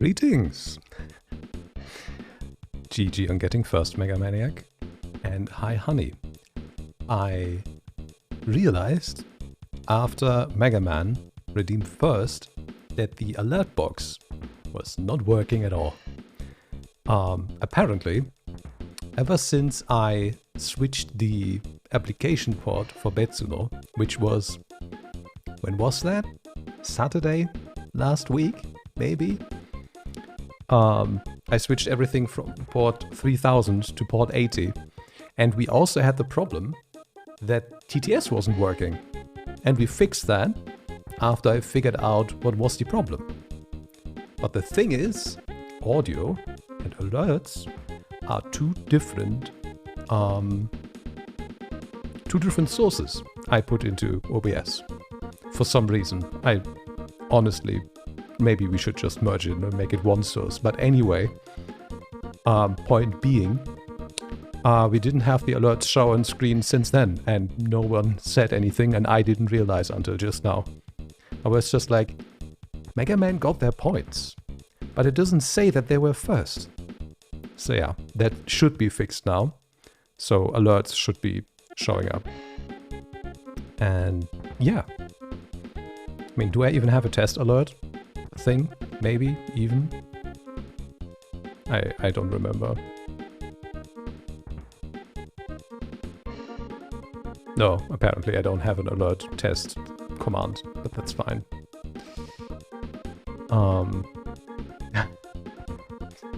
Greetings! GG on getting first, Mega Maniac. And hi, honey. I realized after Mega Man redeemed first that the alert box was not working at all. Apparently, ever since I switched the application port for Betsuno, which was... when was that? Saturday? Last week? Maybe? I switched everything from port 3000 to port 80. And we also had the problem that TTS wasn't working. And we fixed that after I figured out what was the problem. But the thing is, audio and alerts are two different sources I put into OBS. For some reason. I honestly, maybe we should just merge it and make it one source. But anyway, point being, we didn't have the alerts show on screen since then, and no one said anything, and I didn't realize until just now. I was just like, Mega Man got their points, but it doesn't say that they were first. So yeah, that should be fixed now. So alerts should be showing up. And yeah. I mean, do I even have a test alert thing? Maybe, even? I don't remember. No, apparently I don't have an alert test command, but that's fine.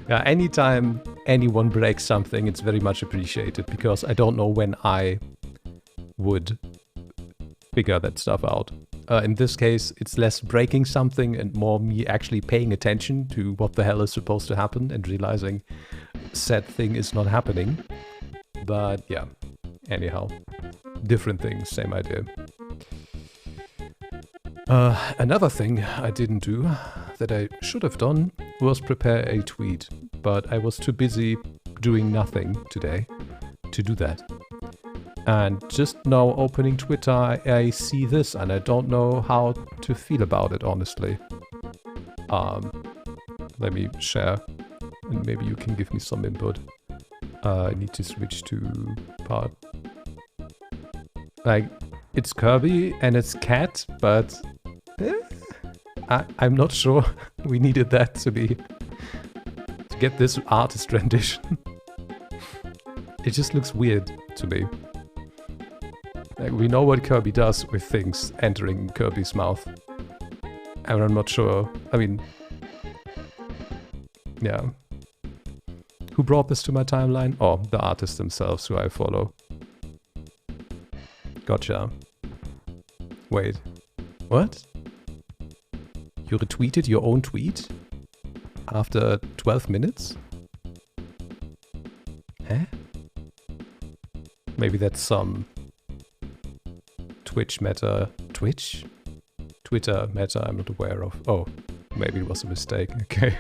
Yeah, anytime anyone breaks something, it's very much appreciated, because I don't know when I would figure that stuff out. In this case, it's less breaking something and more me actually paying attention to what the hell is supposed to happen and realizing said thing is not happening. But yeah, anyhow, different things, same idea. Another thing I didn't do that I should have done was prepare a tweet, but I was too busy doing nothing today to do that. And just now opening Twitter, I see this and I don't know how to feel about it, honestly. Let me share and maybe you can give me some input. I need to switch to part. Like, it's Kirby and it's Cat, but I'm not sure we needed that to get this artist rendition. It just looks weird to me. Like, we know what Kirby does with things entering Kirby's mouth. And I'm not sure. I mean... yeah. Who brought this to my timeline? Oh, the artists themselves who I follow. Gotcha. Wait. What? You retweeted your own tweet? After 12 minutes? Huh? Maybe that's some... Twitch meta... Twitch? Twitter meta I'm not aware of. Oh, maybe it was a mistake. Okay.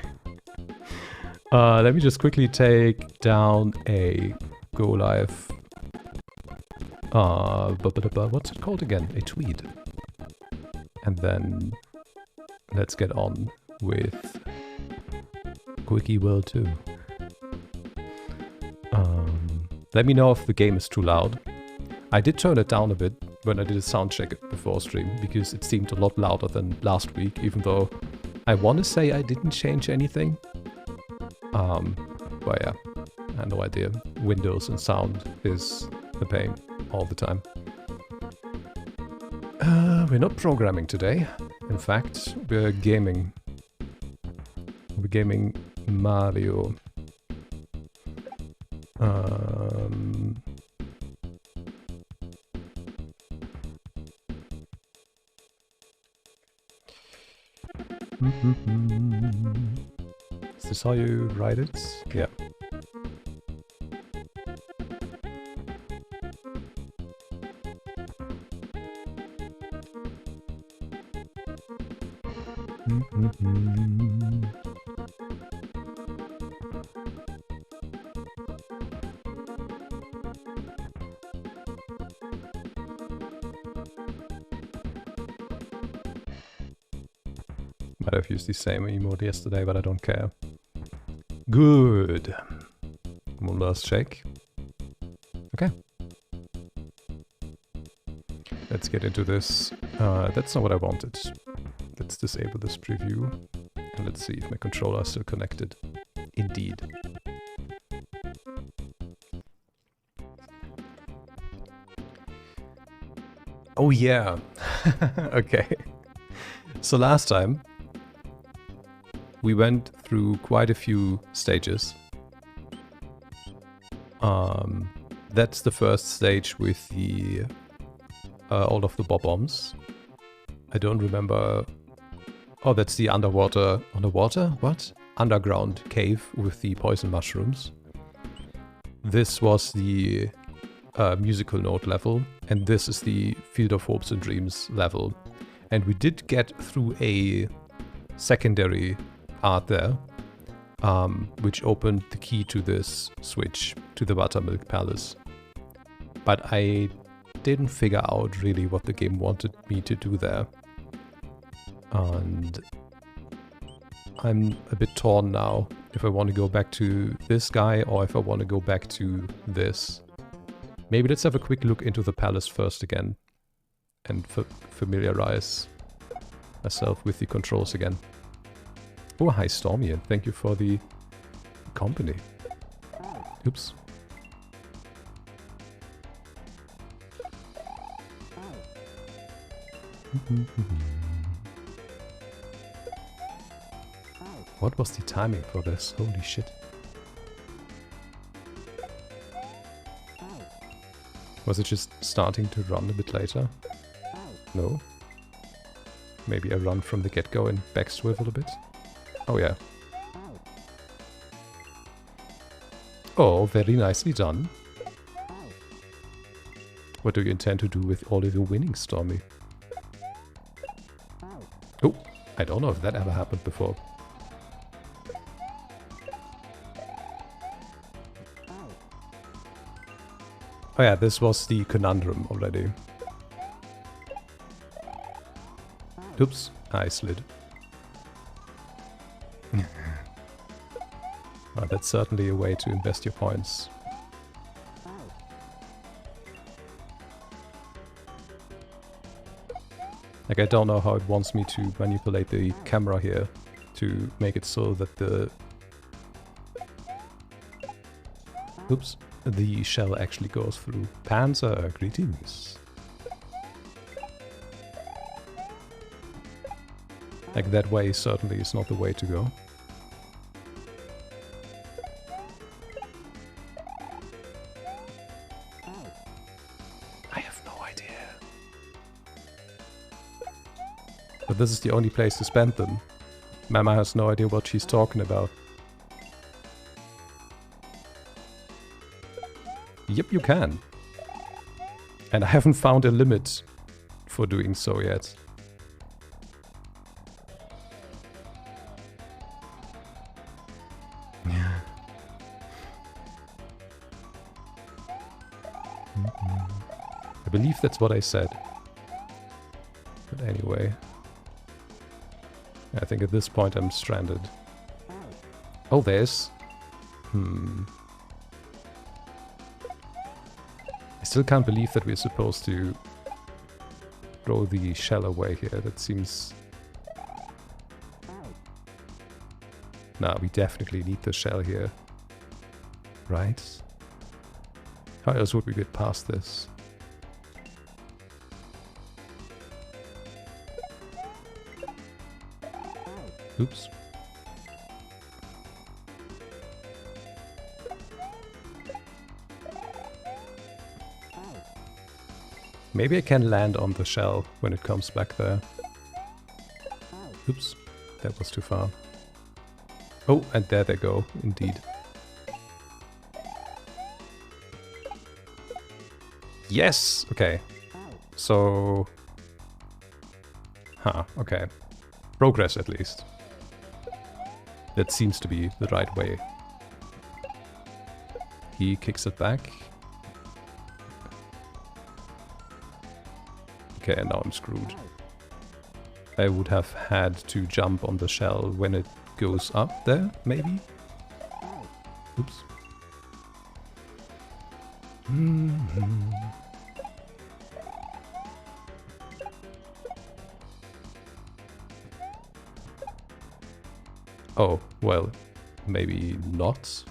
Let me just quickly take down a go live... what's it called again? A tweet. And then... let's get on with... Quickie World 2. Let me know if the game is too loud. I did turn it down a bit when I did a sound check before stream, because it seemed a lot louder than last week, even though I want to say I didn't change anything. But yeah, I have no idea. Windows and sound is a pain all the time. We're not programming today. In fact, we're gaming. We're gaming Mario. Is this how you write it? Yeah. My Might have used the same emote yesterday, but I don't care. Good. One last check. Okay. Let's get into this. That's not what I wanted. Let's disable this preview. And let's see if my controller is still connected. Indeed. Oh yeah. Okay. So last time we went through quite a few stages. That's the first stage with the all of the bob-ombs. I don't remember. Oh, that's the underwater. What? Underground cave with the poison mushrooms. This was the musical note level, and this is the Field of Hopes and Dreams level. And we did get through a secondary part there, which opened the key to this switch to the Buttermilk Palace. But I didn't figure out really what the game wanted me to do there. And I'm a bit torn now if I want to go back to this guy or if I want to go back to this. Maybe let's have a quick look into the palace first again and familiarize myself with the controls again. Oh, hi Stormy, and thank you for the company. Oops. What was the timing for this? Holy shit. Was it just starting to run a bit later? No? Maybe I run from the get-go and back swivel a bit? Oh yeah. Oh, very nicely done. What do you intend to do with all of your winnings, Stormy? Oh, I don't know if that ever happened before. Oh yeah, this was the conundrum already. Oops, I slid. Well, that's certainly a way to invest your points. Like, I don't know how it wants me to manipulate the camera here to make it so that the... Oops. The shell actually goes through. Panzer, greetings. Like, that way certainly is not the way to go. I have no idea. But this is the only place to spend them. Mama has no idea what she's talking about. Yep, you can. And I haven't found a limit for doing so yet. I believe that's what I said. But anyway. I think at this point I'm stranded. Oh, there's... I still can't believe that we're supposed to throw the shell away here. That seems... Nah, we definitely need the shell here. Right? How else would we get past this? Oops. Maybe I can land on the shell when it comes back there. Oops, that was too far. Oh, and there they go, indeed. Yes! Okay. So... Huh, okay. Progress at least. That seems to be the right way. He kicks it back. Okay, and now I'm screwed. I would have had to jump on the shell when it goes up there, maybe? Oops. Oh, well, maybe not.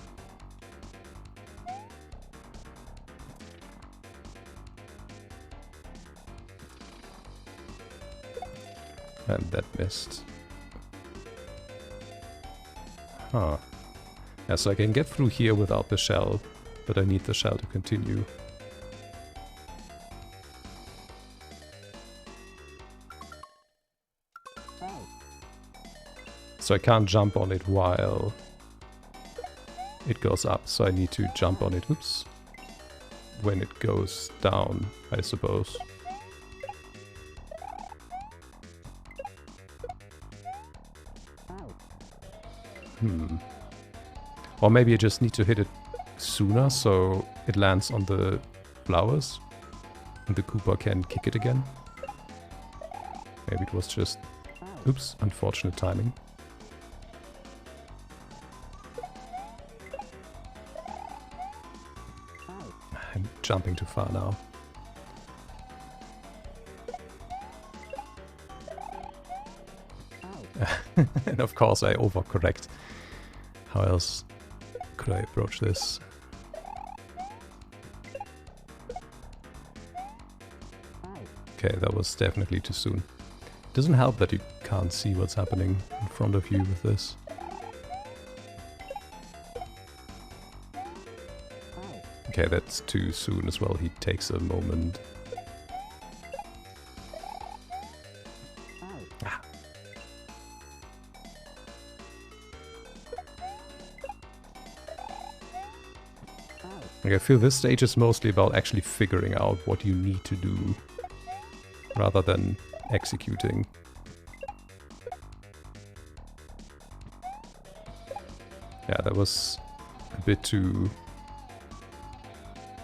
And that missed. Huh. Yeah, so I can get through here without the shell, but I need the shell to continue. So I can't jump on it while it goes up, so I need to jump on it, oops, when it goes down, I suppose. Or maybe I just need to hit it sooner so it lands on the flowers and the Koopa can kick it again. Maybe it was just, oops, unfortunate timing. I'm jumping too far now. And of course I overcorrect. How else could I approach this? Okay, that was definitely too soon. It doesn't help that you can't see what's happening in front of you with this. Okay, that's too soon as well. He takes a moment. I feel this stage is mostly about actually figuring out what you need to do, rather than executing. Yeah, that was a bit too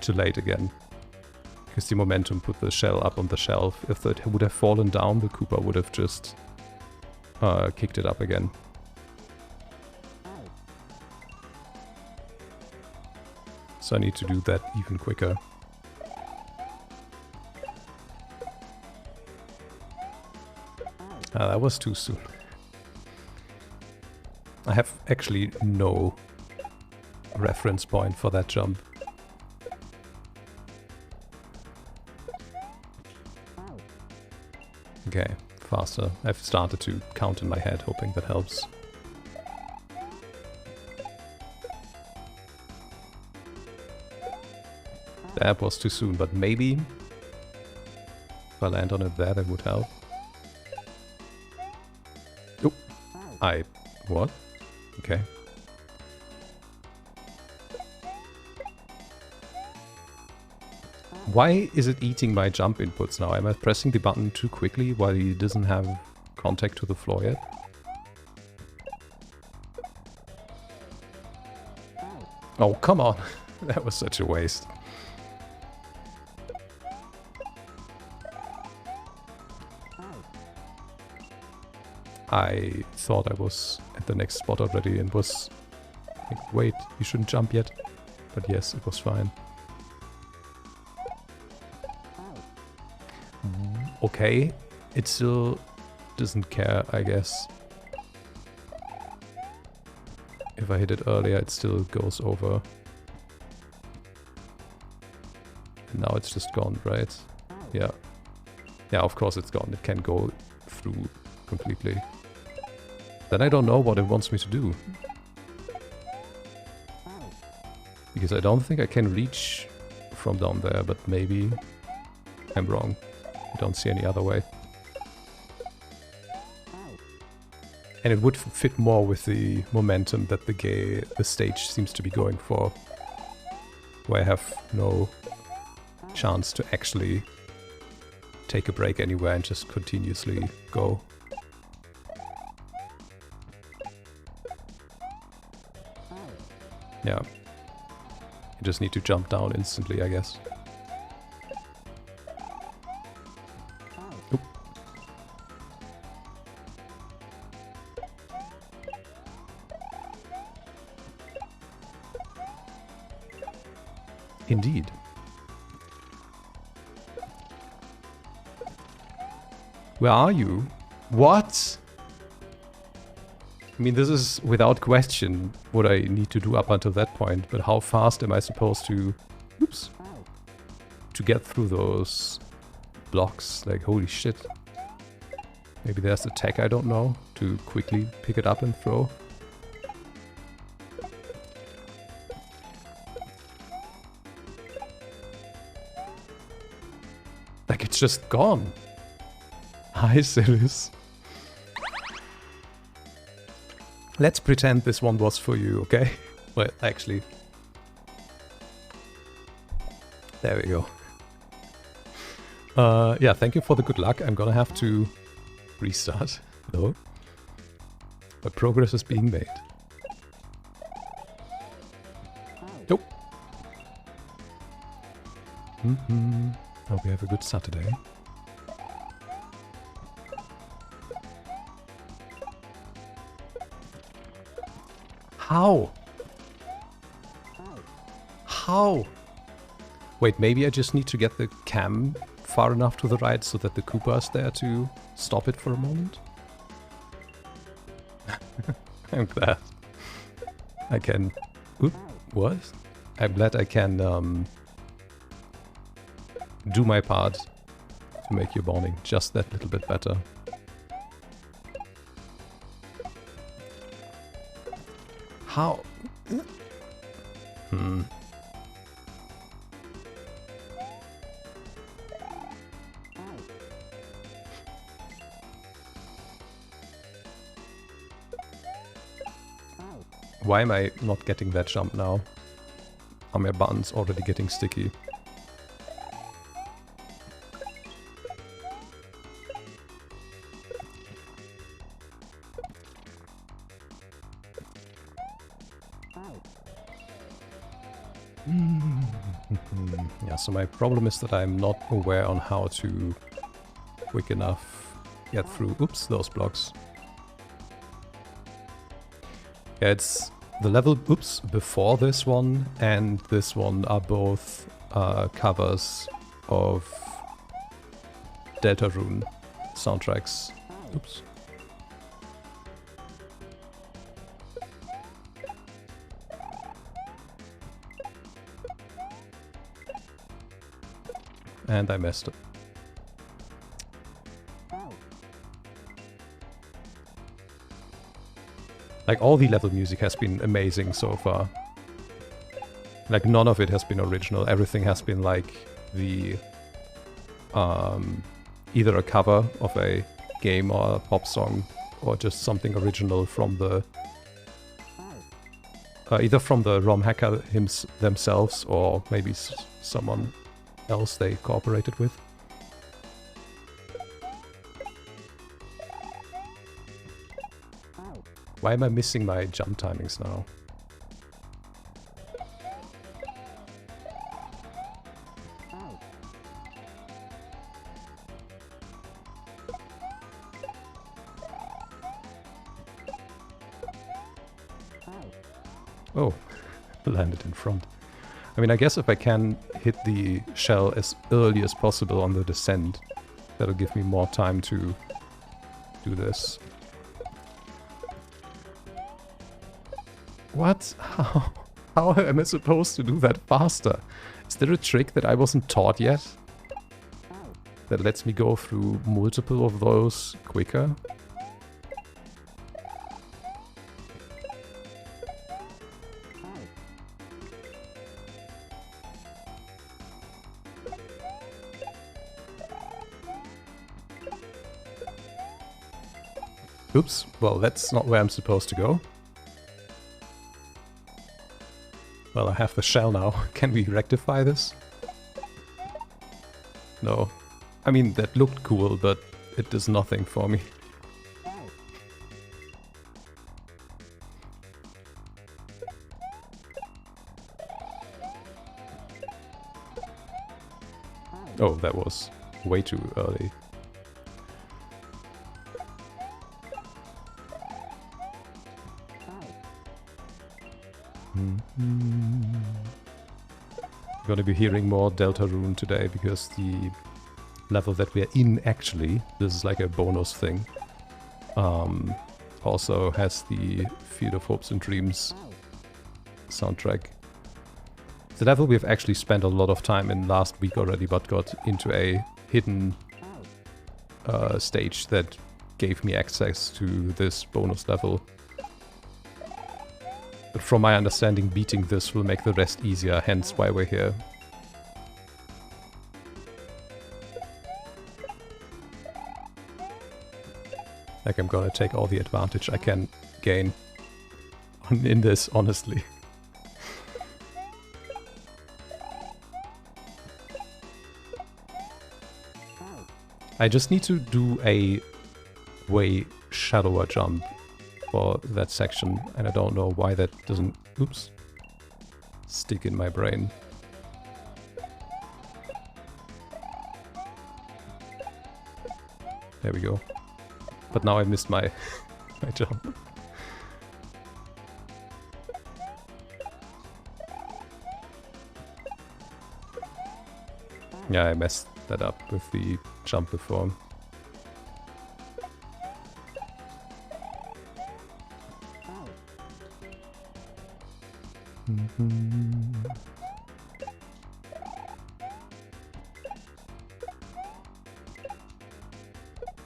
late again. Because the momentum put the shell up on the shelf. If it would have fallen down, the Koopa would have just kicked it up again. So I need to do that even quicker. That was too soon. I have actually no reference point for that jump. Okay, faster. I've started to count in my head, hoping that helps. That was too soon, but maybe if I land on it there, that would help. Oh, what? Okay. Why is it eating my jump inputs now? Am I pressing the button too quickly while he doesn't have contact to the floor yet? Oh, come on. That was such a waste. I thought I was at the next spot already and was like, wait, you shouldn't jump yet. But yes, it was fine. Okay, it still doesn't care, I guess. If I hit it earlier, it still goes over. And now it's just gone, right? Yeah. Yeah, of course it's gone. It can go through completely. Then I don't know what it wants me to do. Because I don't think I can reach from down there, but maybe I'm wrong. I don't see any other way. And it would fit more with the momentum that the stage seems to be going for. Where I have no chance to actually take a break anywhere and just continuously go. Yeah. You just need to jump down instantly, I guess. Oop. Indeed. Where are you? What? I mean, this is without question what I need to do up until that point, but how fast am I supposed to... Oops. To get through those blocks? Like, holy shit. Maybe there's a tech I don't know to quickly pick it up and throw. Like, it's just gone. Hi, Silas. Let's pretend this one was for you, okay? Well, actually. There we go. Yeah, thank you for the good luck. I'm gonna have to restart, though. But progress is being made. Nope. Hope you have a good Saturday. How? How? Wait, maybe I just need to get the cam far enough to the right so that the Koopa is there to stop it for a moment? I'm glad I can... Oop, what? I'm glad I can do my part to make your bowling just that little bit better. How? Why am I not getting that jump now? Are my buttons already getting sticky? Yeah, so my problem is that I'm not aware on how to quick enough get through, oops, those blocks. Yeah, it's the level, oops, before this one and this one are both covers of Deltarune soundtracks. Oops. And I messed up. Like, all the level music has been amazing so far. Like, none of it has been original. Everything has been like the... either a cover of a game or a pop song, or just something original from the... either from the ROM hacker themselves, or maybe someone else they cooperated with. Why am I missing my jump timings now? Oh, landed in front. I mean, I guess if I can hit the shell as early as possible on the descent, that'll give me more time to do this. What? How am I supposed to do that faster? Is there a trick that I wasn't taught yet? That lets me go through multiple of those quicker? Oops, well, that's not where I'm supposed to go. Well, I have the shell now. Can we rectify this? No. I mean, that looked cool, but it does nothing for me. Oh, that was way too early. gonna be hearing more Deltarune today because the level that we're in actually, this is like a bonus thing, also has the Field of Hopes and Dreams soundtrack. The level we've actually spent a lot of time in last week already, but got into a hidden stage that gave me access to this bonus level. But from my understanding, beating this will make the rest easier, hence why we're here. Like, I'm gonna take all the advantage I can gain in this, honestly. I just need to do a way shallower jump for that section, and I don't know why that doesn't, oops, stick in my brain. There we go. But now I missed my, my jump. Yeah, I messed that up with the jump before.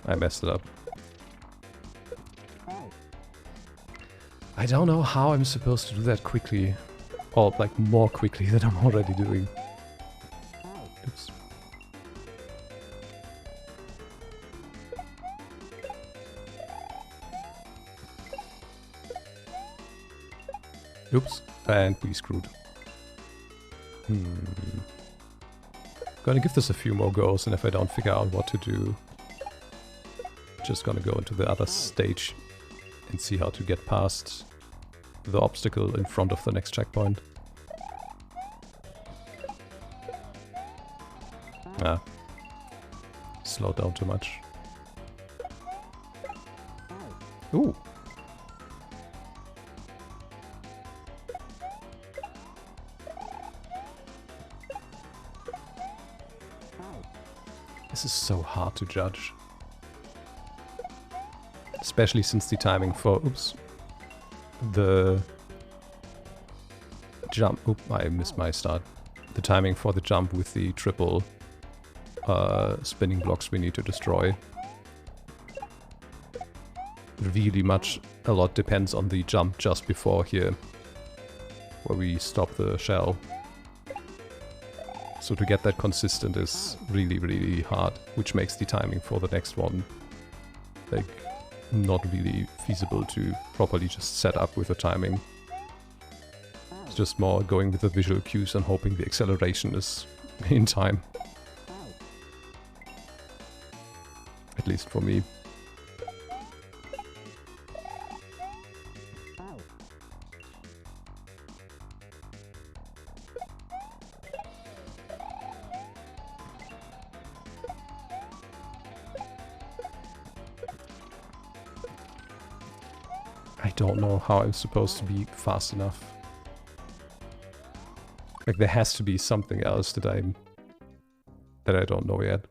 I messed it up. I don't know how I'm supposed to do that quickly. Or, like, more quickly than I'm already doing. Oops. Oops. And we screwed. Gonna give this a few more goes, and if I don't figure out what to do, just gonna go into the other stage and see how to get past the obstacle in front of the next checkpoint. Ah. Slowed down too much. Ooh. This is so hard to judge. Especially since the timing for, oops, the jump, oop, I missed my start. The timing for the jump with the triple spinning blocks we need to destroy. Really a lot depends on the jump just before here, where we stop the shell. So to get that consistent is really, really hard, which makes the timing for the next one, like, not really feasible to properly just set up with the timing. It's just more going with the visual cues and hoping the acceleration is in time. At least for me. I don't know how I'm supposed to be fast enough. Like, there has to be something else that I don't know yet.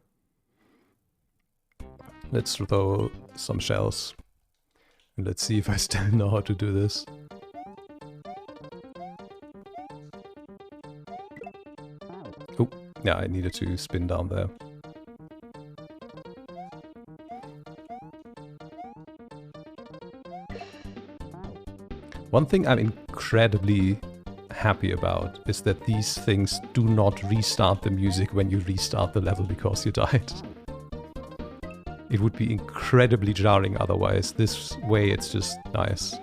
Let's throw some shells. And let's see if I still know how to do this. Oh, yeah, I needed to spin down there. One thing I'm incredibly happy about is that these things do not restart the music when you restart the level because you died. It would be incredibly jarring otherwise. This way it's just nice.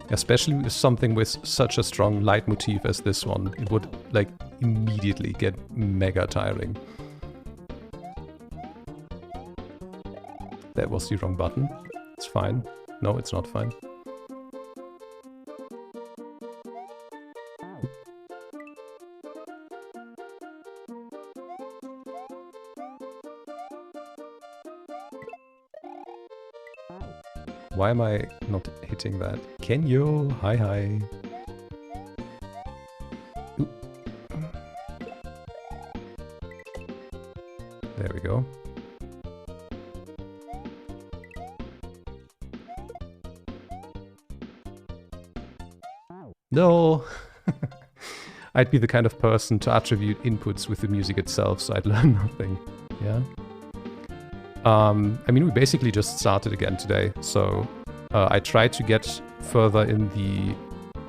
Especially with something with such a strong leitmotif as this one, it would, like, immediately get mega tiring. That was the wrong button. It's fine. No, it's not fine. Why am I not hitting that? Kenyo, hi. Ooh. There we go. No! I'd be the kind of person to attribute inputs with the music itself, so I'd learn nothing. Yeah? I mean, we basically just started again today, so I tried to get further in the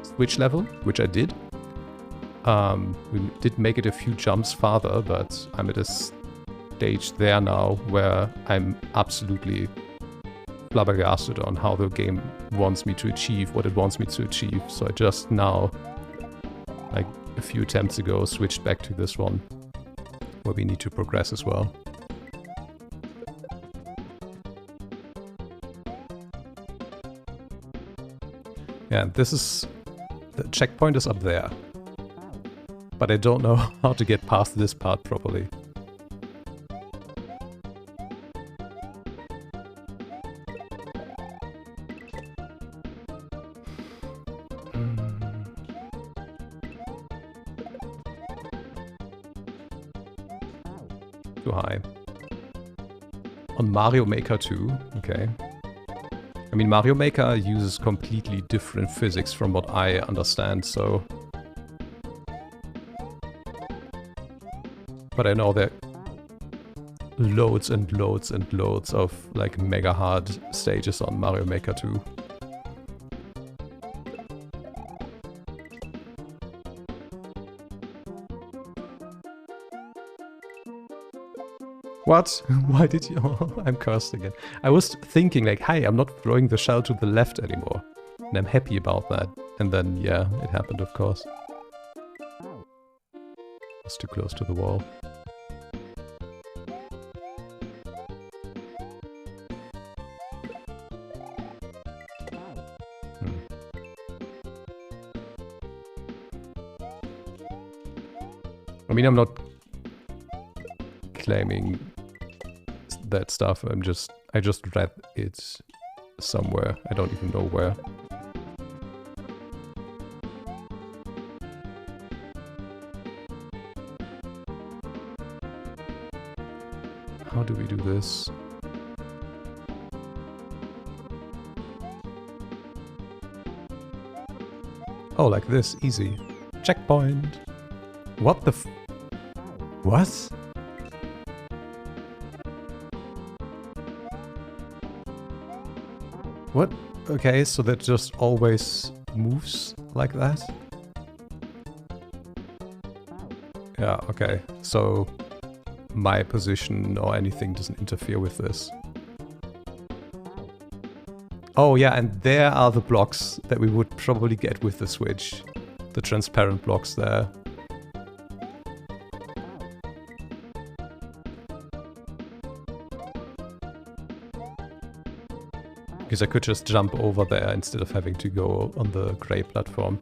Switch level, which I did. We did make it a few jumps farther, but I'm at a stage there now where I'm absolutely flabbergasted on how the game wants me to achieve what it wants me to achieve. So I just now, like a few attempts ago, switched back to this one, where we need to progress as well. Yeah, this is... the checkpoint is up there. But I don't know how to get past this part properly. Too high. On Mario Maker 2, okay. I mean, Mario Maker uses completely different physics from what I understand, so... But I know there are loads and loads and loads of, like, mega hard stages on Mario Maker 2. What? Why did you... Oh, I'm cursed again. I was thinking like, hey, I'm not throwing the shell to the left anymore. And I'm happy about that. And then, yeah, it happened, of course. Was too close to the wall. I mean, I'm not claiming that stuff. I just read it somewhere. I don't even know where. How do we do this? Oh, like this, easy. Checkpoint. What the f... What? What? Okay, so that just always moves like that? Yeah, okay. So my position or anything doesn't interfere with this. Oh yeah, and there are the blocks that we would probably get with the Switch. The transparent blocks there. Because I could just jump over there instead of having to go on the grey platform.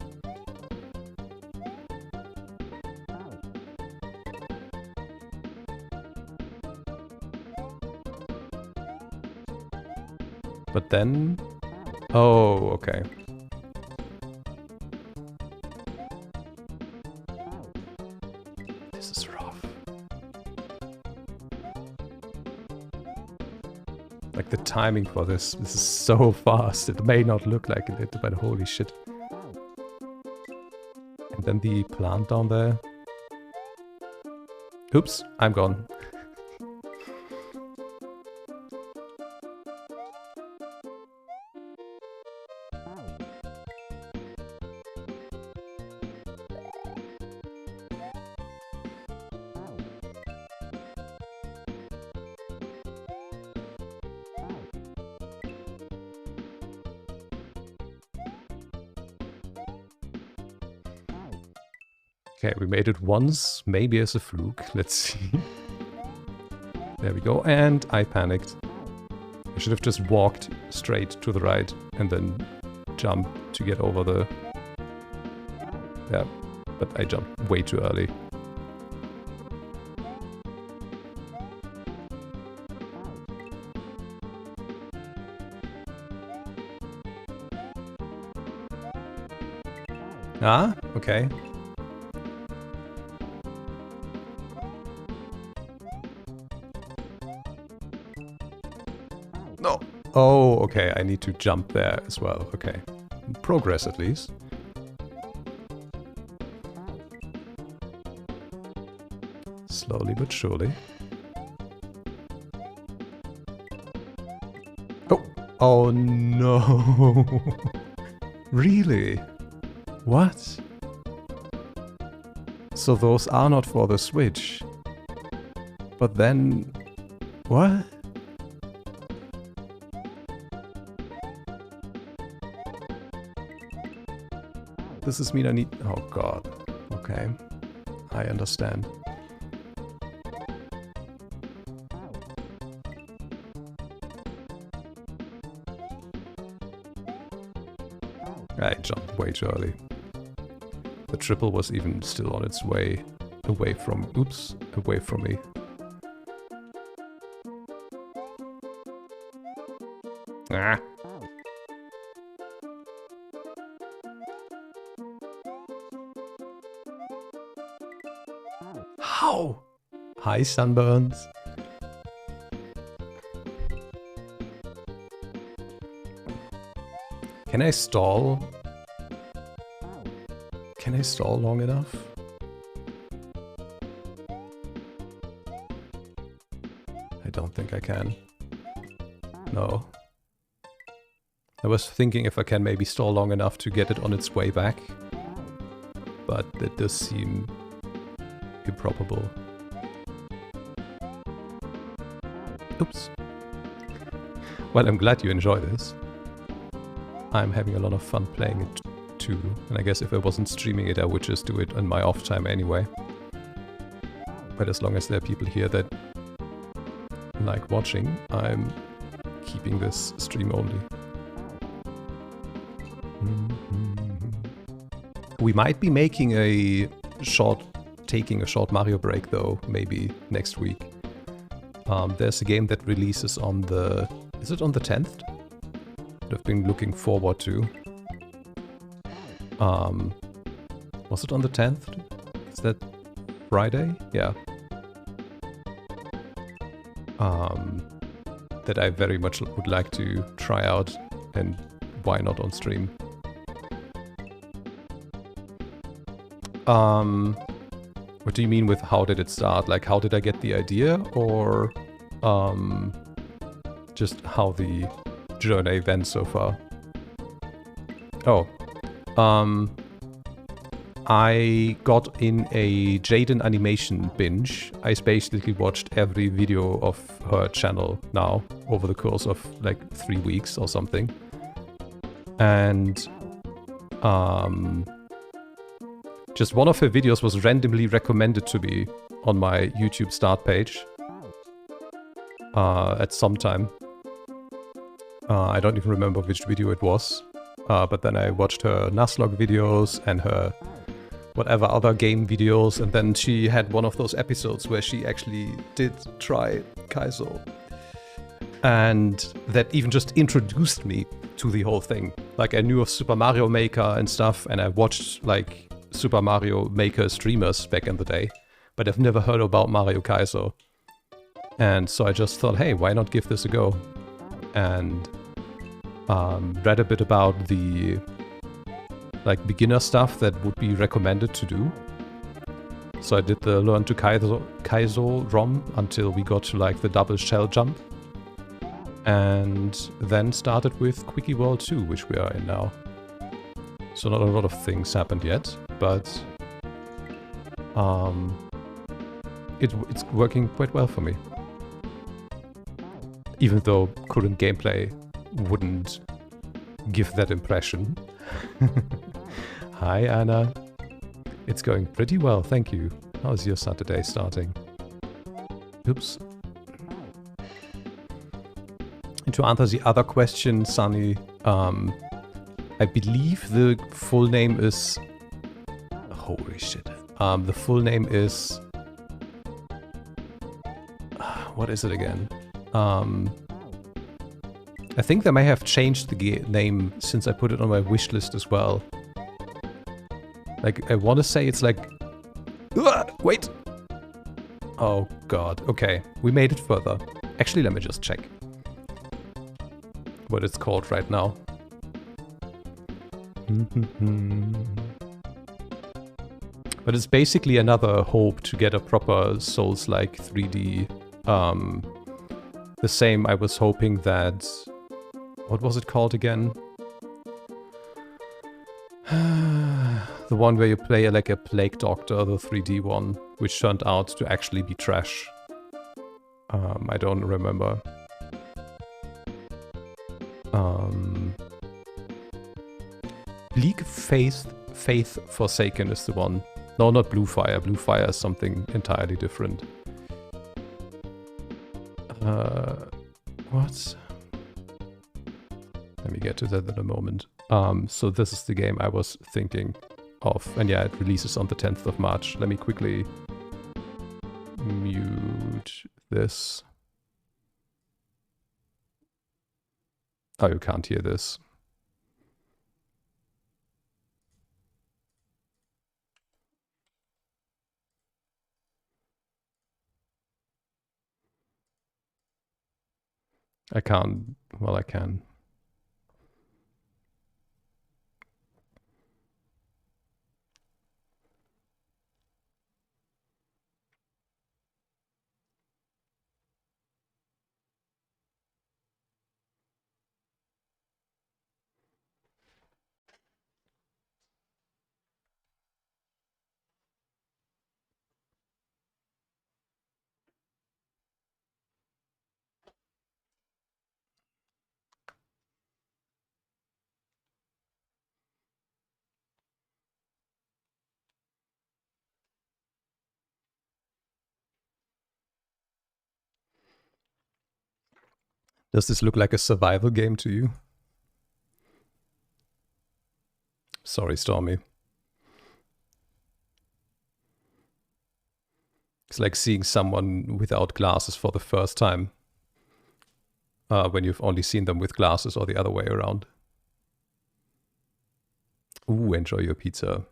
But then... Oh, okay. This is rough. Like the timing for this is so fast. It may not look like it, but holy shit. And then the plant down there. Oops, I'm gone. Okay, we made it once, maybe as a fluke. Let's see. There we go, and I panicked. I should have just walked straight to the right and then jumped to get over the... Yeah, but I jumped way too early. Ah, okay. No. Oh, okay, I need to jump there as well. Okay. Progress, at least. Slowly but surely. Oh! Oh no! Really? What? So those are not for the Switch. But then... What? Does this mean I need... Oh god. Okay. I understand. I jumped way too early. The triple was even still on its way away from... Oops. Away from me. Ah. How? Hi, sunburns. Can I stall? Can I stall long enough? I don't think I can. No. I was thinking if I can maybe stall long enough to get it on its way back. But that does seem improbable. Oops. Well, I'm glad you enjoy this. I'm having a lot of fun playing it too. And I guess if I wasn't streaming it, I would just do it on my off time anyway. But as long as there are people here that like watching, I'm keeping this stream only. We might be making taking a short Mario break though, maybe next week. There's a game that releases on the... Is it on the 10th? That I've been looking forward to. Was it on the 10th? Is that Friday? Yeah. That I very much would like to try out, and why not on stream? What do you mean with how did it start? Like, how did I get the idea? Or just how the journey went so far? Oh. I got in a Jaden animation binge. I basically watched every video of her channel now over the course of like 3 weeks or something. And just one of her videos was randomly recommended to me on my YouTube start page at some time. I don't even remember which video it was. But then I watched her Nuzlocke videos and her whatever other game videos, and then she had one of those episodes where she actually did try Kaizo. And that even just introduced me to the whole thing. Like, I knew of Super Mario Maker and stuff, and I watched like Super Mario Maker streamers back in the day, but I've never heard about Mario Kaizo. And so I just thought, hey, why not give this a go? And read a bit about the like beginner stuff that would be recommended to do. So I did the Learn to Kaizo ROM until we got to like the double shell jump. And then started with Quickie World 2, which we are in now. So not a lot of things happened yet, but it's working quite well for me. Even though current gameplay wouldn't give that impression. Hi Anna. It's going pretty well, thank you. How's your Saturday starting? Oops. And to answer the other question, Sunny, I believe the full name is... Holy shit. The full name is... What is it again? I think they may have changed the name since I put it on my wish list as well. Like, I want to say it's like... Wait! Oh god, okay. We made it further. Actually, let me just check what it's called right now. But it's basically another hope to get a proper Souls-like 3D. The same, I was hoping that... What was it called again? The one where you play like a Plague Doctor, the 3D one, which turned out to actually be trash. I don't remember. Bleak Faith Forsaken is the one. No, not Blue Fire. Blue Fire is something entirely different. What? Let me get to that in a moment. So this is the game I was thinking of. And yeah, it releases on the 10th of March. Let me quickly mute this. Oh, you can't hear this. I can't. Well, I can. Does this look like a survival game to you? Sorry, Stormy. It's like seeing someone without glasses for the first time. When you've only seen them with glasses or the other way around. Ooh, enjoy your pizza.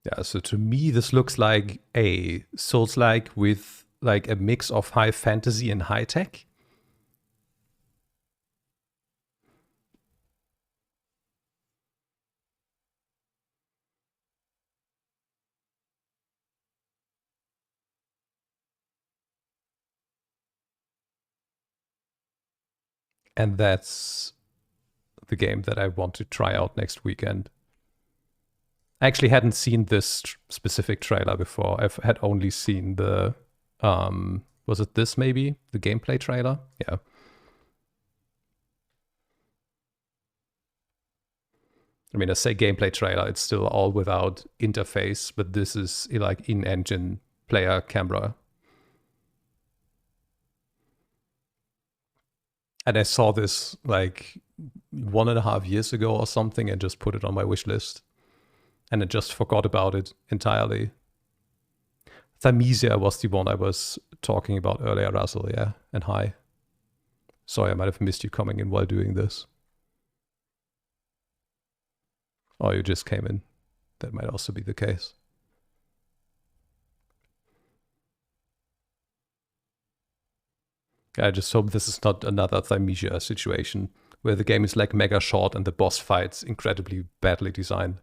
Yeah, so to me this looks like a Souls-like with like a mix of high fantasy and high tech. And that's the game that I want to try out next weekend. I actually hadn't seen this specific trailer before. I had only seen the, was it this maybe? The gameplay trailer? Yeah. I mean, I say gameplay trailer, it's still all without interface, but this is like in-engine player camera. And I saw this like 1.5 years ago or something and just put it on my wish list. And I just forgot about it entirely. Thymesia was the one I was talking about earlier, Russell, yeah. And hi. Sorry, I might have missed you coming in while doing this. Oh, you just came in. That might also be the case. I just hope this is not another Thymesia situation where the game is like mega short and the boss fights incredibly badly designed.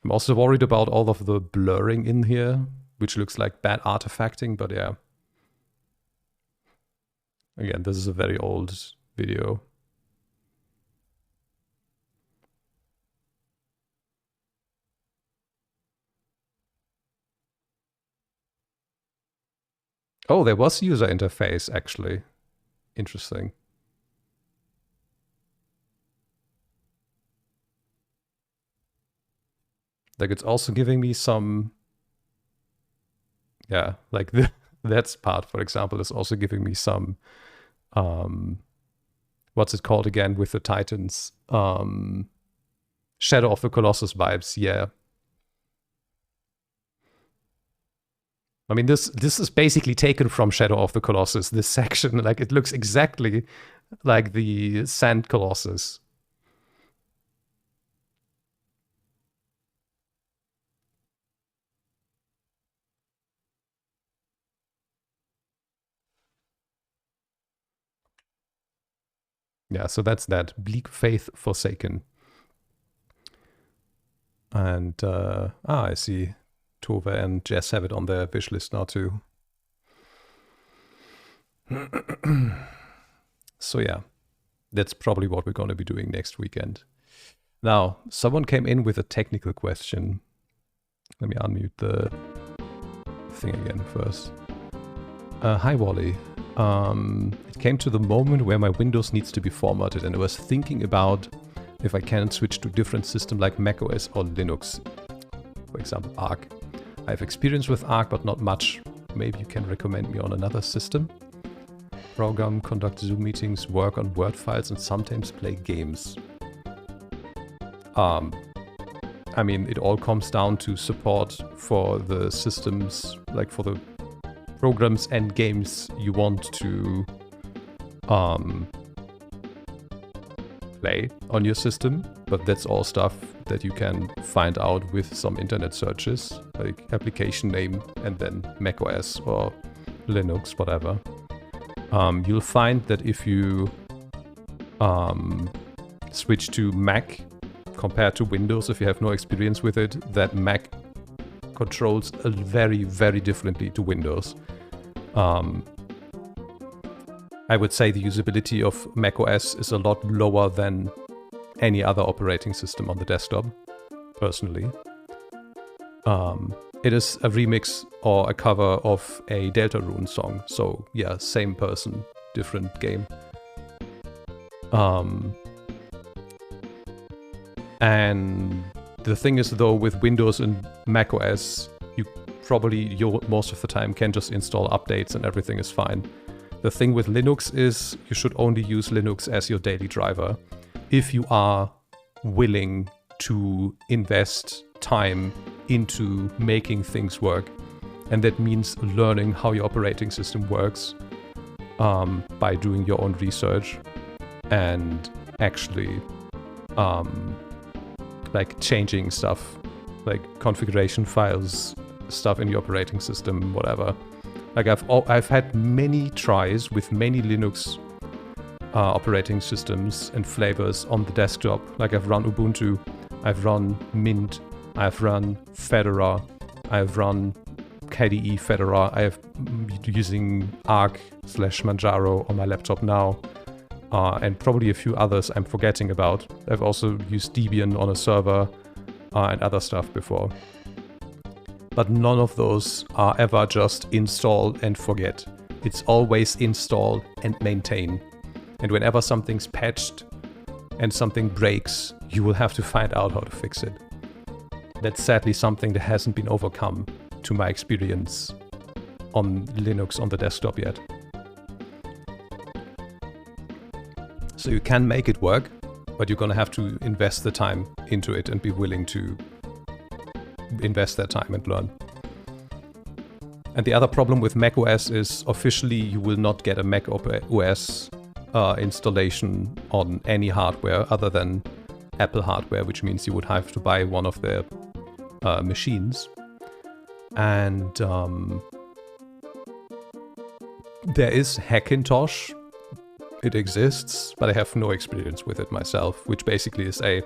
I'm also worried about all of the blurring in here, which looks like bad artifacting, but yeah. Again, this is a very old video. Oh, there was user interface, actually. Interesting. Like, it's also giving me some... Yeah, like that part, for example, is also giving me some... what's it called again with the Titans? Shadow of the Colossus vibes, yeah. I mean, this is basically taken from Shadow of the Colossus, this section. Like, it looks exactly like the Sand Colossus. Yeah, so that's that. Bleak Faith Forsaken. And, I see Tove and Jess have it on their wish list now too. So yeah, that's probably what we're going to be doing next weekend. Now, someone came in with a technical question. Let me unmute the thing again first. Hi, Wally. It came to the moment where my Windows needs to be formatted, and I was thinking about if I can switch to a different system like macOS or Linux. For example, Arc. I have experience with Arc, but not much. Maybe you can recommend me on another system? Program, conduct Zoom meetings, work on Word files, and sometimes play games. I mean, it all comes down to support for the systems, like for the programs and games you want to play on your system. But that's all stuff that you can find out with some internet searches, like application name and then macOS or Linux, whatever. You'll find that if you switch to Mac compared to Windows, if you have no experience with it, that Mac controls very, very differently to Windows. I would say the usability of macOS is a lot lower than any other operating system on the desktop, personally. It is a remix or a cover of a Deltarune song, so yeah, same person, different game. And the thing is, though, with Windows and macOS, you probably most of the time can just install updates and everything is fine. The thing with Linux is you should only use Linux as your daily driver if you are willing to invest time into making things work. And that means learning how your operating system works by doing your own research and actually like changing stuff, like configuration files, stuff in your operating system, whatever. Like I've had many tries with many Linux operating systems and flavors on the desktop. Like I've run Ubuntu, I've run Mint, I've run Fedora, I've run KDE Fedora, I have using Arc/Manjaro on my laptop now, and probably a few others I'm forgetting about. I've also used Debian on a server and other stuff before. But none of those are ever just install and forget. It's always install and maintain. And whenever something's patched and something breaks, you will have to find out how to fix it. That's sadly something that hasn't been overcome, to my experience, on Linux on the desktop yet. So you can make it work, but you're gonna have to invest the time into it and be willing to invest that time and learn. And the other problem with macOS is officially you will not get a Mac OS installation on any hardware other than Apple hardware, which means you would have to buy one of their machines. And there is Hackintosh. It exists, but I have no experience with it myself, which basically is a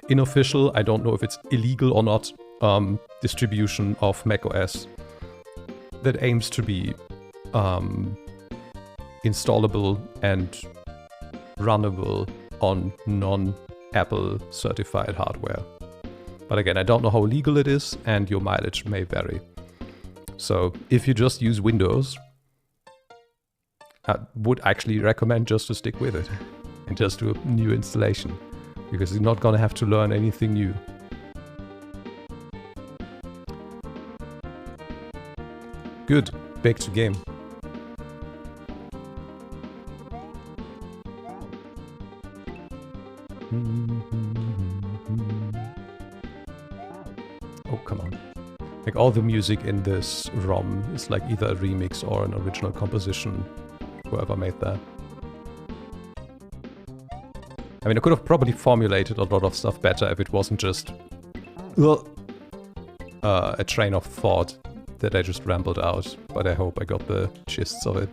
unofficial, I don't know if it's illegal or not, distribution of macOS that aims to be installable and runnable on non-Apple certified hardware. But again, I don't know how legal it is, and your mileage may vary. So if you just use Windows, I would actually recommend just to stick with it and just do a new installation, because you're not going to have to learn anything new. Good, back to game. Oh, come on. Like all the music in this ROM is like either a remix or an original composition, whoever made that. I mean, I could have probably formulated a lot of stuff better if it wasn't just a train of thought that I just rambled out, but I hope I got the gists of it.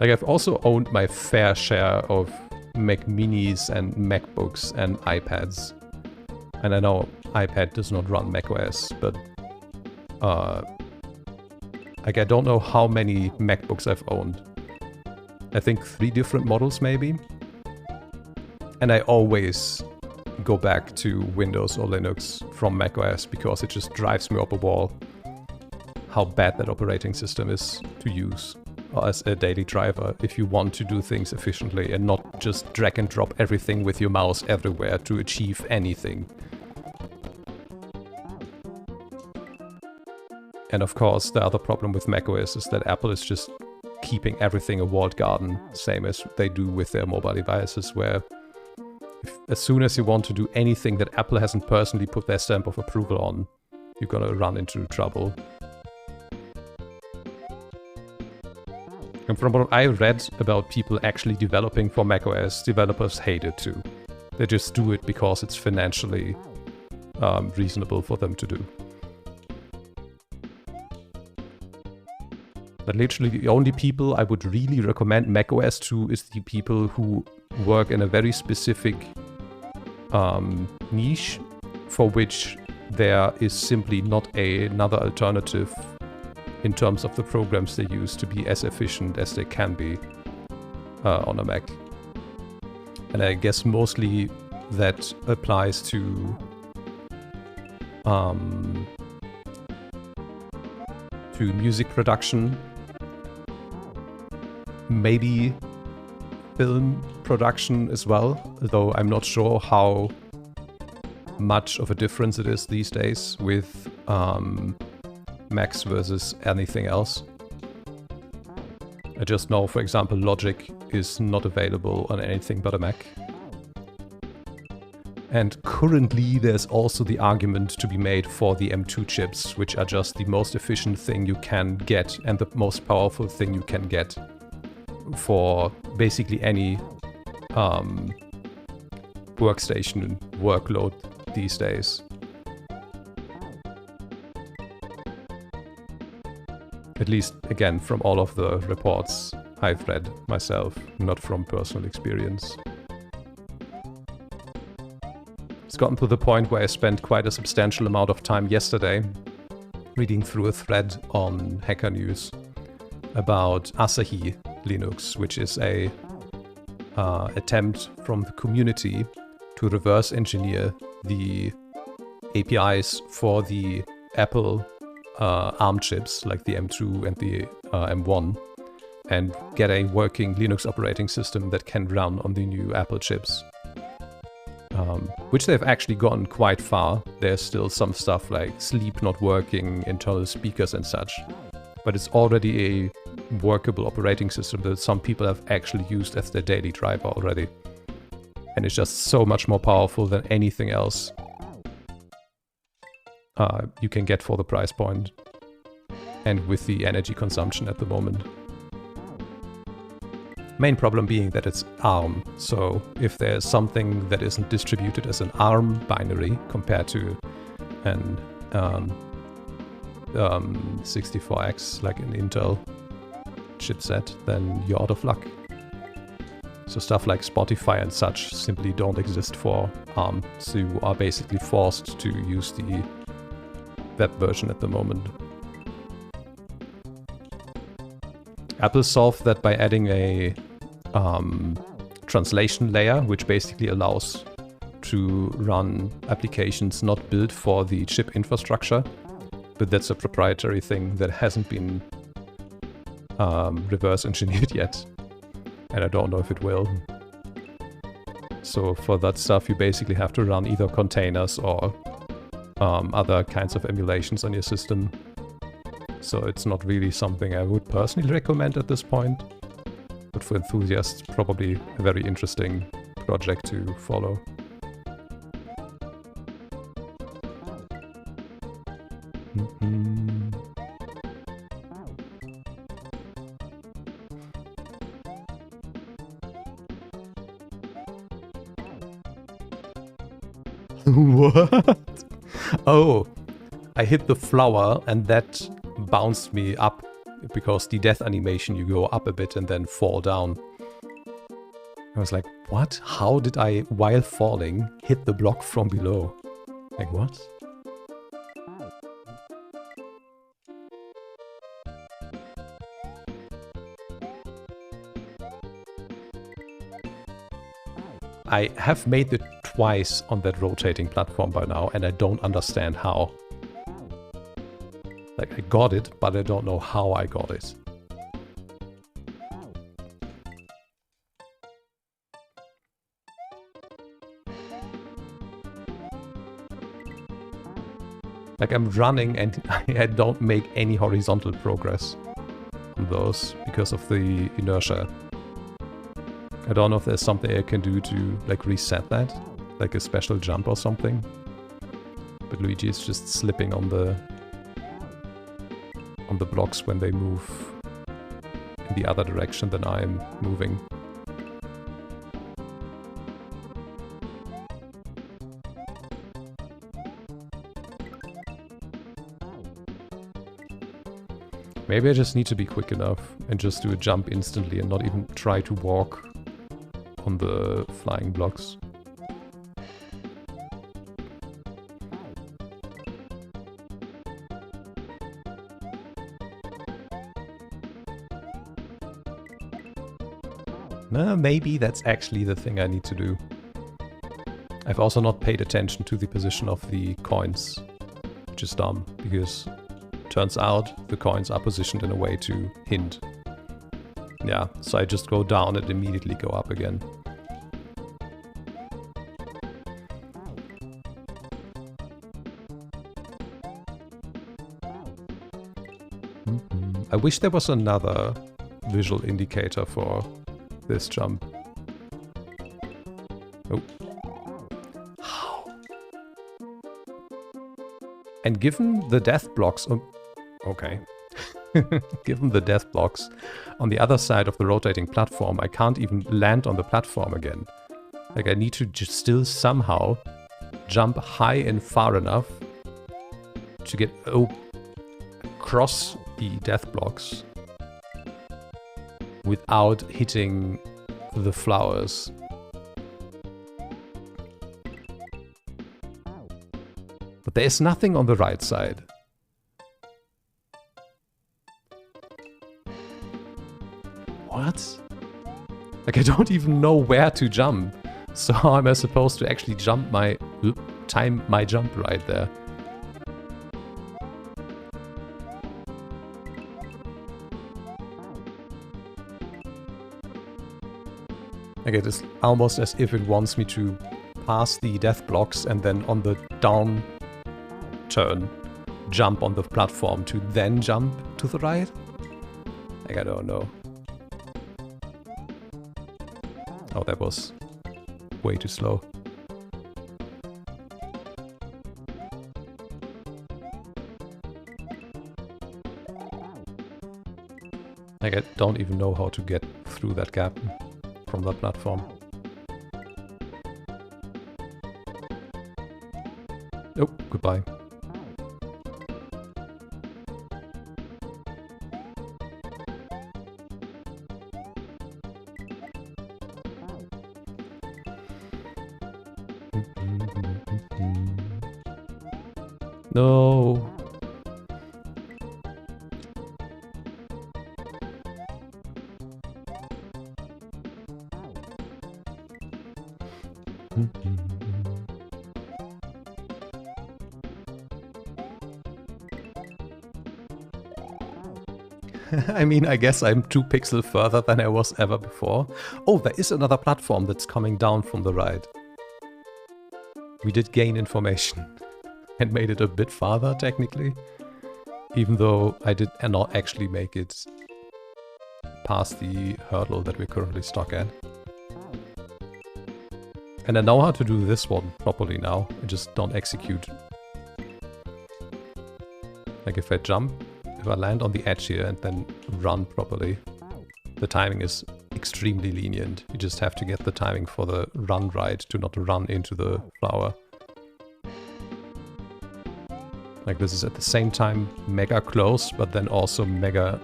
Like, I've also owned my fair share of Mac Minis and MacBooks and iPads. And I know iPad does not run macOS, but like, I don't know how many MacBooks I've owned. I think 3 different models maybe. And I always go back to Windows or Linux from macOS because it just drives me up a wall how bad that operating system is to use as a daily driver if you want to do things efficiently and not just drag and drop everything with your mouse everywhere to achieve anything. And of course, the other problem with macOS is that Apple is just keeping everything a walled garden, same as they do with their mobile devices, where as soon as you want to do anything that Apple hasn't personally put their stamp of approval on, you're gonna run into trouble. And from what I read about people actually developing for macOS, developers hate it too. They just do it because it's financially reasonable for them to do. But literally the only people I would really recommend macOS to is the people who work in a very specific niche for which there is simply not another alternative in terms of the programs they use to be as efficient as they can be on a Mac. And I guess mostly that applies to music production, maybe film production as well, though I'm not sure how much of a difference it is these days with Macs versus anything else. I just know, for example, Logic is not available on anything but a Mac. And currently there's also the argument to be made for the M2 chips, which are just the most efficient thing you can get and the most powerful thing you can get for basically any workstation workload these days. At least, again, from all of the reports I've read myself, not from personal experience. It's gotten to the point where I spent quite a substantial amount of time yesterday reading through a thread on Hacker News about Asahi Linux, which is a attempt from the community to reverse engineer the APIs for the Apple ARM chips, like the M2 and the M1, and get a working Linux operating system that can run on the new Apple chips. Which they've actually gone quite far. There's still some stuff like sleep not working, internal speakers and such. But it's already a workable operating system that some people have actually used as their daily driver already. And it's just so much more powerful than anything else you can get for the price point and with the energy consumption at the moment. Main problem being that it's ARM, so if there's something that isn't distributed as an ARM binary compared to an 64X, like an Intel chipset, then you're out of luck. So stuff like Spotify and such simply don't exist for ARM, so you are basically forced to use the web version at the moment. Apple solved that by adding a translation layer, which basically allows to run applications not built for the chip infrastructure, but that's a proprietary thing that hasn't been reverse engineered yet, and I don't know if it will. So for that stuff you basically have to run either containers or other kinds of emulations on your system. So it's not really something I would personally recommend at this point. but for enthusiasts, probably a very interesting project to follow. What? Oh, I hit the flower and that bounced me up because the death animation, you go up a bit and then fall down. I was like, what? How did I, while falling, hit the block from below? Like, what? I have made it twice on that rotating platform by now, and I don't understand how. Like, I got it, but I don't know how I got it. Like, I'm running and I don't make any horizontal progress on those because of the inertia. I don't know if there's something I can do to, like, reset that. Like a special jump or something. But Luigi is just slipping on the blocks when they move in the other direction than I'm moving. Maybe I just need to be quick enough and just do a jump instantly and not even try to walk on the flying blocks. Maybe that's actually the thing I need to do. I've also not paid attention to the position of the coins, which is dumb, because turns out the coins are positioned in a way to hint. Yeah, so I just go down and immediately go up again. I wish there was another visual indicator for this jump. Oh. How? And given the death blocks... okay. Given the death blocks on the other side of the rotating platform, I can't even land on the platform again. Like, I need to just still somehow jump high and far enough to get across the death blocks without hitting the flowers. But there is nothing on the right side. What? Like, I don't even know where to jump. So how am I supposed to actually jump time my jump right there? Like, it is almost as if it wants me to pass the death blocks and then on the down turn jump on the platform to then jump to the right? Like, I don't know. Oh, that was way too slow. Like, I don't even know how to get through that gap from that platform. Oh, goodbye. No. I mean, I guess I'm 2 pixels further than I was ever before. Oh, there is another platform that's coming down from the right. We did gain information and made it a bit farther, technically. Even though I did not actually make it past the hurdle that we're currently stuck at. And I know how to do this one properly now. I just don't execute. Like if I jump, if I land on the edge here and then run properly, the timing is extremely lenient. You just have to get the timing for the run right to not run into the flower. Like this is at the same time mega close, but then also mega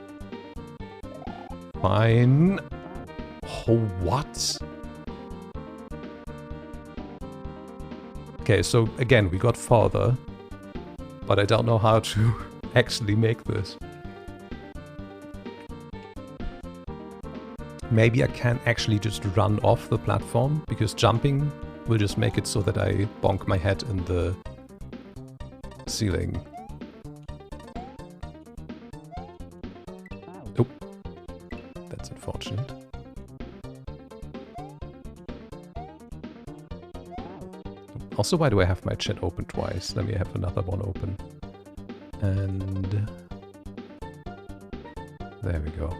fine. Oh, what? Okay, so again, we got farther, but I don't know how to actually make this. Maybe I can actually just run off the platform, because jumping will just make it so that I bonk my head in the ceiling. Oh, that's unfortunate. Also, why do I have my chat open twice? Let me have another one open. And there we go.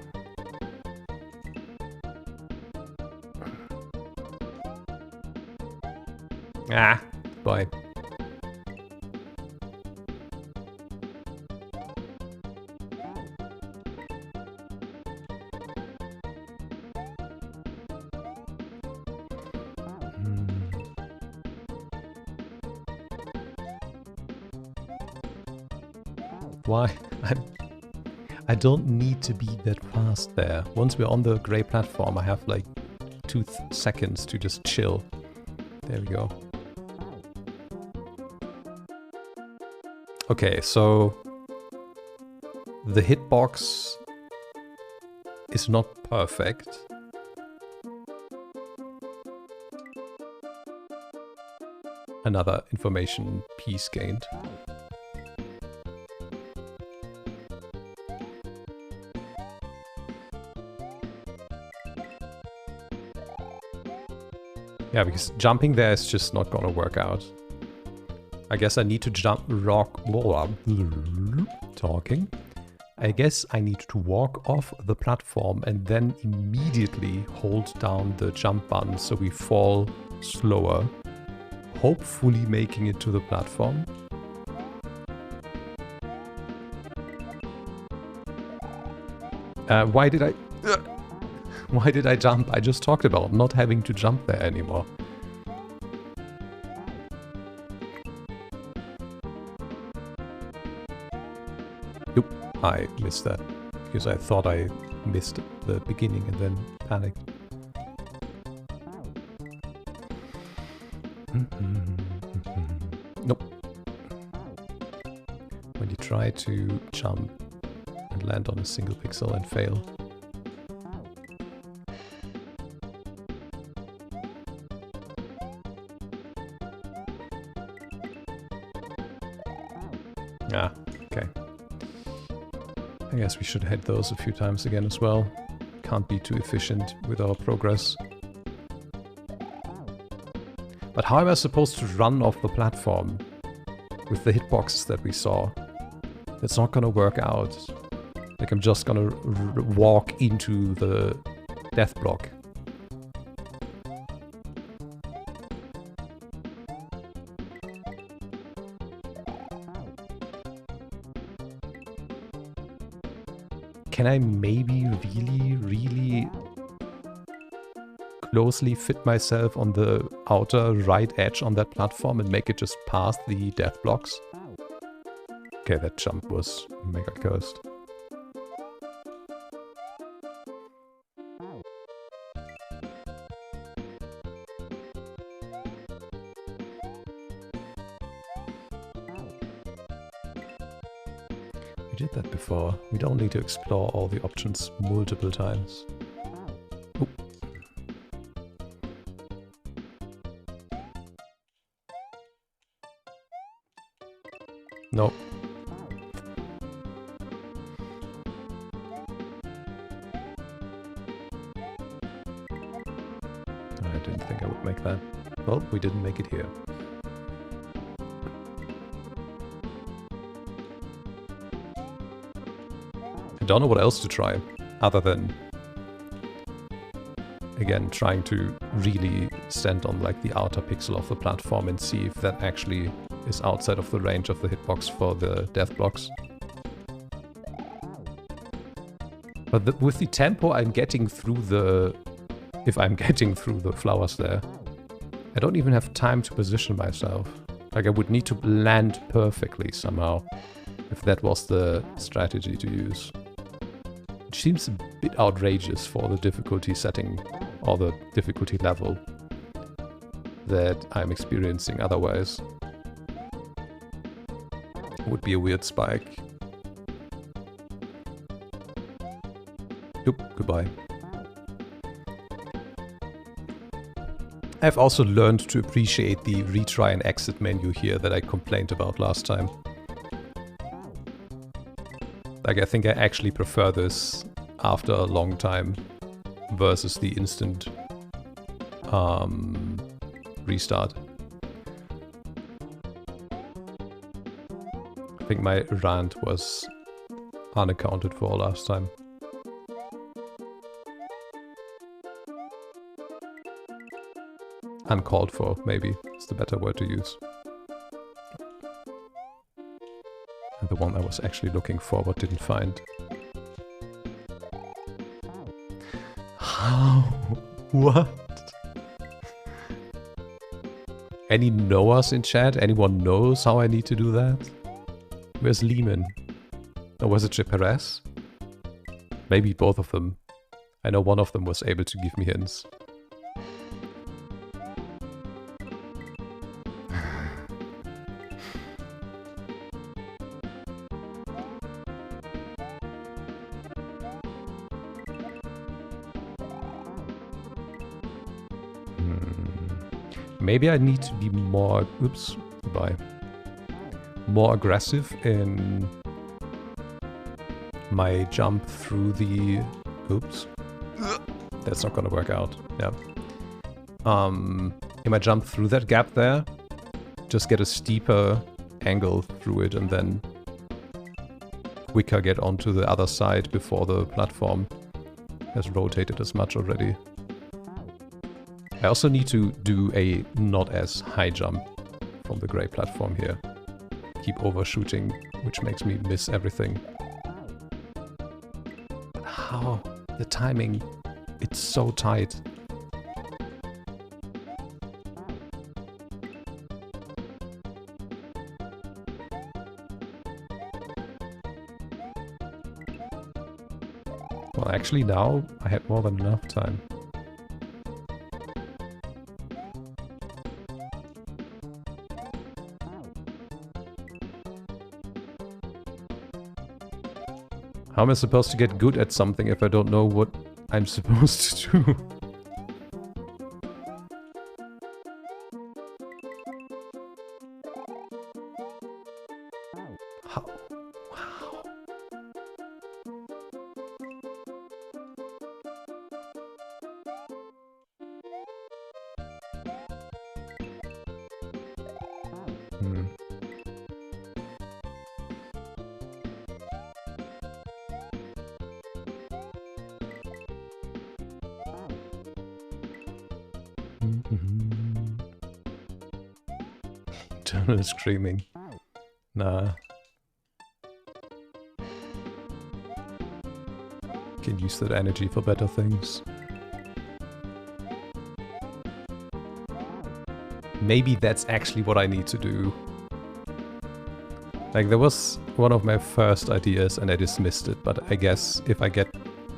Ah, bye. Why? I don't need to be that fast there. Once we're on the grey platform, I have like 2 seconds to just chill. There we go. Okay, so the hitbox is not perfect. Another information piece gained. Yeah, because jumping there is just not gonna work out. I guess I need to talking. I guess I need to walk off the platform and then immediately hold down the jump button so we fall slower, hopefully making it to the platform. Why did I jump? I just talked about not having to jump there anymore. Nope, I missed that because I thought I missed the beginning and then panicked. Nope. When you try to jump and land on a single pixel and fail. Ah, okay. I guess we should hit those a few times again as well. Can't be too efficient with our progress. But how am I supposed to run off the platform with the hitboxes that we saw? That's not gonna work out. Like I'm just gonna walk into the death block. Can I maybe really closely fit myself on the outer right edge on that platform and make it just past the death blocks? Okay, that jump was mega cursed. We did that before. We don't need to explore all the options multiple times. Oop. No. I didn't think I would make that. Well, we didn't make it here. I don't know what else to try, other than Again, trying to really stand on like the outer pixel of the platform and see if that actually is outside of the range of the hitbox for the death blocks. But with the tempo I'm getting through the... If I'm getting through the flowers there, I don't even have time to position myself. Like I would need to land perfectly somehow, if that was the strategy to use. It seems a bit outrageous for the difficulty setting, or the difficulty level that I'm experiencing otherwise. It would be a weird spike. Oop, goodbye. I've also learned to appreciate the retry and exit menu here that I complained about last time. Like, I think I actually prefer this after a long time versus the instant restart. I think my rant was unaccounted for last time. Uncalled for, maybe, is the better word to use. And the one I was actually looking for but didn't find. How? What? Any Noahs in chat? Anyone knows how I need to do that? Where's Lehman? Or was it Perez? Maybe both of them. I know one of them was able to give me hints. Maybe I need to be more, oops, goodbye, more aggressive in my jump through the, oops, that's not gonna work out, yeah. In my jump through that gap there, just get a steeper angle through it and then quicker get onto the other side before the platform has rotated as much already. I also need to do a not as high jump from the gray platform here. Keep overshooting, which makes me miss everything. But how? The timing, it's so tight. Well, actually now I had more than enough time. How am I supposed to get good at something if I don't know what I'm supposed to do? How? Wow. Eternal screaming. Nah. Can use that energy for better things. Maybe that's actually what I need to do. Like, there was one of my first ideas and I dismissed it, but I guess if I get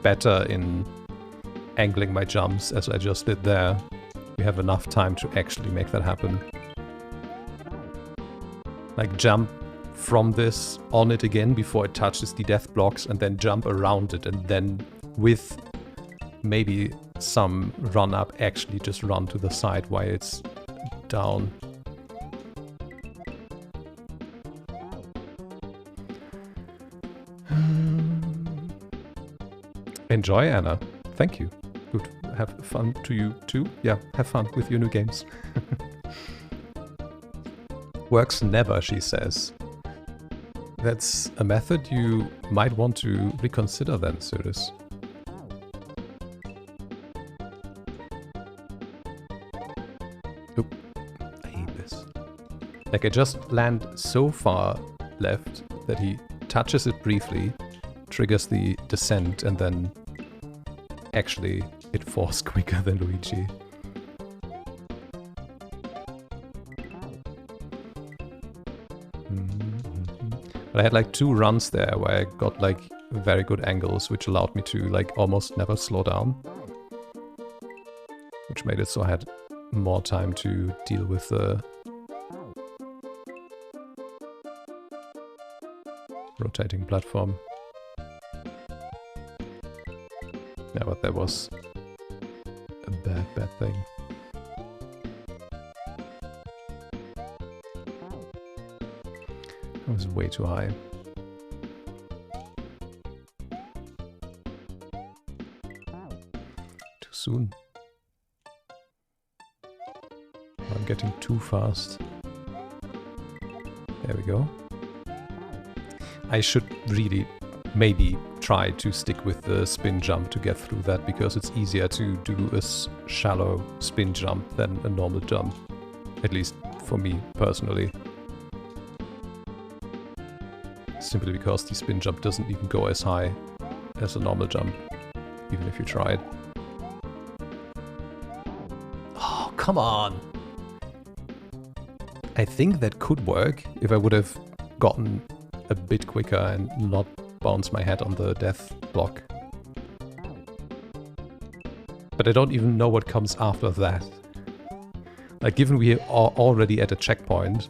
better in angling my jumps as I just did there, we have enough time to actually make that happen. Like, jump from this on it again before it touches the death blocks and then jump around it and then with maybe some run up actually just run to the side while it's down. Enjoy, Anna. Thank you. Good. Have fun to you too. Yeah, have fun with your new games. Works never, she says. That's a method you might want to reconsider then, Cyrus. Oop. I hate this. Like, I just land so far left that he touches it briefly, triggers the descent, and then actually it falls quicker than Luigi. But I had like 2 runs there where I got like very good angles, which allowed me to like almost never slow down. Which made it so I had more time to deal with the rotating platform. Yeah, but that was a bad thing. It was way too high. Too soon. I'm getting too fast. There we go. I should really maybe try to stick with the spin jump to get through that, because it's easier to do a shallow spin jump than a normal jump. At least for me personally. Simply because the spin jump doesn't even go as high as a normal jump, even if you try it. Oh, come on! I think that could work if I would have gotten a bit quicker and not bounce my head on the death block. But I don't even know what comes after that. Like, given we are already at a checkpoint,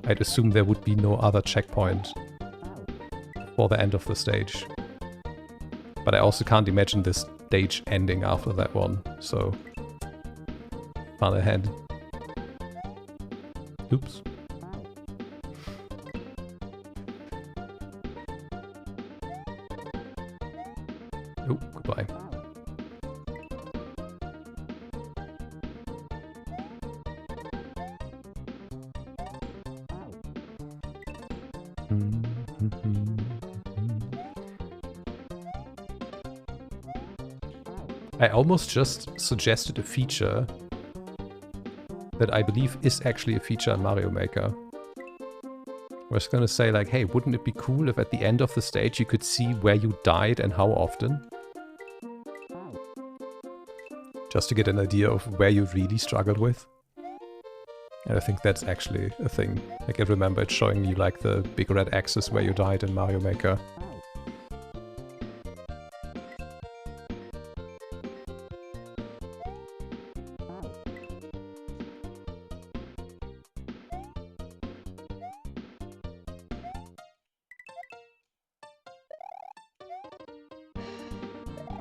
I'd assume there would be no other checkpoint for the end of the stage. But I also can't imagine this stage ending after that one, so fun ahead. Oops. Oh, goodbye. I almost just suggested a feature that I believe is actually a feature in Mario Maker. I was gonna say like, hey, wouldn't it be cool if at the end of the stage you could see where you died and how often? Just to get an idea of where you really struggled with. And I think that's actually a thing. Like, I remember it showing you like the big red axis where you died in Mario Maker.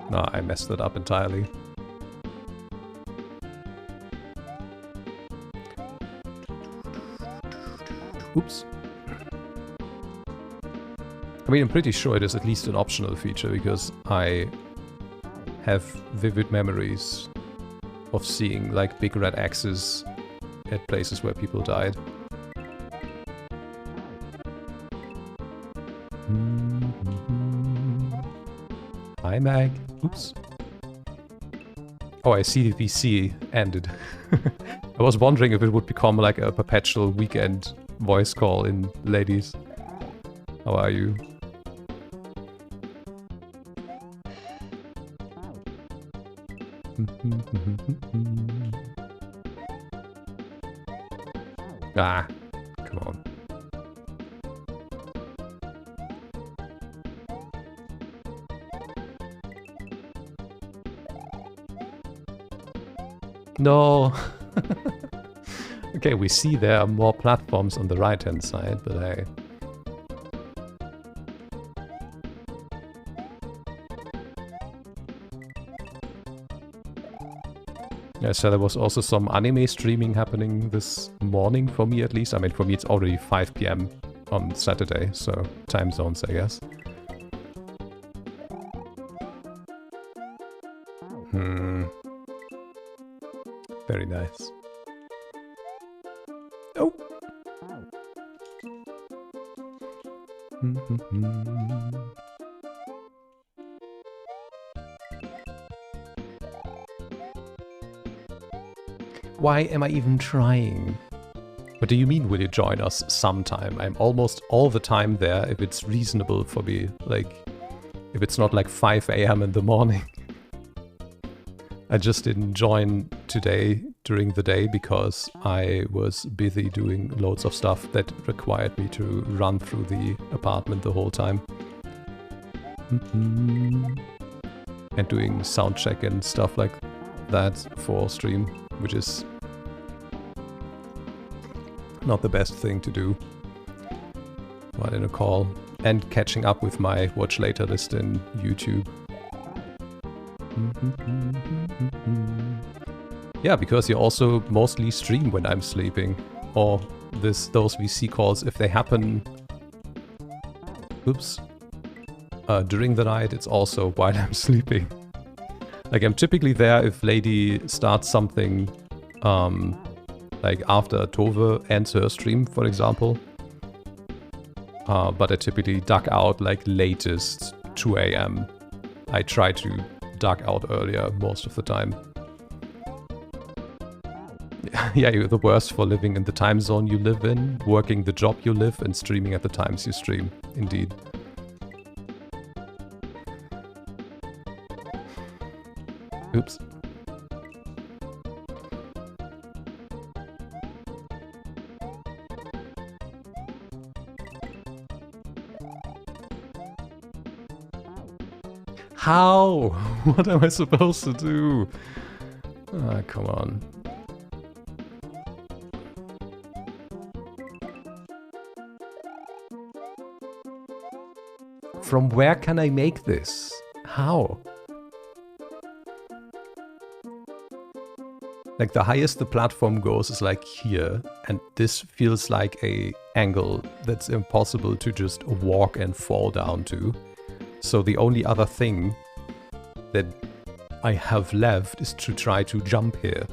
No, I messed it up entirely. Oops. I mean, I'm pretty sure it is at least an optional feature, because I have vivid memories of seeing like big red axes at places where people died. Hi, Mag. Oops. Oh, I see the VC ended. I was wondering if it would become like a perpetual weekend voice call in Ladies. How are you? Ah, come on. No. Okay, we see there are more platforms on the right-hand side, but hey. Yeah, so there was also some anime streaming happening this morning, for me at least. I mean, for me it's already 5 PM on Saturday, so time zones, I guess. Very nice. Oh! Why am I even trying? What do you mean, will you join us sometime? I'm almost all the time there if it's reasonable for me. Like, if it's not like 5 AM in the morning. I just didn't join today during the day because I was busy doing loads of stuff that required me to run through the apartment the whole time. And doing sound check and stuff like that for stream, which is not the best thing to do while in a call. And catching up with my watch later list in YouTube. Yeah, because you also mostly stream when I'm sleeping. Or those VC calls, if they happen... Oops. During the night, it's also while I'm sleeping. Like, I'm typically there if Lady starts something, like after Tove ends her stream, for example. But I typically duck out like latest 2 AM. I try to duck out earlier most of the time. Yeah, you're the worst for living in the time zone you live in, working the job you live, and streaming at the times you stream. Indeed. Oops. How? What am I supposed to do? Ah, come on. From where can I make this? How? Like, the highest the platform goes is like here, and this feels like a angle that's impossible to just walk and fall down to. So the only other thing that I have left is to try to jump here.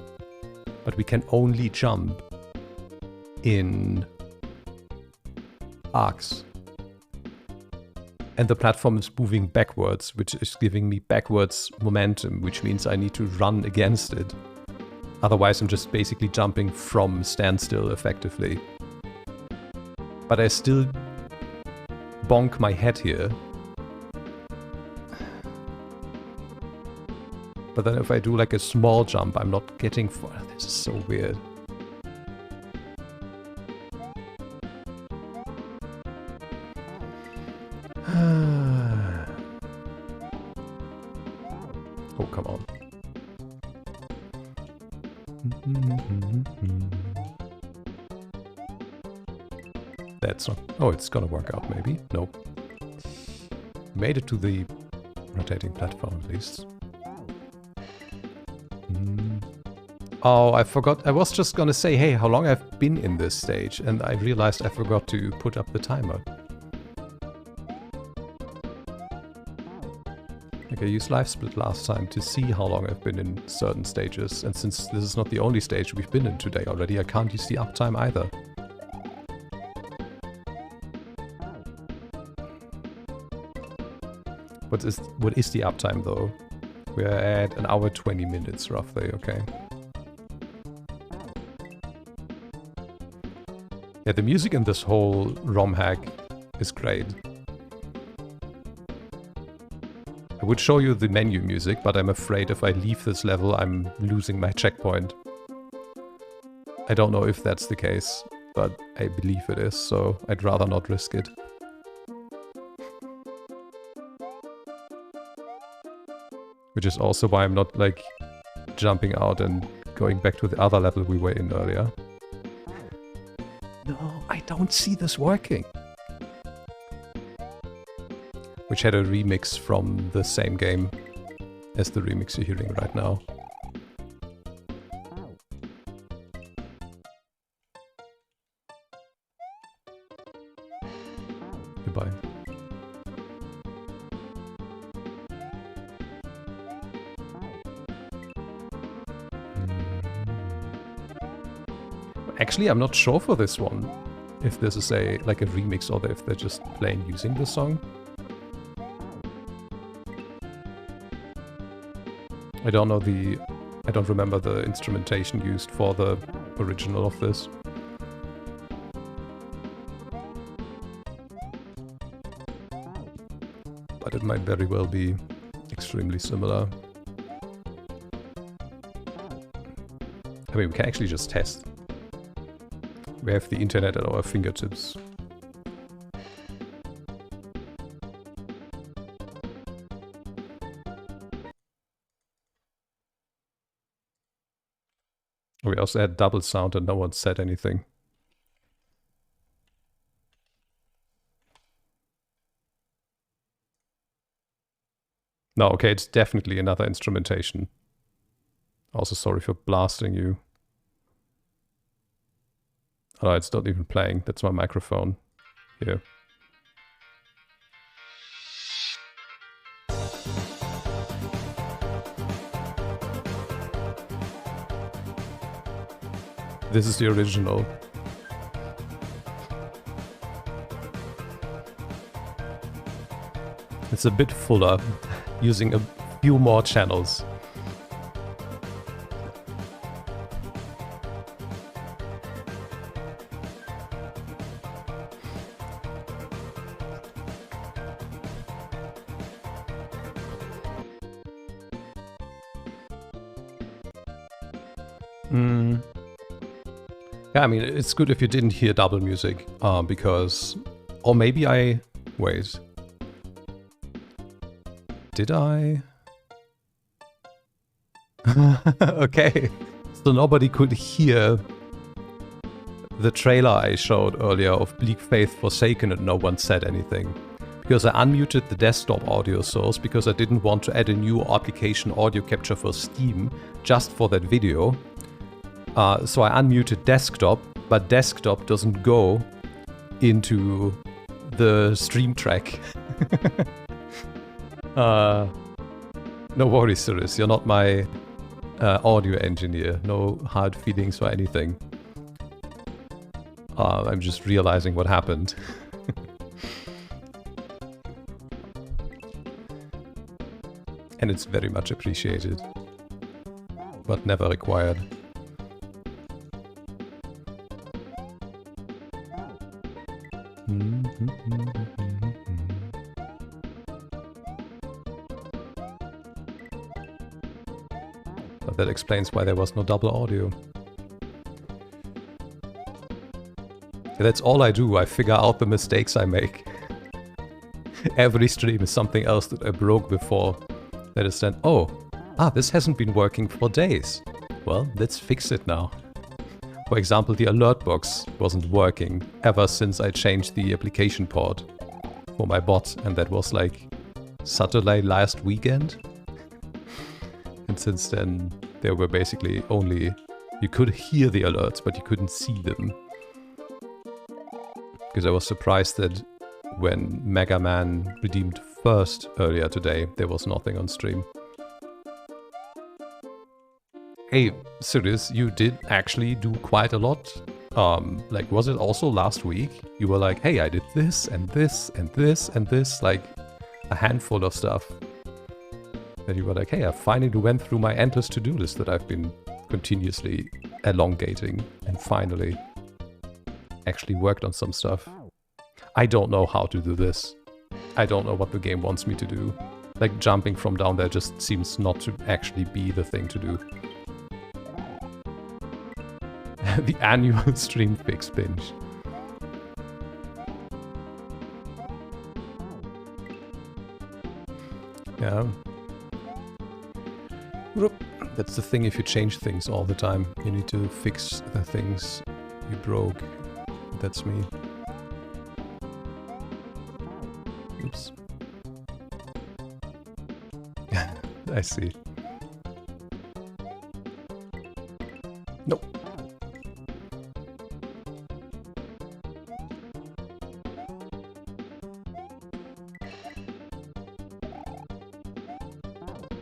But we can only jump in arcs. And the platform is moving backwards, which is giving me backwards momentum, which means I need to run against it. Otherwise, I'm just basically jumping from standstill, effectively. But I still bonk my head here. But then if I do like a small jump, I'm not getting far. This is so weird. Oh, come on. That's not... Oh, it's gonna work out, maybe. Nope. Made it to the rotating platform, at least. Oh, I forgot. I was just gonna say, hey, how long I've been in this stage, and I realized I forgot to put up the timer. Okay, I used LiveSplit last time to see how long I've been in certain stages, and since this is not the only stage we've been in today already, I can't use the uptime either. What is the uptime though? We're at 1 hour 20 minutes roughly, okay. Yeah, the music in this whole ROM hack is great. I would show you the menu music, but I'm afraid if I leave this level, I'm losing my checkpoint. I don't know if that's the case, but I believe it is, so I'd rather not risk it. Which is also why I'm not, like, jumping out and going back to the other level we were in earlier. No, I don't see this working. Which had a remix from the same game as the remix you're hearing right now. Goodbye. Actually, I'm not sure for this one, if this is like a remix or if they're just plain using the song. I don't know the I don't remember the instrumentation used for the original of this. But it might very well be extremely similar. I mean, we can actually just test. We have the internet at our fingertips. We also had double sound and no one said anything. No, okay, it's definitely another instrumentation. Also, sorry for blasting you. Oh, it's not even playing. That's my microphone. Here. This is the original. It's a bit fuller, using a few more channels. Yeah, I mean, it's good if you didn't hear double music, because... Or maybe I... Wait. Did I? Okay. So nobody could hear the trailer I showed earlier of Bleak Faith Forsaken and no one said anything. Because I unmuted the desktop audio source because I didn't want to add a new application audio capture for Steam just for that video. So I unmuted desktop, but desktop doesn't go into the stream track. No worries, Cyrus. You're not my audio engineer. No hard feelings or anything. I'm just realizing what happened. And it's very much appreciated, but never required. But that explains why there was no double audio. That's all I do. I figure out the mistakes I make. Every stream is something else that I broke before. That is then, oh, this hasn't been working for days. Well, let's fix it now. For example, the alert box wasn't working ever since I changed the application port for my bot, and that was like Saturday last weekend. And since then, there were basically only... You could hear the alerts, but you couldn't see them. Because I was surprised that when Mega Man redeemed first earlier today, there was nothing on stream. Hey, Sirius, you did actually do quite a lot. Like, was it also last week? You were like, hey, I did this, and this, and this, and this, like a handful of stuff. And you were like, hey, I finally went through my endless to-do list that I've been continuously elongating, and finally actually worked on some stuff. I don't know how to do this. I don't know what the game wants me to do. Like, jumping from down there just seems not to actually be the thing to do. The annual stream fix binge. Yeah. That's the thing if you change things all the time. You need to fix the things you broke. That's me. Oops. I see. Nope.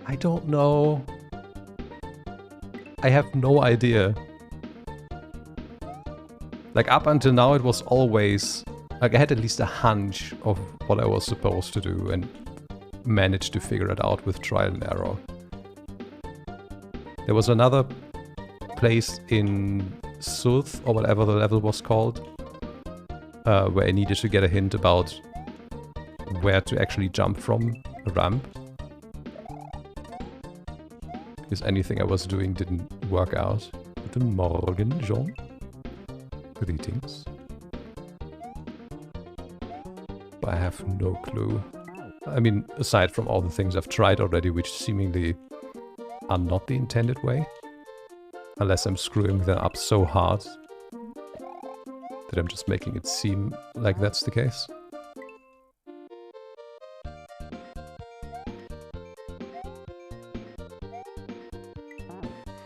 I don't know. I have no idea. Like, up until now it was always... Like, I had at least a hunch of what I was supposed to do and managed to figure it out with trial and error. There was another place in Surth, or whatever the level was called, where I needed to get a hint about where to actually jump from a ramp. Because anything I was doing didn't work out. Guten Morgen, Jean. Greetings. But I have no clue. I mean, aside from all the things I've tried already, which seemingly are not the intended way. Unless I'm screwing them up so hard that I'm just making it seem like that's the case.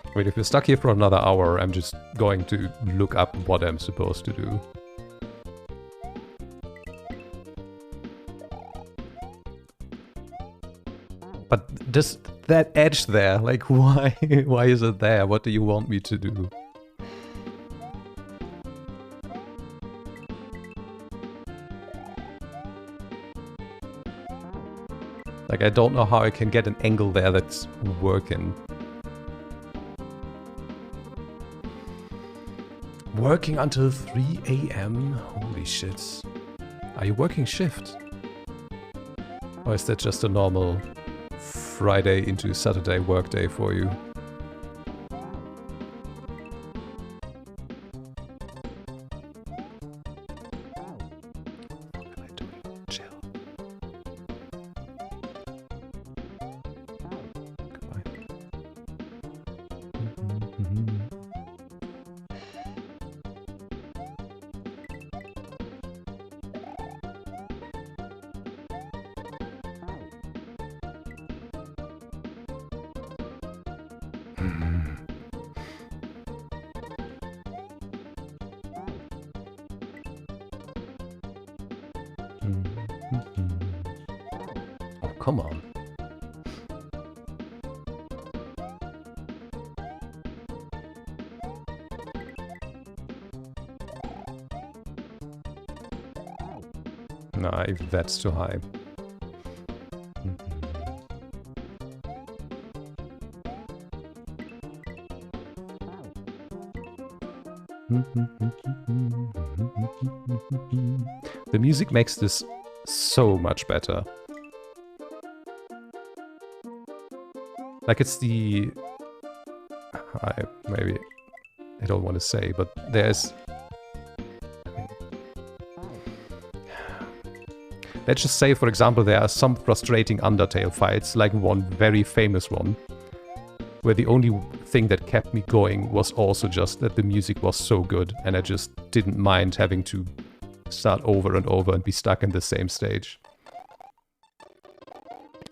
I mean, if we're stuck here for another hour, I'm just going to look up what I'm supposed to do. But that edge there, like why is it there? What do you want me to do? Like I don't know how I can get an angle there that's working. Working until 3 AM? Holy shit. Are you working shift? Or is that just a normal Friday into Saturday workday for you? What am I doing? Chill. Goodbye. Oh, come on. Nah, that's too high. The music makes this so much better. Like it's the... maybe I don't want to say, but there's... Let's just say, for example, there are some frustrating Undertale fights, like one very famous one, where the only thing that kept me going was also just that the music was so good, and I just didn't mind having to start over and over and be stuck in the same stage.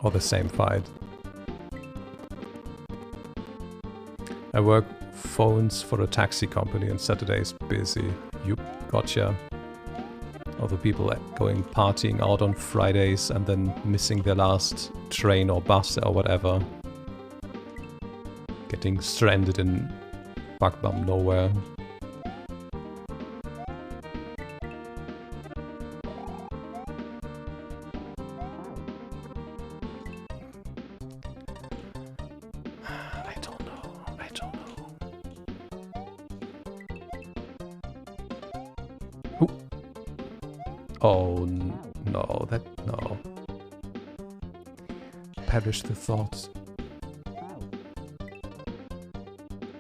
Or the same fight. I work phones for a taxi company and Saturday's busy. Yup, gotcha. All the people going partying out on Fridays and then missing their last train or bus or whatever. Getting stranded in Bugbum nowhere. I don't know. Ooh. Oh no, no. Perish the thoughts.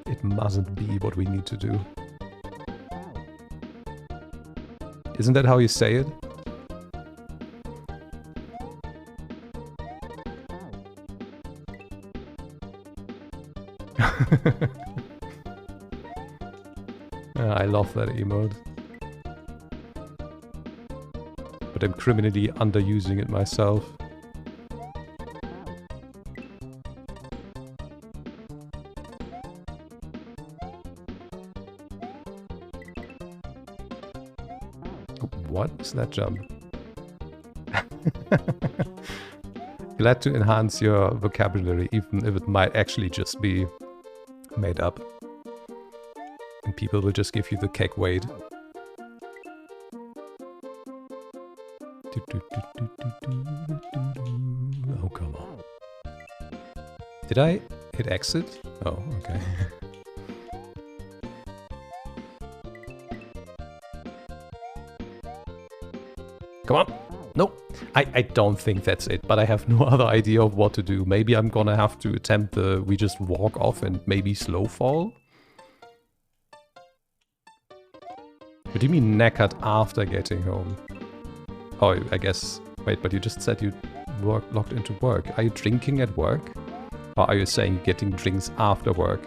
It mustn't be what we need to do. Isn't that how you say it? I love that emote. But I'm criminally underusing it myself. What is that jump? Glad to enhance your vocabulary, even if it might actually just be made up. And people will just give you the cake weight. Oh, come on. Did I Hit exit? Oh, okay. Come on! No! I don't think that's it, but I have no other idea of what to do. Maybe I'm gonna have to attempt the we just walk off and maybe slow fall? What do you mean knackered after getting home? Oh, I guess... Wait, but you just said you logged into work. Are you drinking at work? Or are you saying getting drinks after work?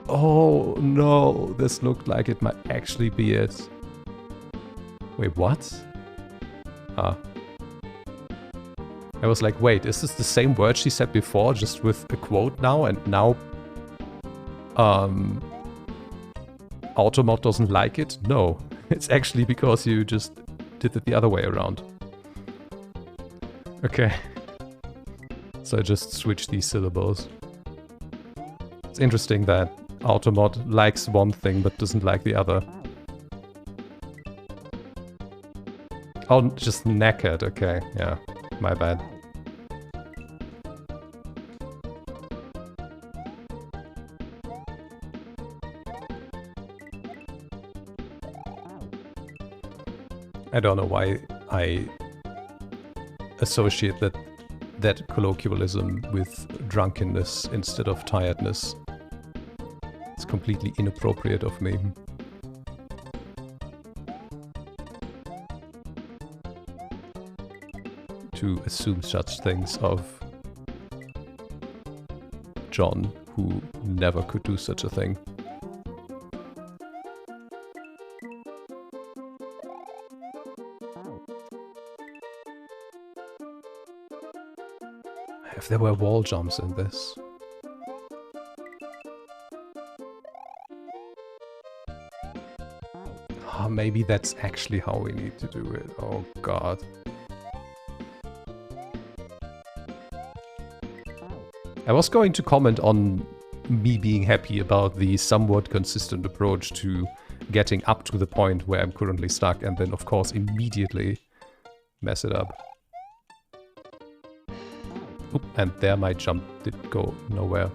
Oh, no. This looked like it might actually be it. Wait, what? Ah. I was like, wait, is this the same word she said before, just with a quote now? And now... Automod doesn't like it? No. It's actually because you just did it the other way around. Okay. So I just switched these syllables. It's interesting that Automod likes one thing but doesn't like the other. Oh, just knackered. Okay, yeah. My bad. I don't know why I associate that colloquialism with drunkenness instead of tiredness. It's completely inappropriate of me. To assume such things of John, who never could do such a thing. If there were wall jumps in this. Oh, maybe that's actually how we need to do it. Oh god. I was going to comment on me being happy about the somewhat consistent approach to getting up to the point where I'm currently stuck and then of course immediately mess it up. Oop, and there my jump did go nowhere.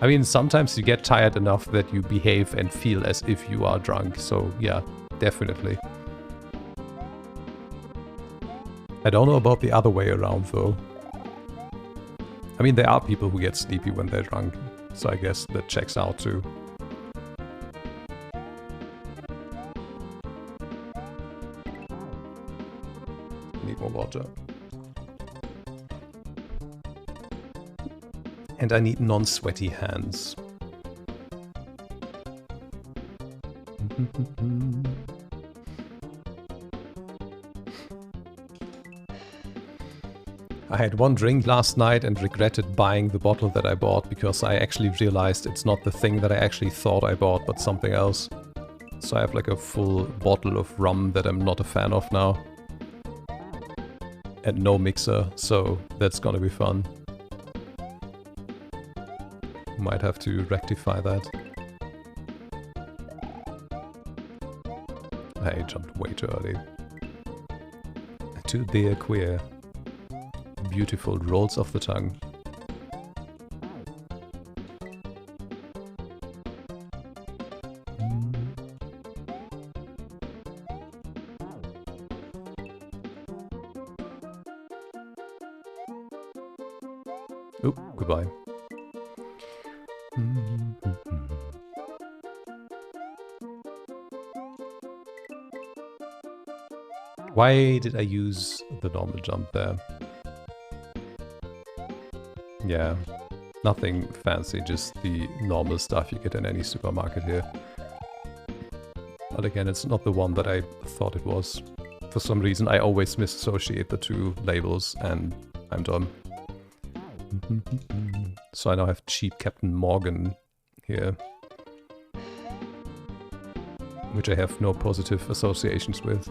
I mean, sometimes you get tired enough that you behave and feel as if you are drunk, so yeah, definitely. I don't know about the other way around though. I mean, there are people who get sleepy when they're drunk, so I guess that checks out too. Need more water. And I need non-sweaty hands. I had one drink last night and regretted buying the bottle that I bought because I actually realized it's not the thing that I actually thought I bought, but something else. So I have like a full bottle of rum that I'm not a fan of now. And no mixer, so that's gonna be fun. Might have to rectify that. I jumped way too early. To the queer. Beautiful rolls off the tongue. Oh, goodbye. Why did I use the normal jump there? Yeah, nothing fancy, just the normal stuff you get in any supermarket here. But again, it's not the one that I thought it was. For some reason, I always misassociate the two labels, and I'm done. So I now have cheap Captain Morgan here. Which I have no positive associations with.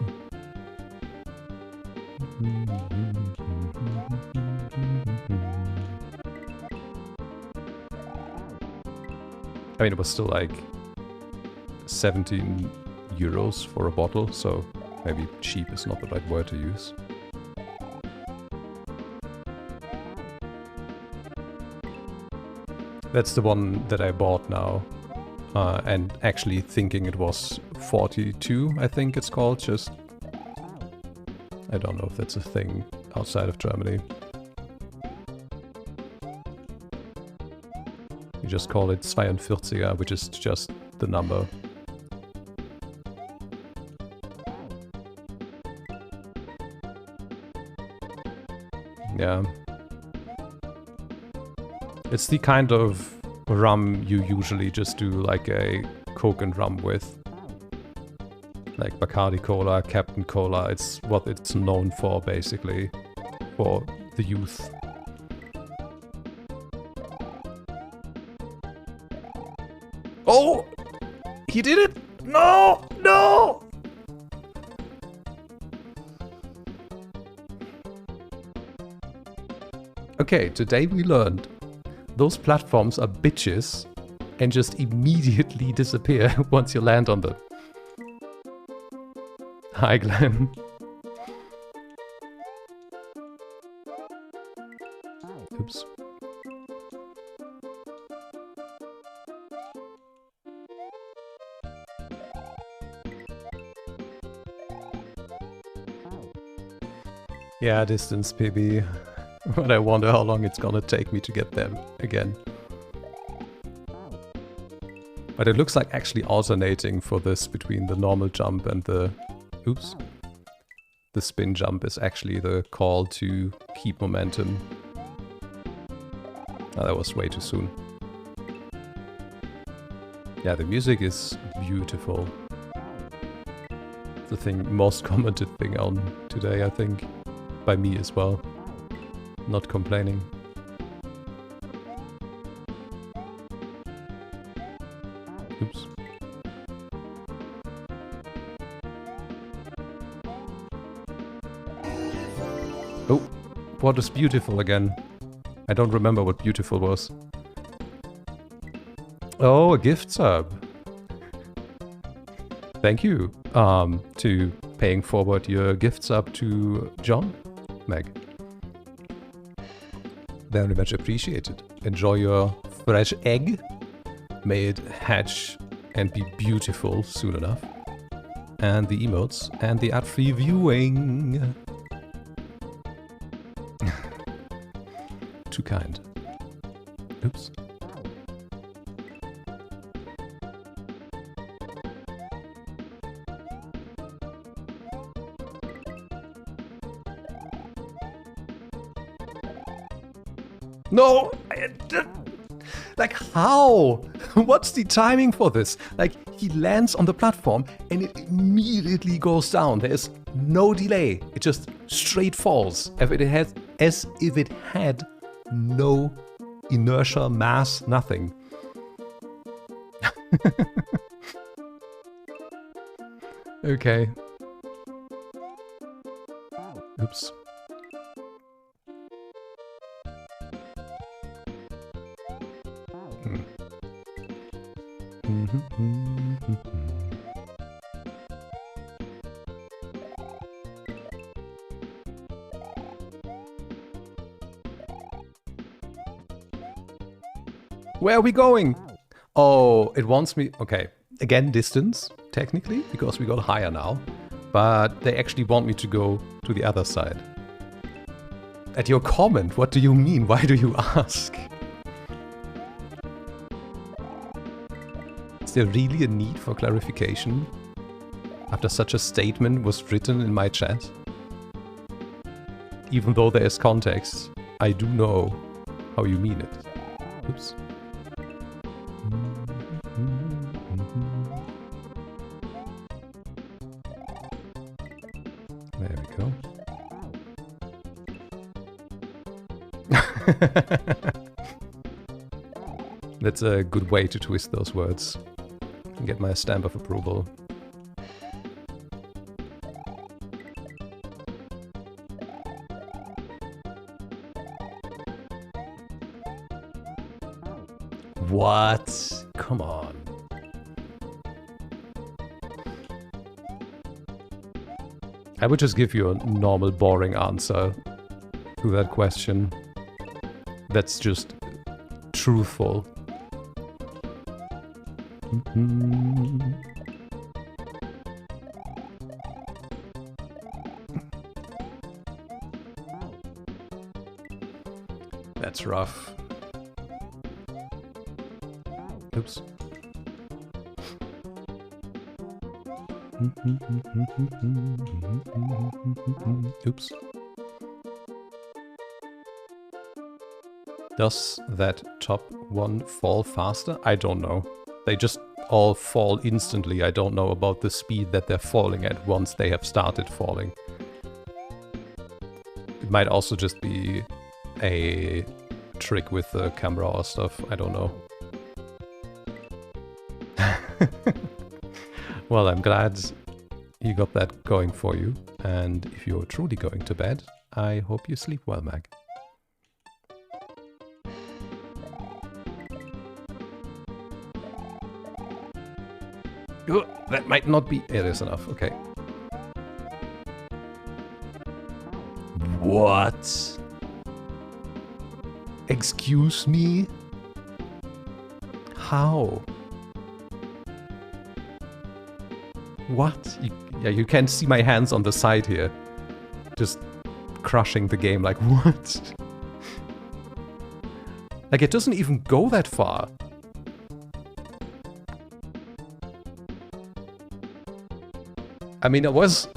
I mean, it was still like 17 euros for a bottle, so maybe cheap is not the right word to use. That's the one that I bought now. And actually thinking it was 42, I think it's called, just... I don't know if that's a thing outside of Germany. You just call it 42er, which is just the number. Yeah. It's the kind of rum you usually just do like a Coke and rum with. Like Bacardi Cola, Captain Cola, it's what it's known for basically, for the youth. Oh! He did it! No! No! Okay, today we learned those platforms are bitches and just immediately disappear once you land on them. Hi, Glenn. Oops. Yeah, distance, PB. But I wonder how long it's gonna take me to get there again. But it looks like actually alternating for this between the normal jump and the... Oops. The spin jump is actually the call to keep momentum. Oh, that was way too soon. Yeah, the music is beautiful. The thing, most commented thing on today, I think. By me as well. Not complaining. Oops. Oh, what is beautiful again? I don't remember what beautiful was. Oh, a gift sub. Thank you to paying forward your gift sub to John, Meg. Very much appreciated. Enjoy your fresh egg. May it hatch and be beautiful soon enough. And the emotes and the ad-free viewing. Too kind. Oops. No! Like, how? What's the timing for this? Like, he lands on the platform and it immediately goes down. There's no delay. It just straight falls. As if it had no inertia, mass, nothing. Okay. Oops. Where are we going? Oh, it wants me... Okay, again, distance, technically, because we got higher now. But they actually want me to go to the other side. At your comment, what do you mean? Why do you ask? Is there really a need for clarification after such a statement was written in my chat? Even though there is context, I do know how you mean it. Oops. There we go. That's a good way to twist those words. And get my stamp of approval. What? Come on. I would just give you a normal, boring answer to that question. That's just truthful. That's rough. Oops. Oops. Does that top one fall faster? I don't know. They just all fall instantly. I don't know about the speed that they're falling at once they have started falling. It might also just be a trick with the camera or stuff. I don't know. Well, I'm glad you got that going for you. And if you're truly going to bed, I hope you sleep well, Mag. Oh, that might not be... It is enough, okay. What? Excuse me? How? What? Yeah, you can see my hands on the side here. Just crushing the game, like, what? Like, it doesn't even go that far. I mean, I was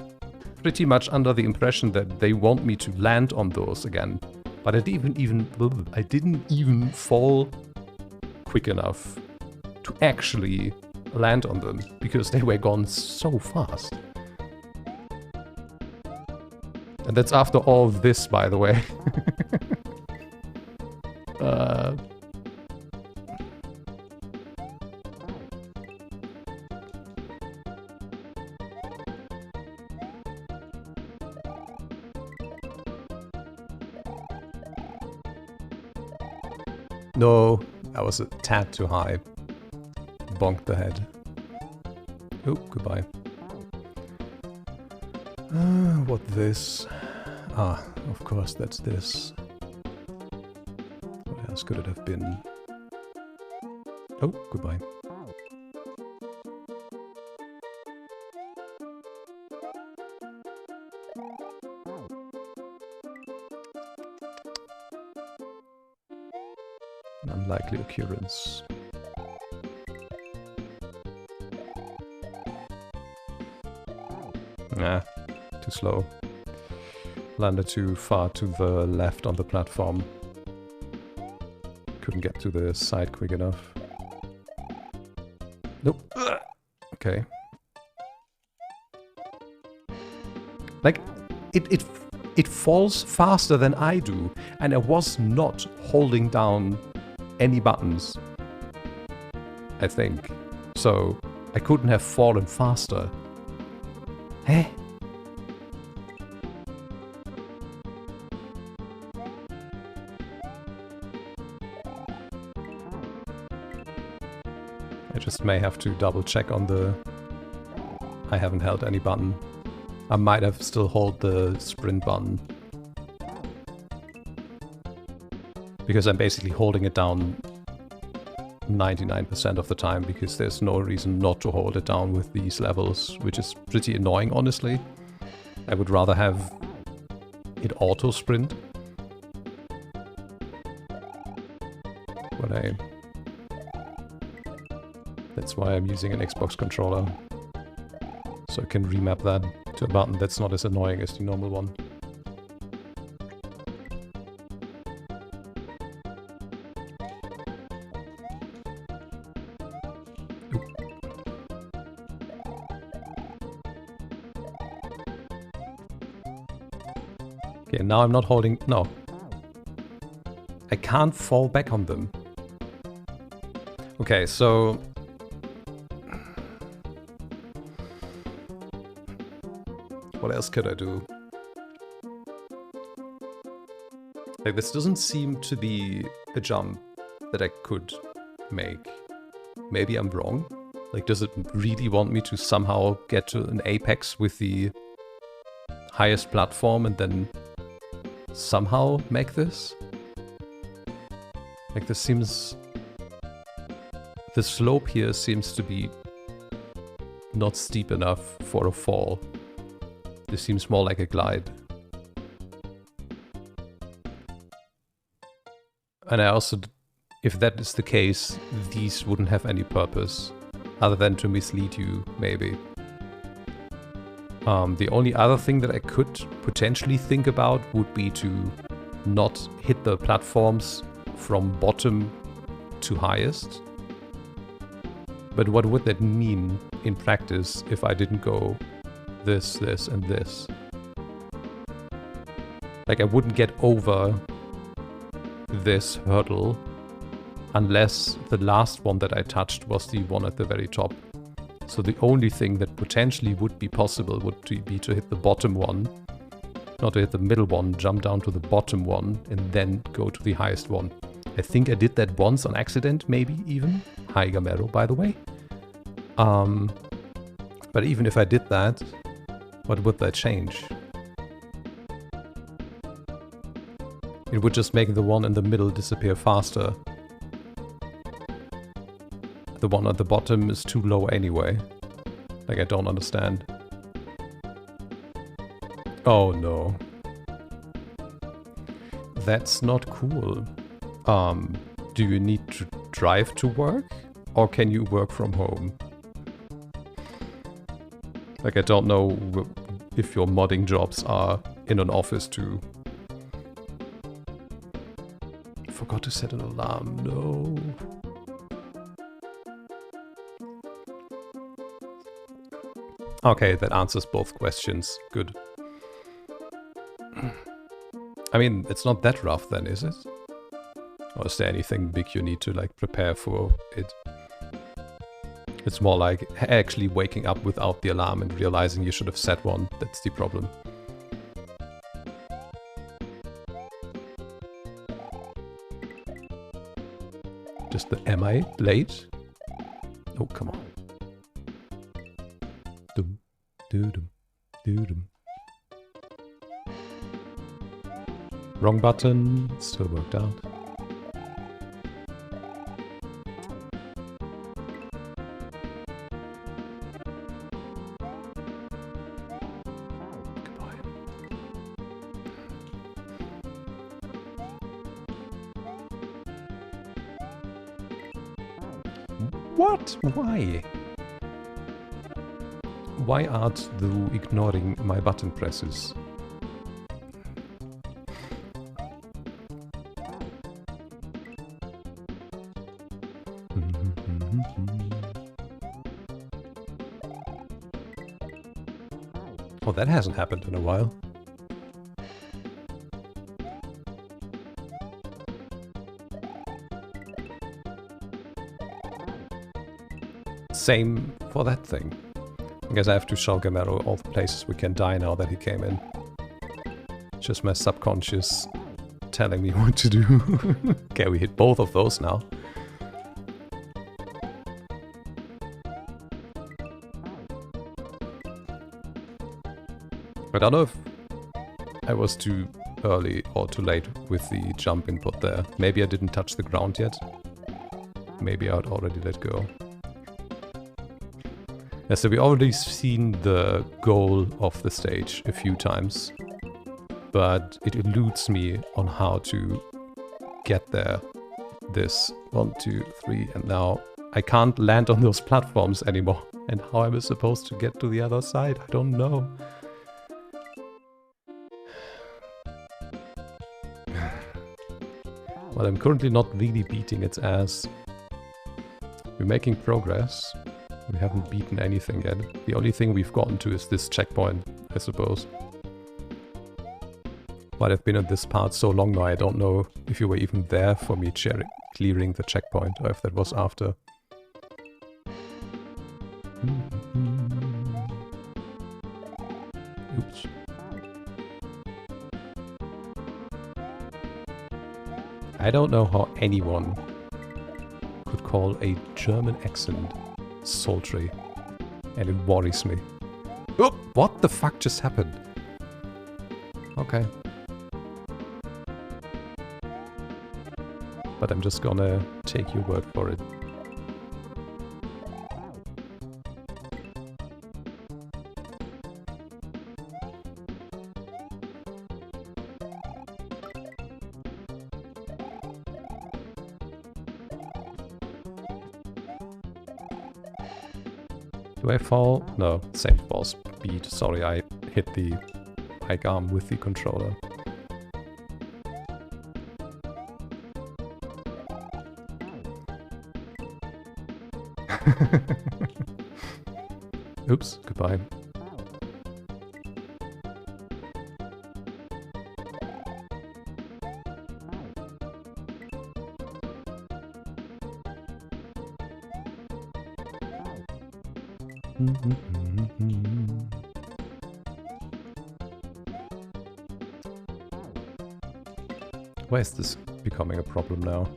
pretty much under the impression that they want me to land on those again. But I didn't even fall quick enough to actually land on them, because they were gone so fast. And that's after all of this, by the way. No, I was a tad too high. Bonked the head. Oh, goodbye. What this? Ah, of course, that's this. What else could it have been? Oh, goodbye. An unlikely occurrence. Nah, too slow. Landed too far to the left on the platform. Couldn't get to the side quick enough. Nope. Okay. Like, it falls faster than I do, and I was not holding down any buttons, I think. So, I couldn't have fallen faster. Eh? I just may have to double check on the... I haven't held any button. I might have still hold the sprint button. Because I'm basically holding it down 99% of the time, because there's no reason not to hold it down with these levels, which is pretty annoying, honestly. I would rather have it auto-sprint. But that's why I'm using an Xbox controller. So I can remap that to a button that's not as annoying as the normal one. Okay, now I'm not holding... No. I can't fall back on them. Okay, so... What else could I do? Like, this doesn't seem to be a jump that I could make. Maybe I'm wrong? Like, does it really want me to somehow get to an apex with the highest platform and then somehow make this? Like, this The slope here seems to be not steep enough for a fall. This seems more like a glide. And I also, if that is the case, these wouldn't have any purpose other than to mislead you, maybe. The only other thing that I could potentially think about would be to not hit the platforms from bottom to highest. But what would that mean in practice if I didn't go this, this, and this? Like, I wouldn't get over this hurdle unless the last one that I touched was the one at the very top. So the only thing that potentially would be possible would be to hit the bottom one, not to hit the middle one, jump down to the bottom one, and then go to the highest one. I think I did that once on accident, maybe even. Hi Gamero, by the way. But even if I did that, what would that change? It would just make the one in the middle disappear faster. The one at the bottom is too low anyway. Like, I don't understand. Oh no. That's not cool. Do you need to drive to work? Or can you work from home? Like, I don't know if your modding jobs are in an office too. Forgot to set an alarm, no. Okay, that answers both questions. Good. I mean, it's not that rough then, is it? Or is there anything big you need to, like, prepare for it? It's more like actually waking up without the alarm and realizing you should have set one. That's the problem. Just the am I late? Oh, come on. Dum, doo-dum, doo-dum. Wrong button. Still worked out. What? Why? Why art thou ignoring my button presses? Oh, that hasn't happened in a while. Same for that thing. I guess I have to show Gamero all the places we can die now that he came in. Just my subconscious telling me what to do. Okay, we hit both of those now. I don't know if I was too early or too late with the jump input there. Maybe I didn't touch the ground yet. Maybe I'd already let go. Yeah, so we already seen the goal of the stage a few times, but it eludes me on how to get there. This 1, 2, 3, and now I can't land on those platforms anymore. And how am I supposed to get to the other side? I don't know. Well, I'm currently not really beating its ass. We're making progress. We haven't beaten anything yet. The only thing we've gotten to is this checkpoint, I suppose. But I've been on this part so long now, I don't know if you were even there for me clearing the checkpoint, or if that was after. Oops. I don't know how anyone could call a German accent sultry, and it worries me. Oh, what the fuck just happened? Okay. But I'm just gonna take your word for it. Do I fall? No, same fall speed. Sorry, I hit the bike arm with the controller. Oops, goodbye. Why is this becoming a problem now?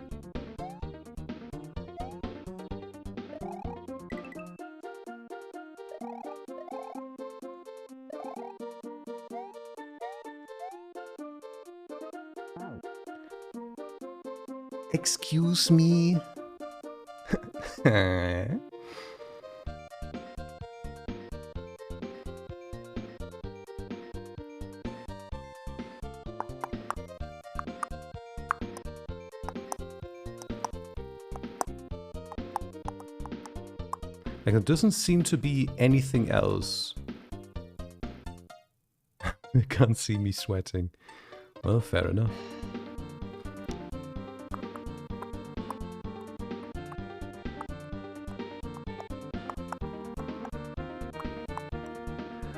Excuse me? Like, there doesn't seem to be anything else. They can't see me sweating. Well, fair enough.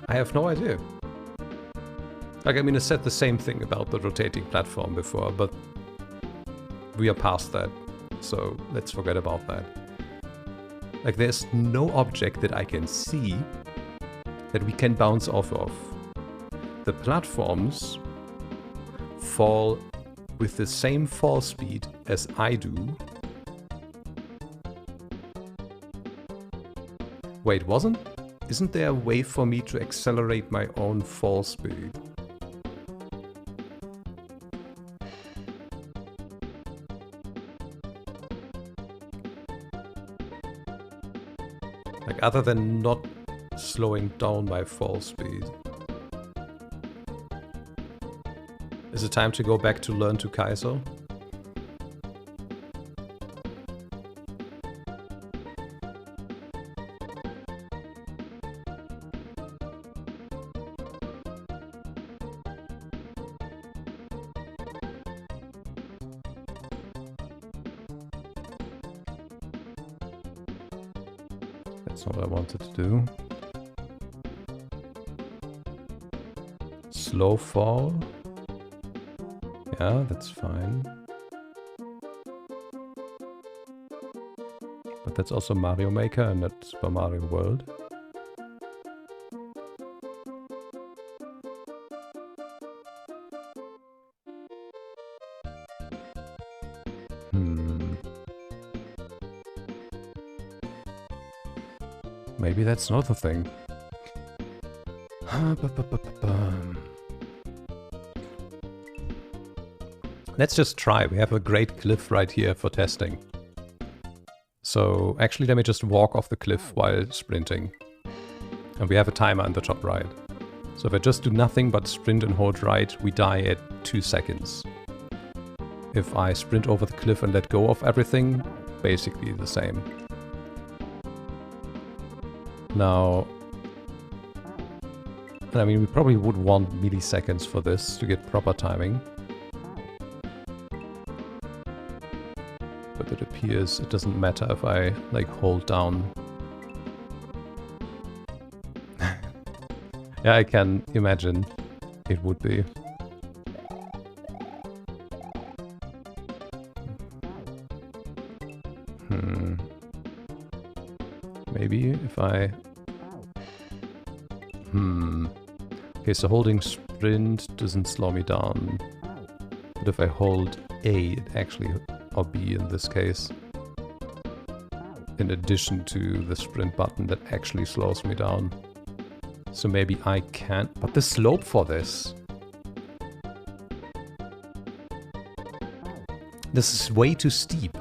I have no idea. Like, I mean, I said the same thing about the rotating platform before, but we are past that, so let's forget about that. Like, there's no object that I can see that we can bounce off of. The platforms fall with the same fall speed as I do. Wait, isn't there a way for me to accelerate my own fall speed? Like, other than not slowing down my fall speed. Is it time to go back to learn to Kaizo? That's not what I wanted to do. Slow fall. Yeah, that's fine. But that's also Mario Maker and not Super Mario World. Maybe that's not the thing. Let's just try. We have a great cliff right here for testing. So actually, let me just walk off the cliff while sprinting. And we have a timer in the top right. So if I just do nothing but sprint and hold right, we die at 2 seconds. If I sprint over the cliff and let go of everything, basically the same. Now, I mean, we probably would want milliseconds for this to get proper timing. But it appears it doesn't matter if I, like, hold down. Yeah, I can imagine it would be. Maybe if I... Okay, so holding sprint doesn't slow me down. But if I hold A, it actually... or B in this case. In addition to the sprint button that actually slows me down. So maybe I can't... But the slope for this... This is way too steep.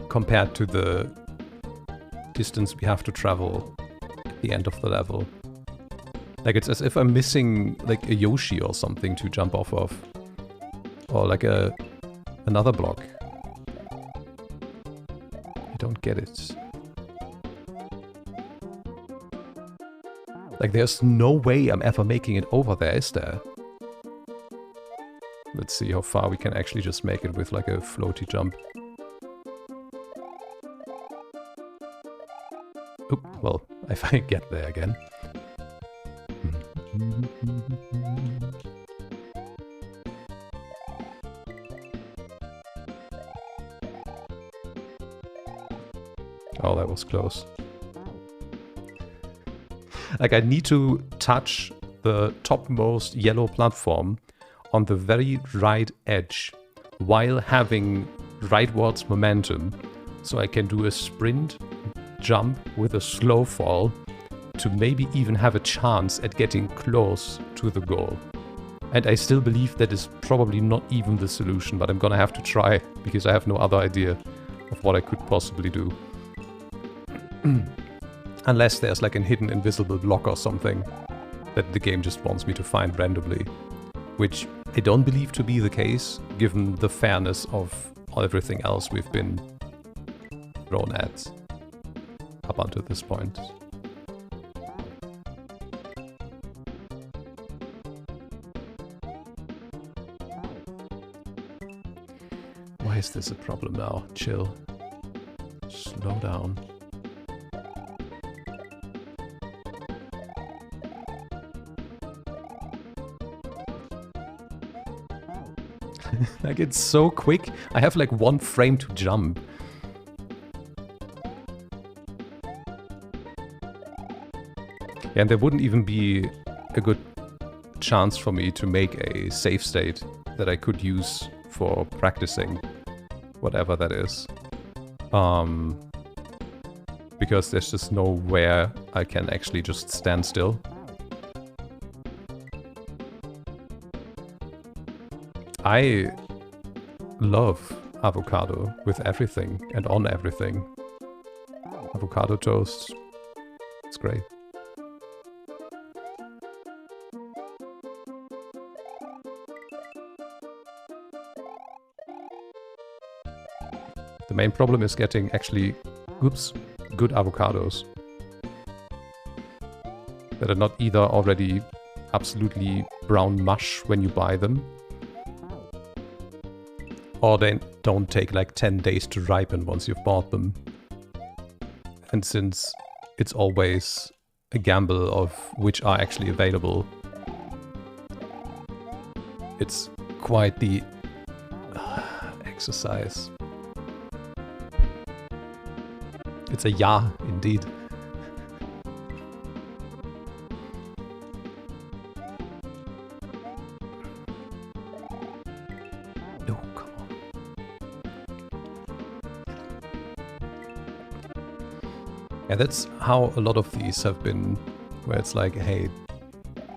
Compared to the distance we have to travel at the end of the level. Like, it's as if I'm missing, like, a Yoshi or something to jump off of. Or like another block. I don't get it. Like, there's no way I'm ever making it over there, is there? Let's see how far we can actually just make it with, like, a floaty jump. Oop, well, if I get there again. Oh, that was close. Like, I need to touch the topmost yellow platform on the very right edge while having rightwards momentum, so I can do a sprint jump with a slow fall to maybe even have a chance at getting close to the goal. And I still believe that is probably not even the solution, but I'm gonna have to try, because I have no other idea of what I could possibly do. Unless there's like a hidden invisible block or something that the game just wants me to find randomly. Which I don't believe to be the case, given the fairness of everything else we've been thrown at up until this point. Why is this a problem now? Chill. Slow down. Like, it's so quick. I have like 1 frame to jump. Yeah, and there wouldn't even be a good chance for me to make a save state that I could use for practicing whatever that is. Because there's just nowhere I can actually just stand still. I love avocado with everything and on everything. Avocado toast. It's great. The main problem is getting actually, good avocados. That are not either already absolutely brown mush when you buy them, or they don't take like 10 days to ripen once you've bought them. And since it's always a gamble of which are actually available, it's quite the exercise. It's a ja, indeed. Yeah, that's how a lot of these have been, where it's like, hey,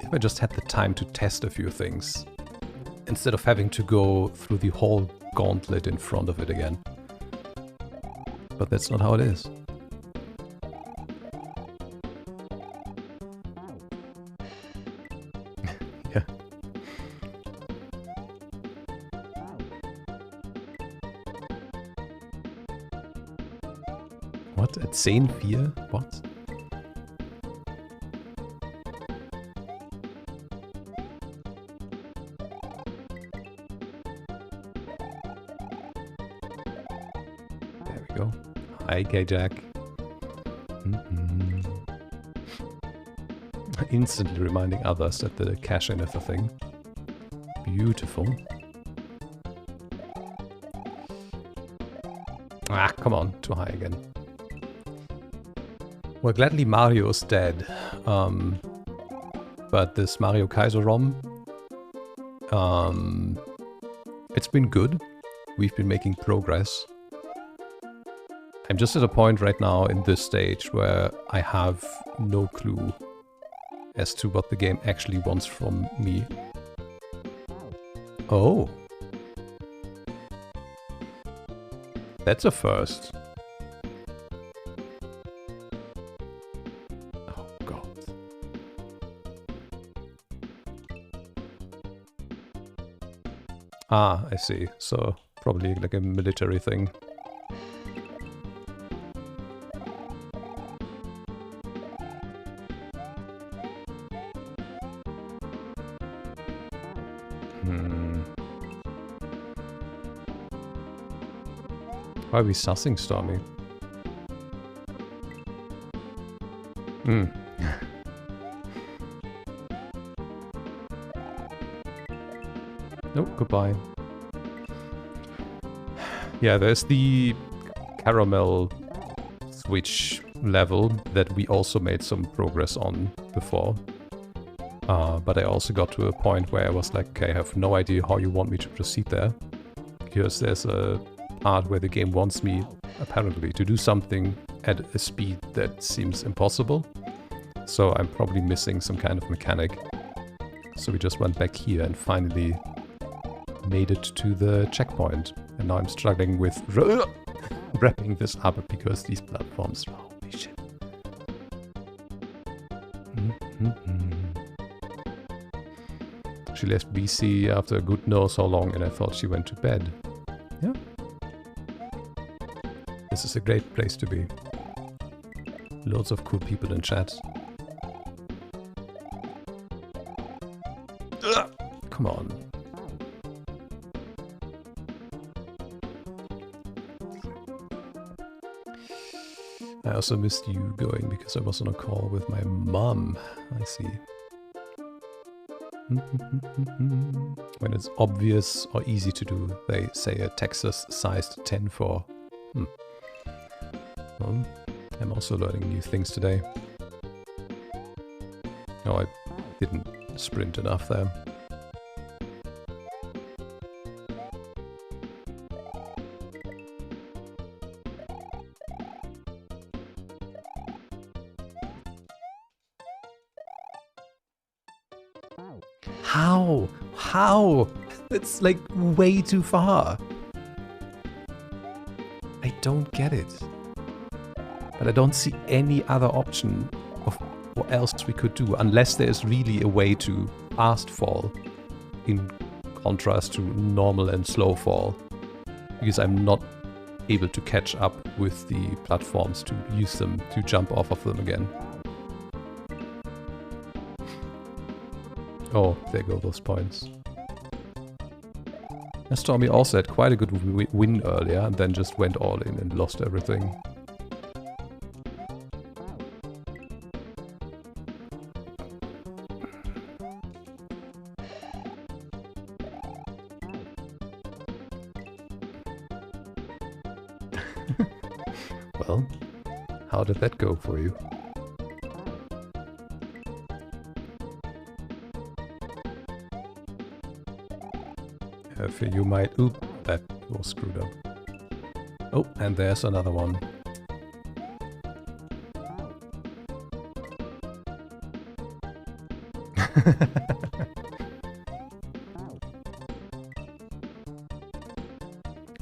if I just had the time to test a few things, instead of having to go through the whole gauntlet in front of it again. But that's not how it is. Yeah. What? At Scene 4? What? There we go. Hi, K-Jack. Instantly reminding others that the cache-in is a thing. Beautiful. Ah, come on. Too high again. Well, gladly Mario's dead. But this Mario Kaiser ROM, it's been good. We've been making progress. I'm just at a point right now in this stage where I have no clue as to what the game actually wants from me. Oh. That's a first. Oh god. Ah, I see. So probably like a military thing. Why are we sussing Stormy? Hmm. Nope, goodbye. Yeah, there's the caramel switch level that we also made some progress on before. But I also got to a point where I was like, okay, I have no idea how you want me to proceed there. Because there's a part where the game wants me, apparently, to do something at a speed that seems impossible. So I'm probably missing some kind of mechanic. So we just went back here and finally made it to the checkpoint. And now I'm struggling with wrapping this up because these platforms... Holy shit. She left BC after a good knows how long and I thought she went to bed. Yeah. This is a great place to be. Loads of cool people in chat. Ugh, come on. I also missed you going because I was on a call with my mom. I see. When it's obvious or easy to do, they say a Texas-sized 10-4. Well, I'm also learning new things today. Oh, I didn't sprint enough there. How? How? It's like way too far. I don't get it. But I don't see any other option of what else we could do, unless there's really a way to fast fall in contrast to normal and slow fall. Because I'm not able to catch up with the platforms to use them, to jump off of them again. Oh, there go those points. Stormy also had quite a good win earlier and then just went all in and lost everything. Well, how did that go for you? You might... Oop, that was screwed up. Oh, and there's another one.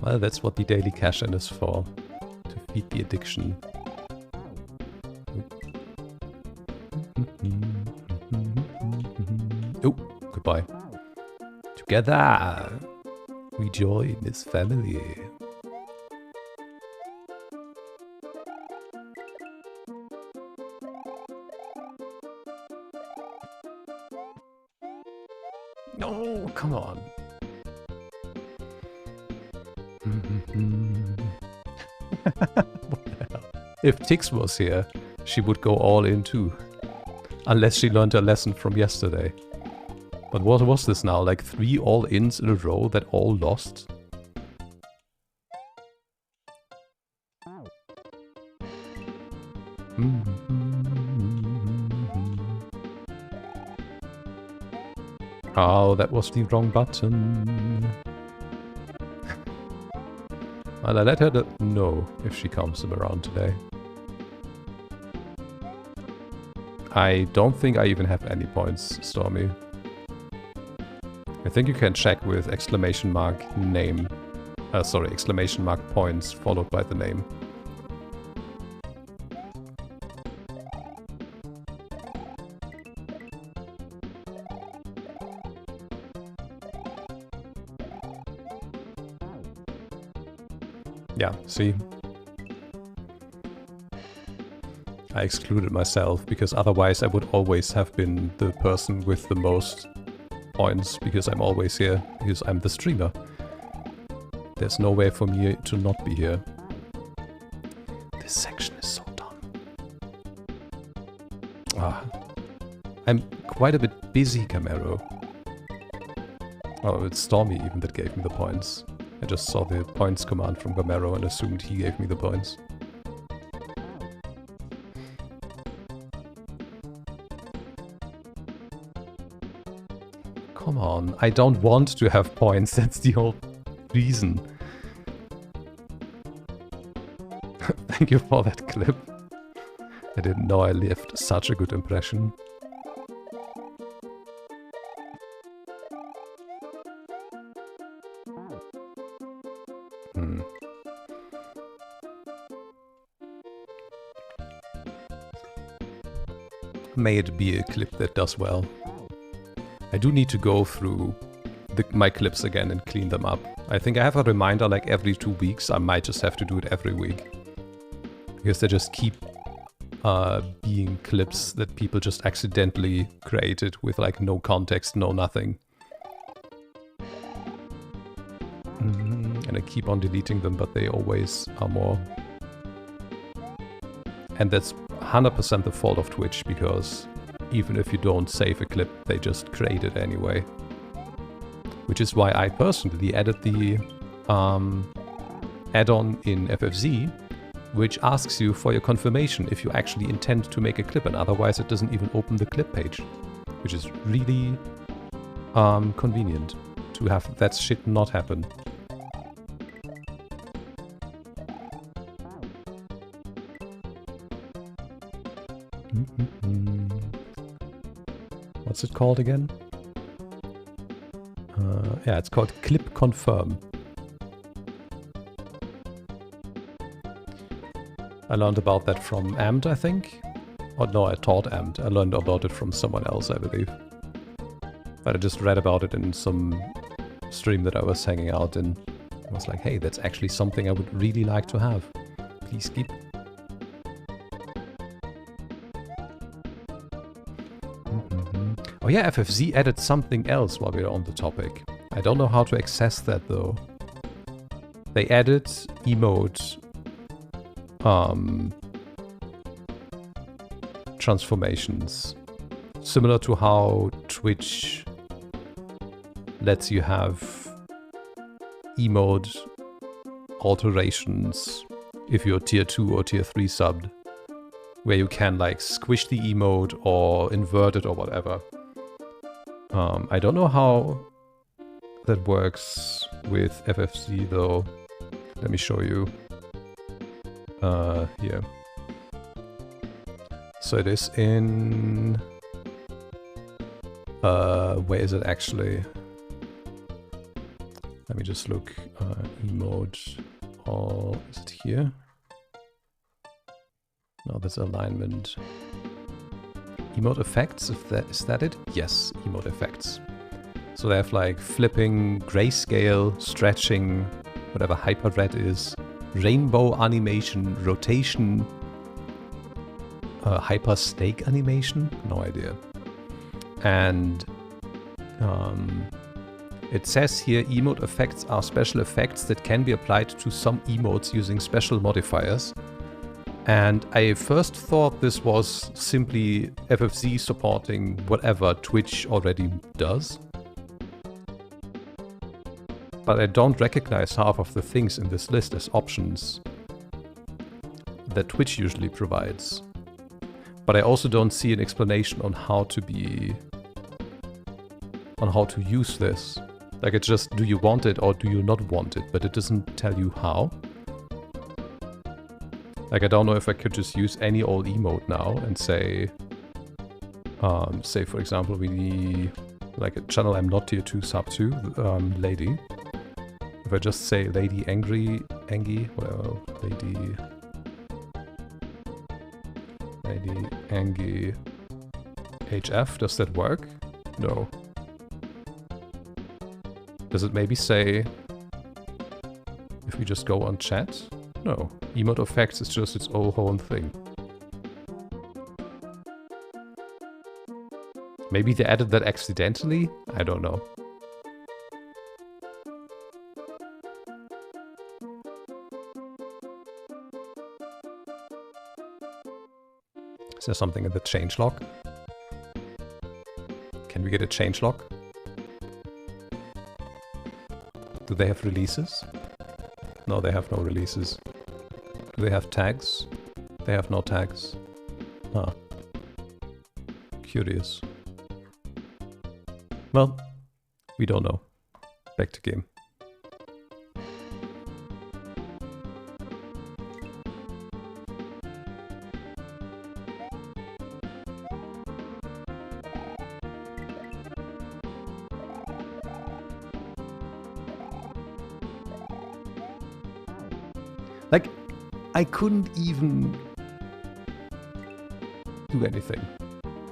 Well, that's what the daily cash-in is for. To feed the addiction. Oh, goodbye. Together! We join this family. No, come on. What the hell? If Tix was here, she would go all in too. Unless she learned a lesson from yesterday. But what was this now? Like 3 all-ins in a row that all lost? Oh, that was the wrong button. Well, I let her know if she comes around today. I don't think I even have any points, Stormy. I think you can check with exclamation mark name. Sorry, exclamation mark points followed by the name. Yeah, see? I excluded myself because otherwise I would always have been the person with the most points because I'm always here, because I'm the streamer. There's no way for me to not be here. This section is so dumb. I'm quite a bit busy, Camaro. Oh, it's Stormy even that gave me the points. I just saw the points command from Camaro and assumed he gave me the points. Come on, I don't want to have points, that's the whole reason. Thank you for that clip. I didn't know I left such a good impression. May it be a clip that does well. I do need to go through my clips again and clean them up. I think I have a reminder like every 2 weeks. I might just have to do it every week. Because they just keep being clips that people just accidentally created with like no context, no nothing. And I keep on deleting them, but they always are more. And that's 100% the fault of Twitch, because even if you don't save a clip, they just create it anyway. Which is why I personally added the add-on in FFZ, which asks you for your confirmation if you actually intend to make a clip, and otherwise it doesn't even open the clip page. Which is really convenient to have that shit not happen. What's it called again? Yeah, it's called Clip Confirm. I learned about that from Amt, I think. Or no, I taught Amt. I learned about it from someone else, I believe. But I just read about it in some stream that I was hanging out in. I was like, hey, that's actually something I would really like to have. Please keep. Oh yeah, FFZ added something else while we're on the topic. I don't know how to access that though. They added emote transformations. Similar to how Twitch lets you have emote alterations if you're tier 2 or tier 3 subbed. Where you can like squish the emote or invert it or whatever. I don't know how that works with FFZ though. Let me show you. Here. So it is in... where is it actually? Let me just look. Emote. Or is it here? No, that's alignment. Emote effects, is that it? Yes, emote effects. So they have like flipping, grayscale, stretching, whatever hyper red is, rainbow animation, rotation, hyper stake animation? No idea. And it says here emote effects are special effects that can be applied to some emotes using special modifiers. And I first thought this was simply FFZ supporting whatever Twitch already does. But I don't recognize half of the things in this list as options that Twitch usually provides. But I also don't see an explanation on how to use this. Like it's just, do you want it or do you not want it? But it doesn't tell you how. Like I don't know if I could just use any old emote now and say, for example, we need like a channel I'm not tier 2 sub to, lady. If I just say lady Angie, well, lady Angie HF, does that work? No. Does it maybe say, if we just go on chat? No. Emote effects is just its own thing. Maybe they added that accidentally? I don't know. Is there something in the changelog? Can we get a changelog? Do they have releases? No, they have no releases. Do they have tags? They have no tags. Huh. Curious. Well, we don't know. Back to game. Like, I couldn't even do anything.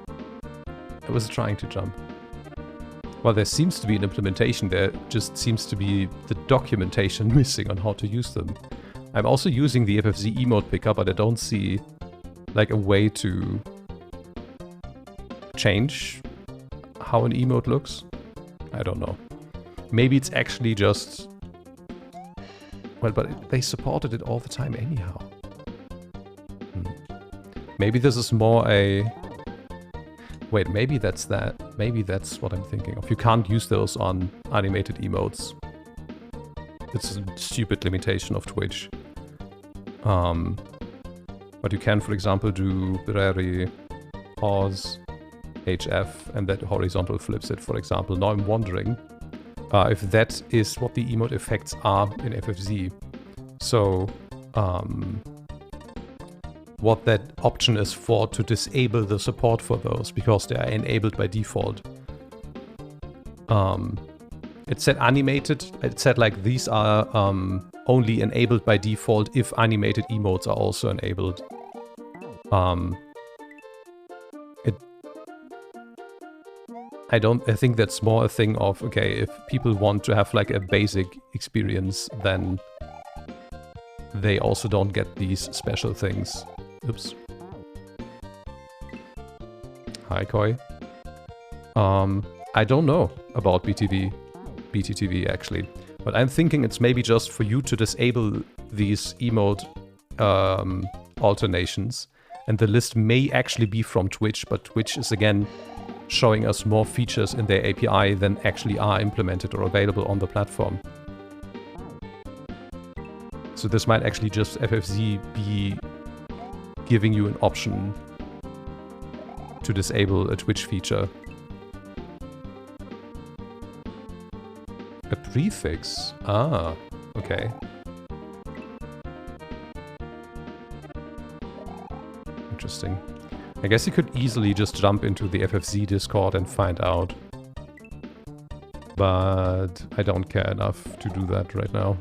I was trying to jump. Well, there seems to be an implementation. There just seems to be the documentation missing on how to use them. I'm also using the FFZ emote picker, but I don't see like a way to change how an emote looks. I don't know. Maybe it's actually just... Well, but they supported it all the time anyhow. Maybe this is more a... Wait, maybe that's that. Maybe that's what I'm thinking of. You can't use those on animated emotes. It's a stupid limitation of Twitch. But you can, for example, do Birari, pause, HF, and that horizontal flips it, for example. Now I'm wondering if that is what the emote effects are in FFZ. So, what that option is for to disable the support for those, because they are enabled by default. It said animated, it said like these are only enabled by default if animated emotes are also enabled. I think that's more a thing of, okay, if people want to have like a basic experience, then they also don't get these special things. Oops. Hi, Koi. I don't know about BTTV actually, but I'm thinking it's maybe just for you to disable these emote alternations, and the list may actually be from Twitch, but Twitch is again showing us more features in their API than actually are implemented or available on the platform. So this might actually just FFZ be giving you an option to disable a Twitch feature. A prefix? Ah, okay. Interesting. I guess you could easily just jump into the FFZ Discord and find out. But I don't care enough to do that right now.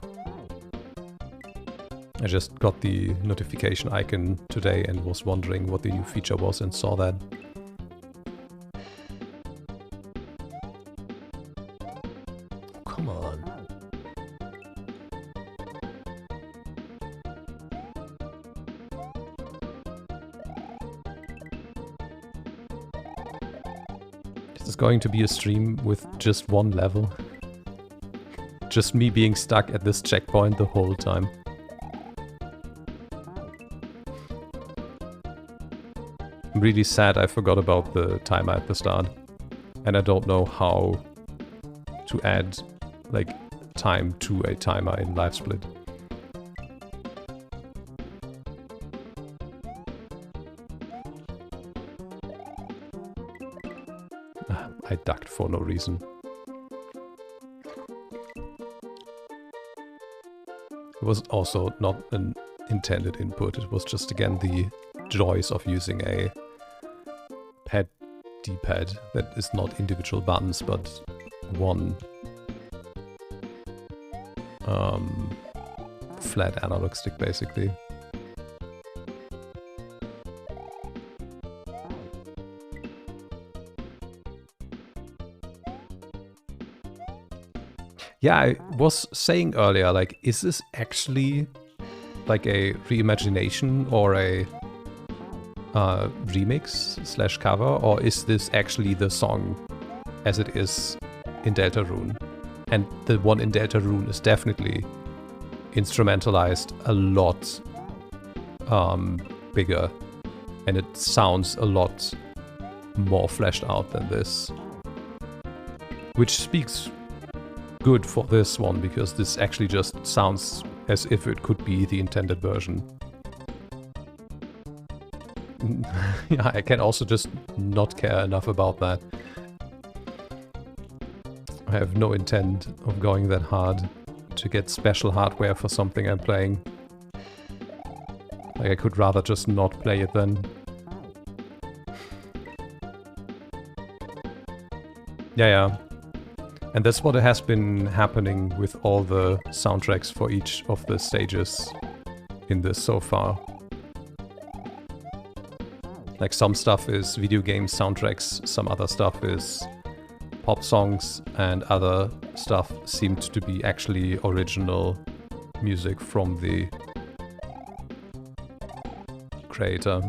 I just got the notification icon today and was wondering what the new feature was and saw that. Come on. This is going to be a stream with just one level. Just me being stuck at this checkpoint the whole time. I'm really sad I forgot about the timer at the start. And I don't know how to add like time to a timer in LiveSplit. I ducked for no reason. It was also not an intended input. It was just again the joys of using a pad D-pad that is not individual buttons but one flat analog stick basically. Yeah, I was saying earlier, like, is this actually like a reimagination or a remix slash cover, or is this actually the song as it is in Deltarune? And the one in Deltarune is definitely instrumentalized a lot bigger And it sounds a lot more fleshed out than this. Which speaks good for this one, because this actually just sounds as if it could be the intended version. Yeah, I can also just not care enough about that. I have no intent of going that hard to get special hardware for something I'm playing. Like, I could rather just not play it then. Yeah. And that's what has been happening with all the soundtracks for each of the stages in this so far. Like, some stuff is video game soundtracks, some other stuff is pop songs, and other stuff seemed to be actually original music from the creator.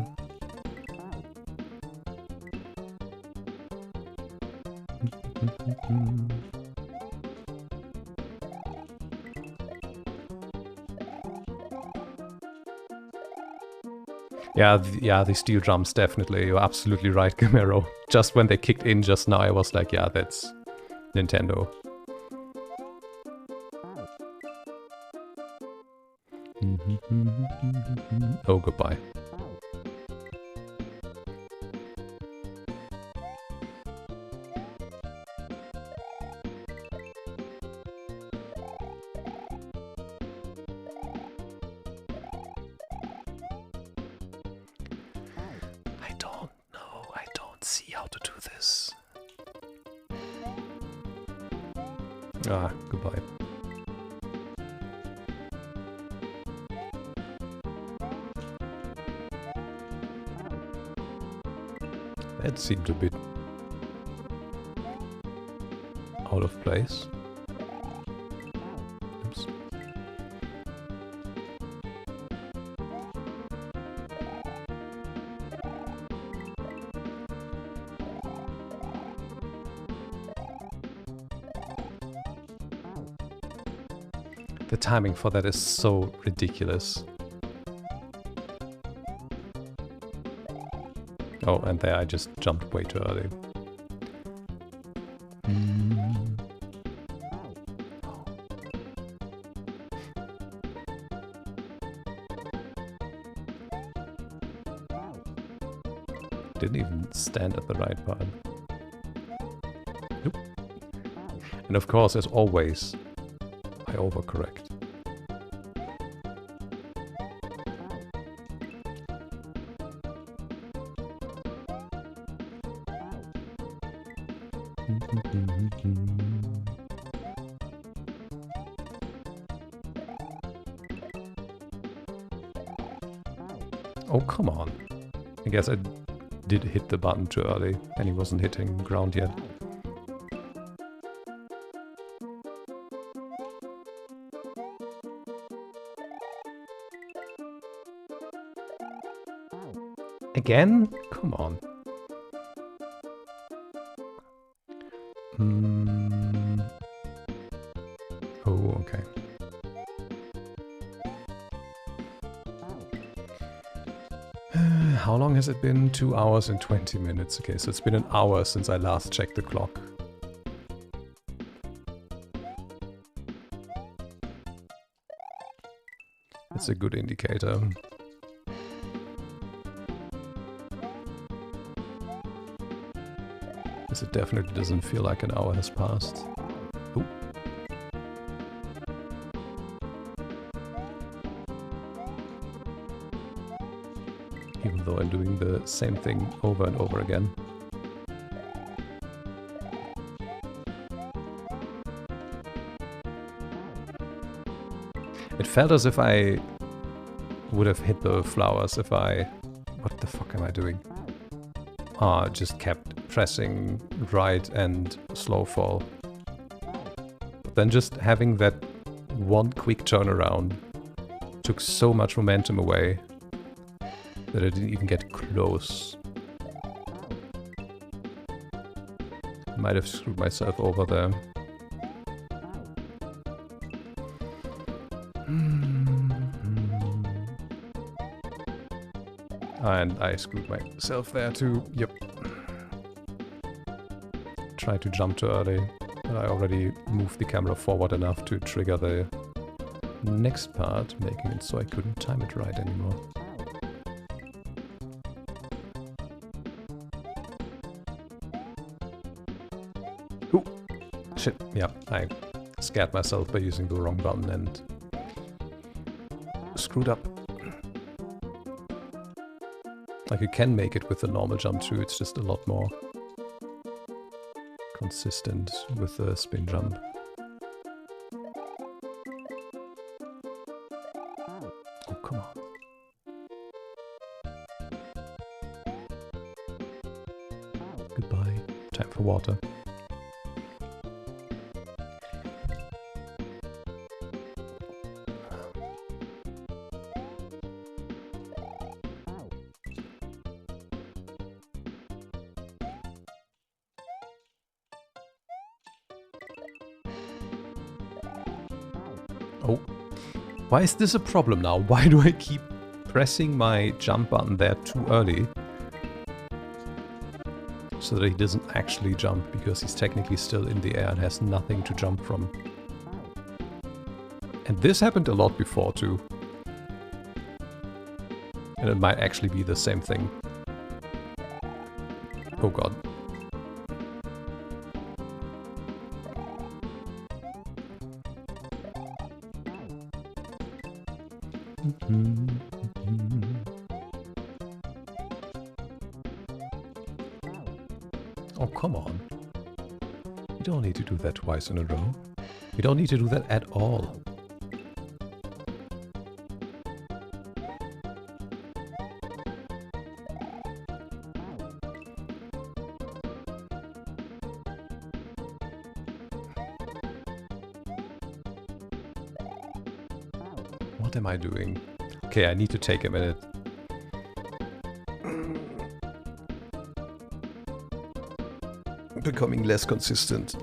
Yeah, the steel drums, definitely. You're absolutely right, Gamero. Just when they kicked in just now, I was like, yeah, that's Nintendo. Oh, goodbye. See how to do this. Ah, goodbye. That seemed a bit out of place. Oops. The timing for that is so ridiculous. Oh, and there I just jumped way too early. Didn't even stand at the right part. Nope. And of course, as always, I overcorrect. Oh, come on. I guess I did hit the button too early and he wasn't hitting ground yet. Again? Come on. Oh, okay. How long has it been? 2 hours and 20 minutes. Okay, so it's been an hour since I last checked the clock. It's a good indicator. Because it definitely doesn't feel like an hour has passed. Ooh. Even though I'm doing the same thing over and over again. It felt as if I would have hit the flowers if I... What the fuck am I doing? Ah, just kept pressing right and slow fall. But then just having that one quick turnaround took so much momentum away that I didn't even get close. Might have screwed myself over there. And I screwed myself there too. Yep. Tried to jump too early, but I already moved the camera forward enough to trigger the next part, making it so I couldn't time it right anymore. Ooh! Shit, yeah, I scared myself by using the wrong button and screwed up. Like, you can make it with the normal jump too, it's just a lot more consistent with the spin jump. Oh, come on. Goodbye. Time for water. Oh, why is this a problem now? Why do I keep pressing my jump button there too early? So that he doesn't actually jump, because he's technically still in the air and has nothing to jump from. And this happened a lot before too. And it might actually be the same thing. Oh god. Oh, come on. You don't need to do that twice in a row. You don't need to do that at all. What am I doing? Okay, I need to take a minute. Becoming less consistent.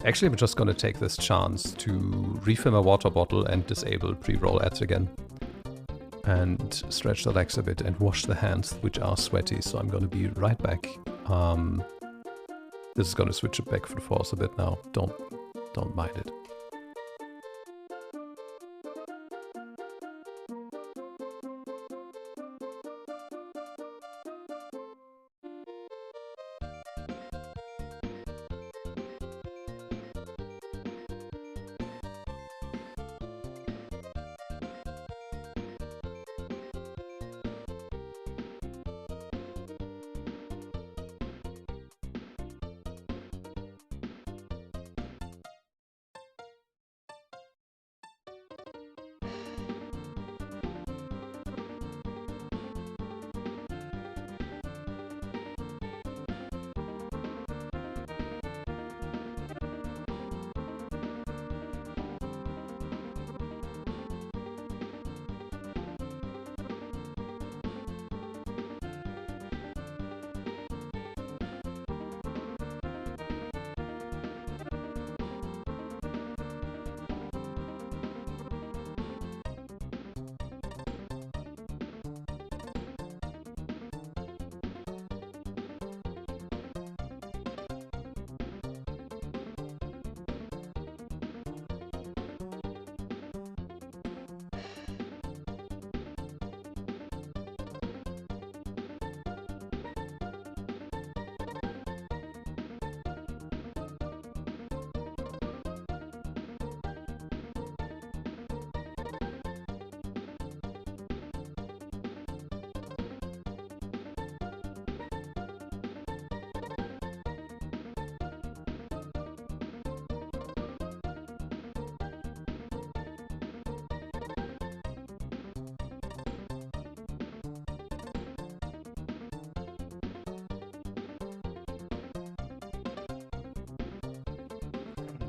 Actually, I'm just gonna take this chance to refill my water bottle and disable pre-roll ads again. And stretch the legs a bit and wash the hands, which are sweaty, so I'm gonna be right back. This is gonna switch it back for the force a bit now. Don't mind it.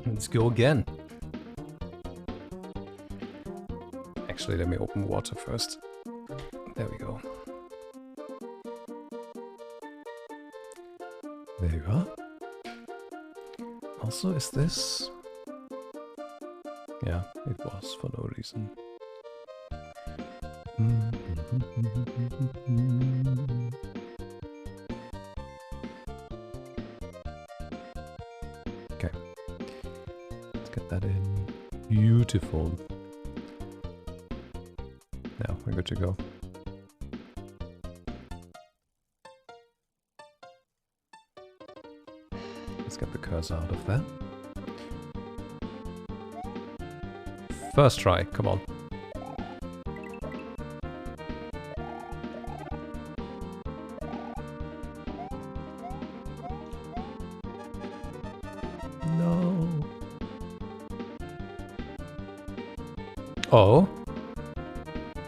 Let's go again. Actually, let me open water first. There we go. There you are. Also, is this... Yeah, it was for no reason. Okay. Let's get that in. Beautiful. Now we're good to go. Let's get the cursor out of there. First try, come on. No. Oh.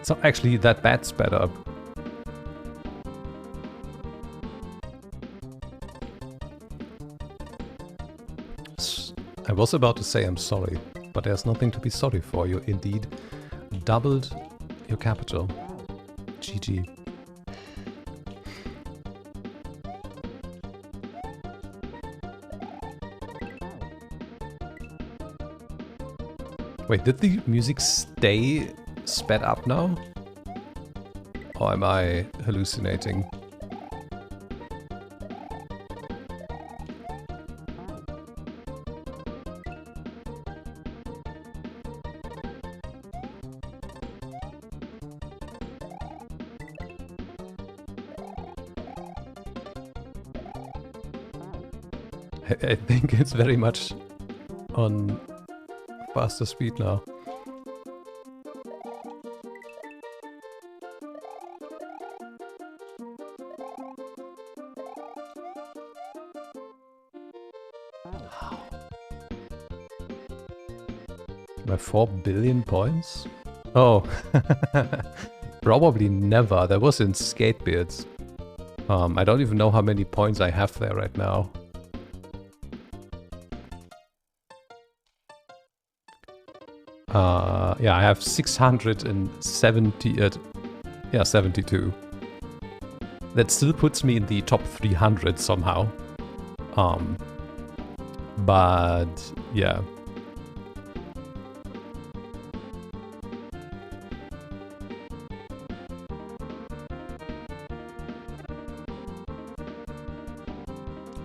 It's not actually that bad sped up. I was about to say I'm sorry, but there's nothing to be sorry for. You indeed doubled your capital. GG. Wait, did the music stay sped up now? Or am I hallucinating? I think it's very much on faster speed now. My 4 billion points? Oh, probably never. That was in Skatebeards. I don't even know how many points I have there right now. Yeah, I have 670, 72. That still puts me in the top 300 somehow. But yeah.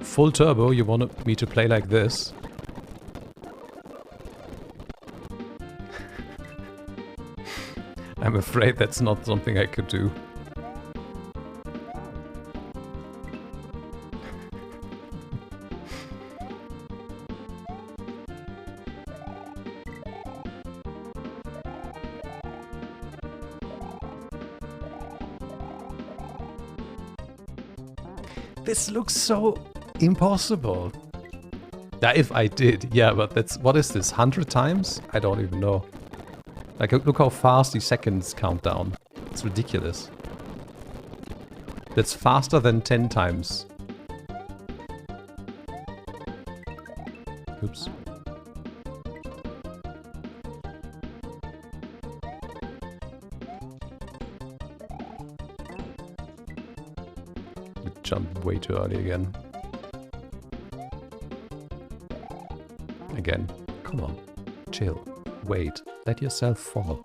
Full turbo, you want me to play like this? I'm afraid that's not something I could do. This looks so impossible. Yeah, if I did, yeah, but that's, what is this, 100 times? I don't even know. Like, look how fast the seconds count down. It's ridiculous. That's faster than 10 times. Oops. We jumped way too early again. Again. Come on. Chill. Wait. Let yourself fall.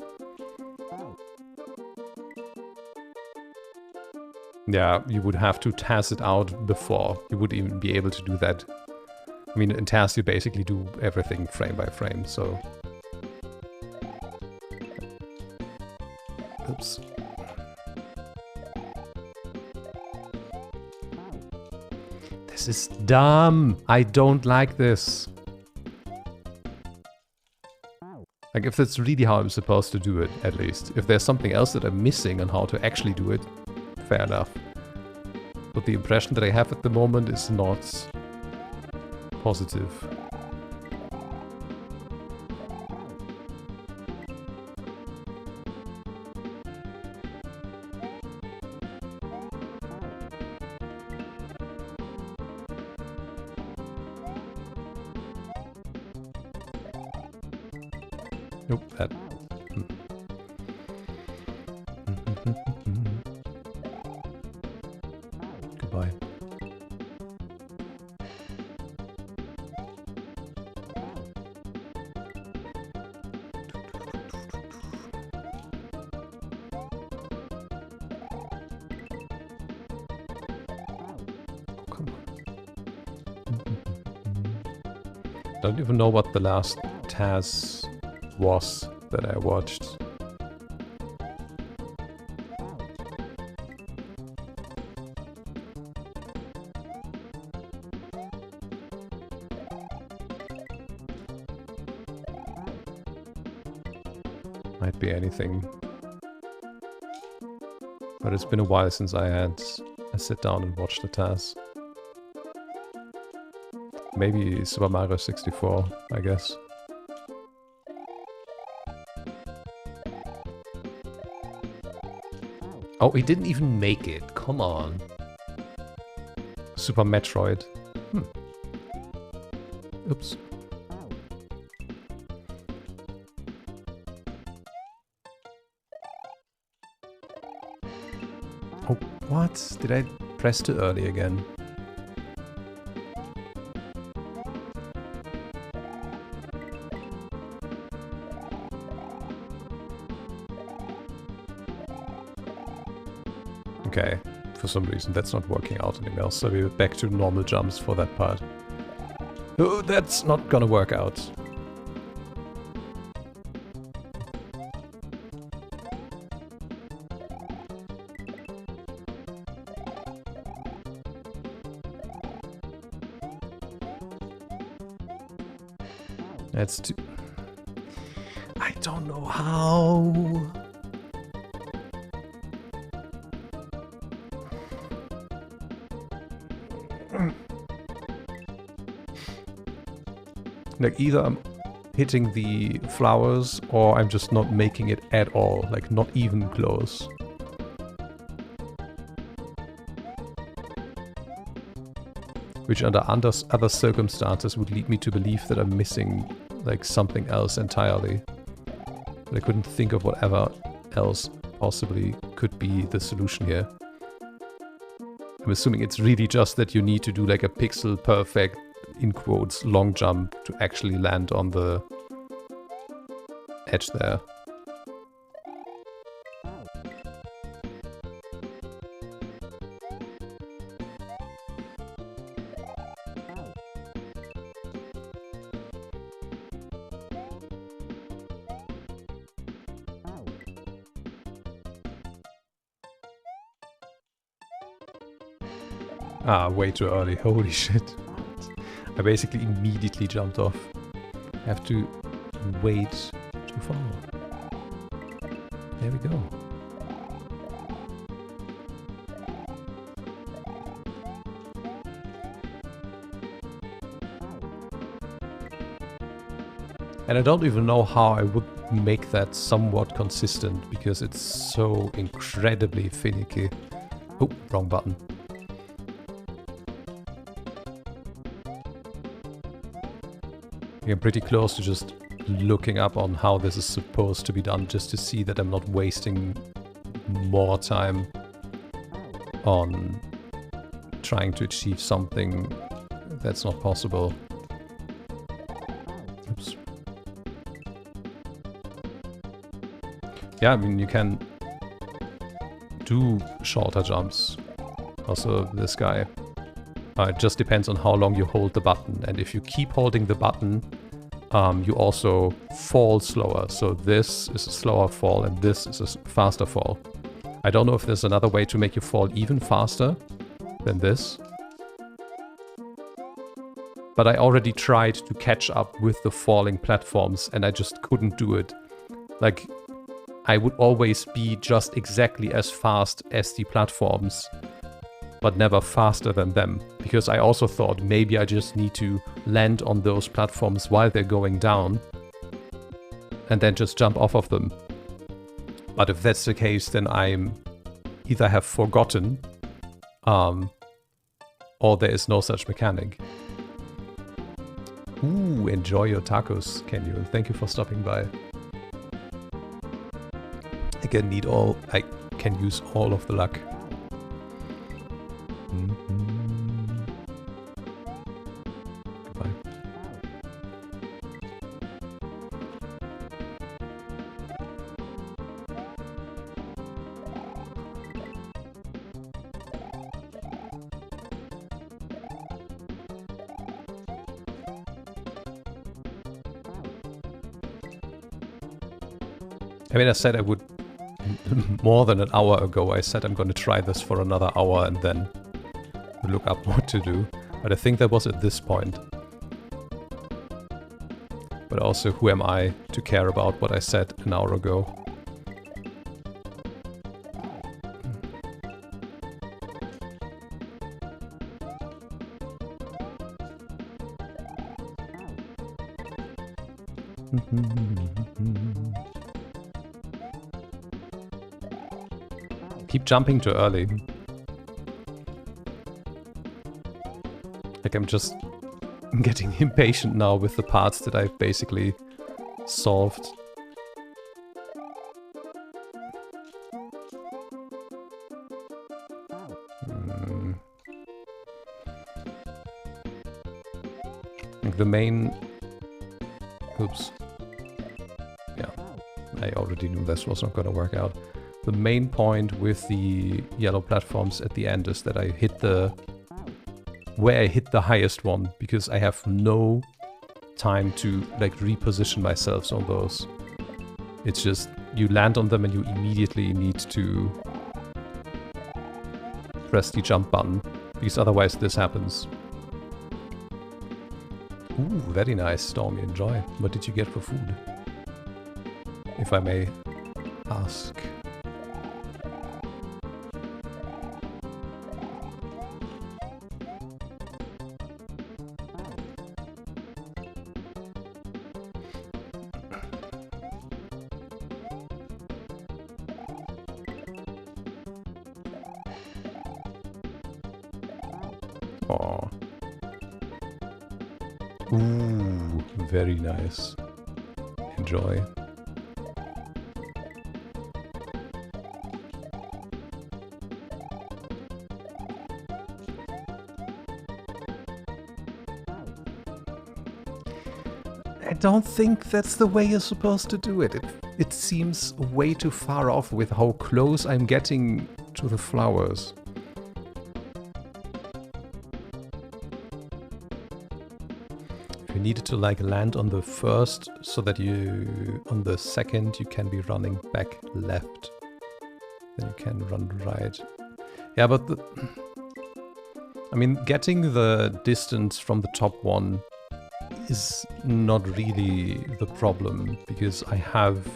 Yeah, you would have to TAS it out before you would even be able to do that. I mean, in TAS you basically do everything frame by frame, so... Oops. This is dumb! I don't like this. Like, if that's really how I'm supposed to do it, at least. If there's something else that I'm missing on how to actually do it, fair enough. But the impression that I have at the moment is not positive. Nope, that... Goodbye. Don't even know what the last Taz was that I watched. Might be anything. But it's been a while since I sit down and watched the Taz. Maybe Super Mario 64, I guess. Oh, he didn't even make it. Come on. Super Metroid. Oops. Oh, what? Did I press too early again? Okay, for some reason that's not working out anymore, so we're back to normal jumps for that part. Oh, that's not gonna work out. That's too... I don't know how... Like, either I'm hitting the flowers, or I'm just not making it at all. Like, not even close. Which under other circumstances would lead me to believe that I'm missing, like, something else entirely. But I couldn't think of whatever else possibly could be the solution here. I'm assuming it's really just that you need to do, like, a pixel-perfect, in quotes, long jump to actually land on the edge there. Ah, way too early. Holy shit. I basically immediately jumped off. I have to wait to fall. There we go. And I don't even know how I would make that somewhat consistent, because it's so incredibly finicky. Oh, wrong button. I'm pretty close to just looking up on how this is supposed to be done, just to see that I'm not wasting more time on trying to achieve something that's not possible. Oops. Yeah, I mean, you can do shorter jumps. Also, this guy. It just depends on how long you hold the button, and if you keep holding the button, you also fall slower. So this is a slower fall, and this is a faster fall. I don't know if there's another way to make you fall even faster than this. But I already tried to catch up with the falling platforms, and I just couldn't do it. Like, I would always be just exactly as fast as the platforms, but never faster than them, because I also thought maybe I just need to land on those platforms while they're going down and then just jump off of them. But if that's the case, then I'm either have forgotten or there is no such mechanic. Ooh, enjoy your tacos, can you? Thank you for stopping by. I can use all of the luck. Goodbye. I mean, I said I would... more than an hour ago, I said I'm going to try this for another hour and then look up what to do. But I think that was at this point. But also, who am I to care about what I said an hour ago? Keep jumping too early. Like I'm just getting impatient now with the parts that I've basically solved. Like the main... Oops. Yeah, I already knew this was not gonna work out. The main point with the yellow platforms at the end is that I hit the... where I hit the highest one, because I have no time to like reposition myself on those. It's just, you land on them and you immediately need to press the jump button, because otherwise this happens. Ooh, very nice, Stormy, enjoy. What did you get for food? If I may ask. Aww. Ooh, very nice. Enjoy. I don't think that's the way you're supposed to do it. It seems way too far off with how close I'm getting to the flowers. You needed to like land on the first so that you, on the second, you can be running back left. Then you can run right. Yeah, but I mean, getting the distance from the top one is not really the problem, because I have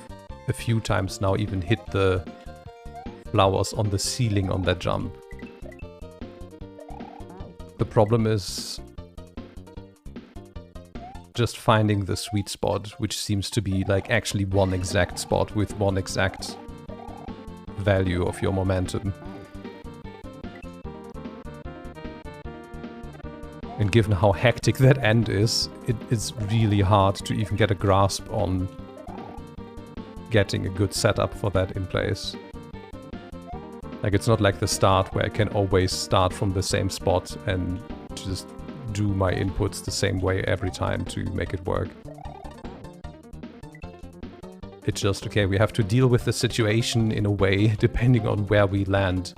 a few times now even hit the flowers on the ceiling on that jump. The problem is just finding the sweet spot, which seems to be like actually one exact spot with one exact value of your momentum. And given how hectic that end is, it's really hard to even get a grasp on getting a good setup for that in place. Like, it's not like the start where I can always start from the same spot and just do my inputs the same way every time to make it work. It's just, okay, we have to deal with the situation in a way depending on where we land.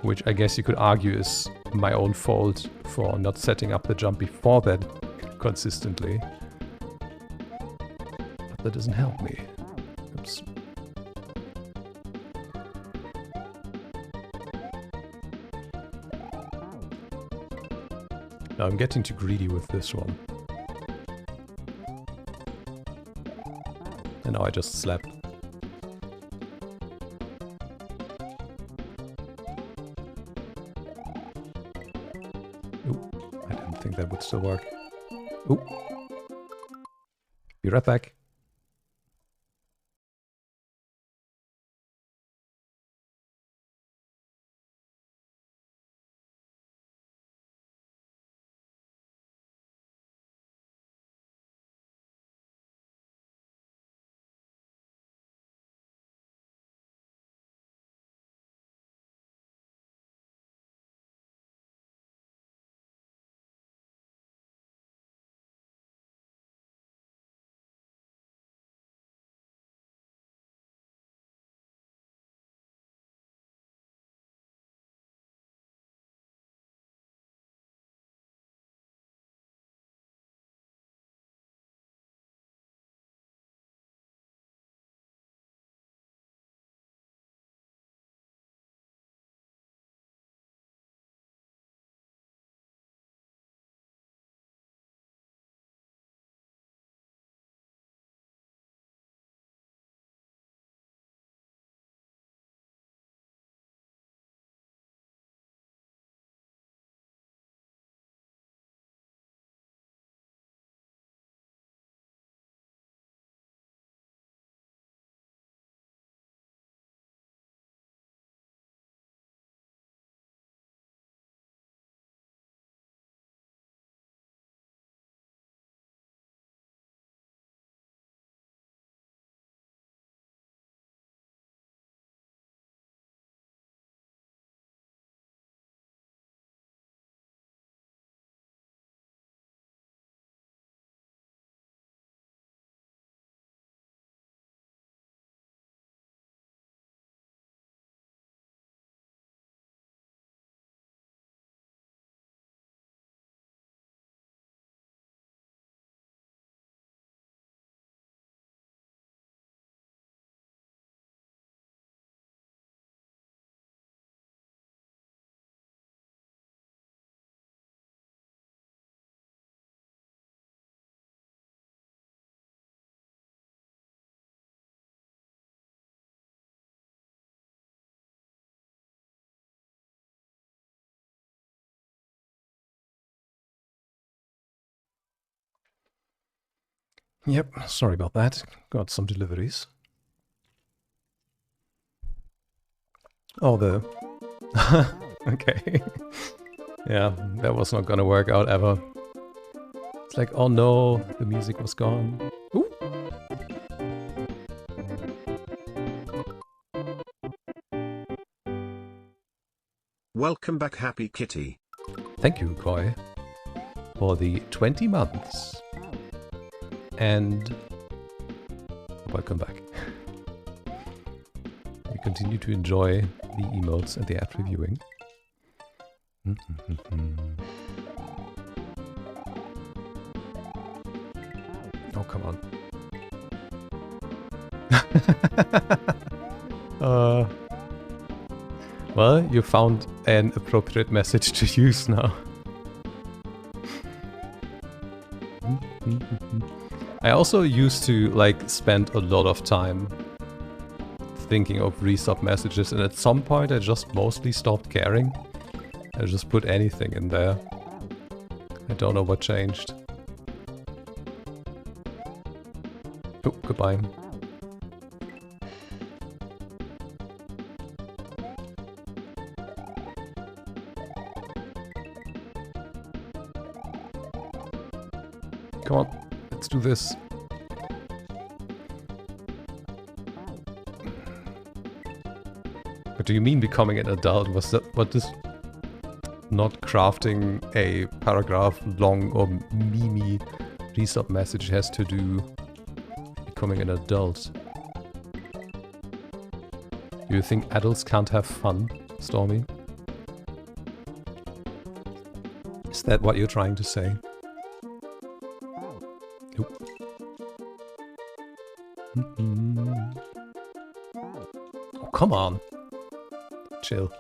Which I guess you could argue is my own fault for not setting up the jump before that consistently. But that doesn't help me. Oops. Now I'm getting too greedy with this one. And now I just slept. That would still work. Ooh. Be right back. Yep, sorry about that. Got some deliveries. Oh, the... okay. Yeah, that was not gonna work out ever. It's like, oh no, the music was gone. Ooh. Welcome back, Happy Kitty. Thank you, Koi, for the 20 months. And welcome back. We continue to enjoy the emotes and the ad reviewing. Oh, come on. Well, you found an appropriate message to use now. I also used to, like, spend a lot of time thinking of resub messages, and at some point I just mostly stopped caring. I just put anything in there. I don't know what changed. Oh, goodbye. Come on, let's do this. What do you mean becoming an adult? Was that what this not crafting a paragraph long or meme resub message has to do becoming an adult? Do you think adults can't have fun, Stormy? Is that what you're trying to say? Nope. Oh, come on. Chill.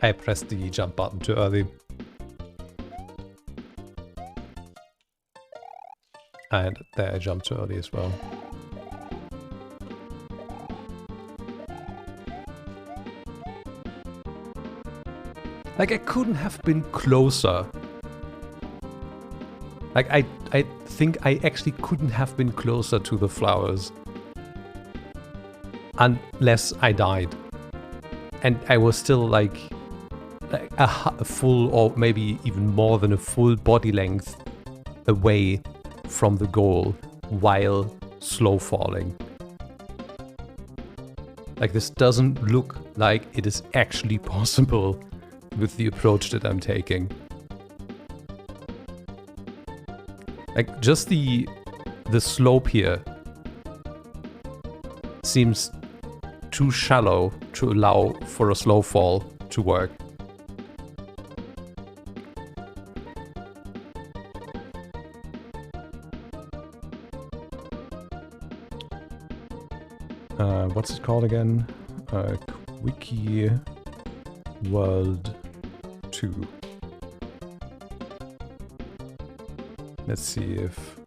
I pressed the jump button too early. And there I jumped too early as well. Like, I couldn't have been closer. Like, I think I actually couldn't have been closer to the flowers. Unless I died. And I was still like a full, or maybe even more than a full body length away from the goal while slow falling. Like, this doesn't look like it is actually possible with the approach that I'm taking. Like, just the slope here seems too shallow to allow for a slow fall to work. What's it called again? Quickie World 2. Let's see if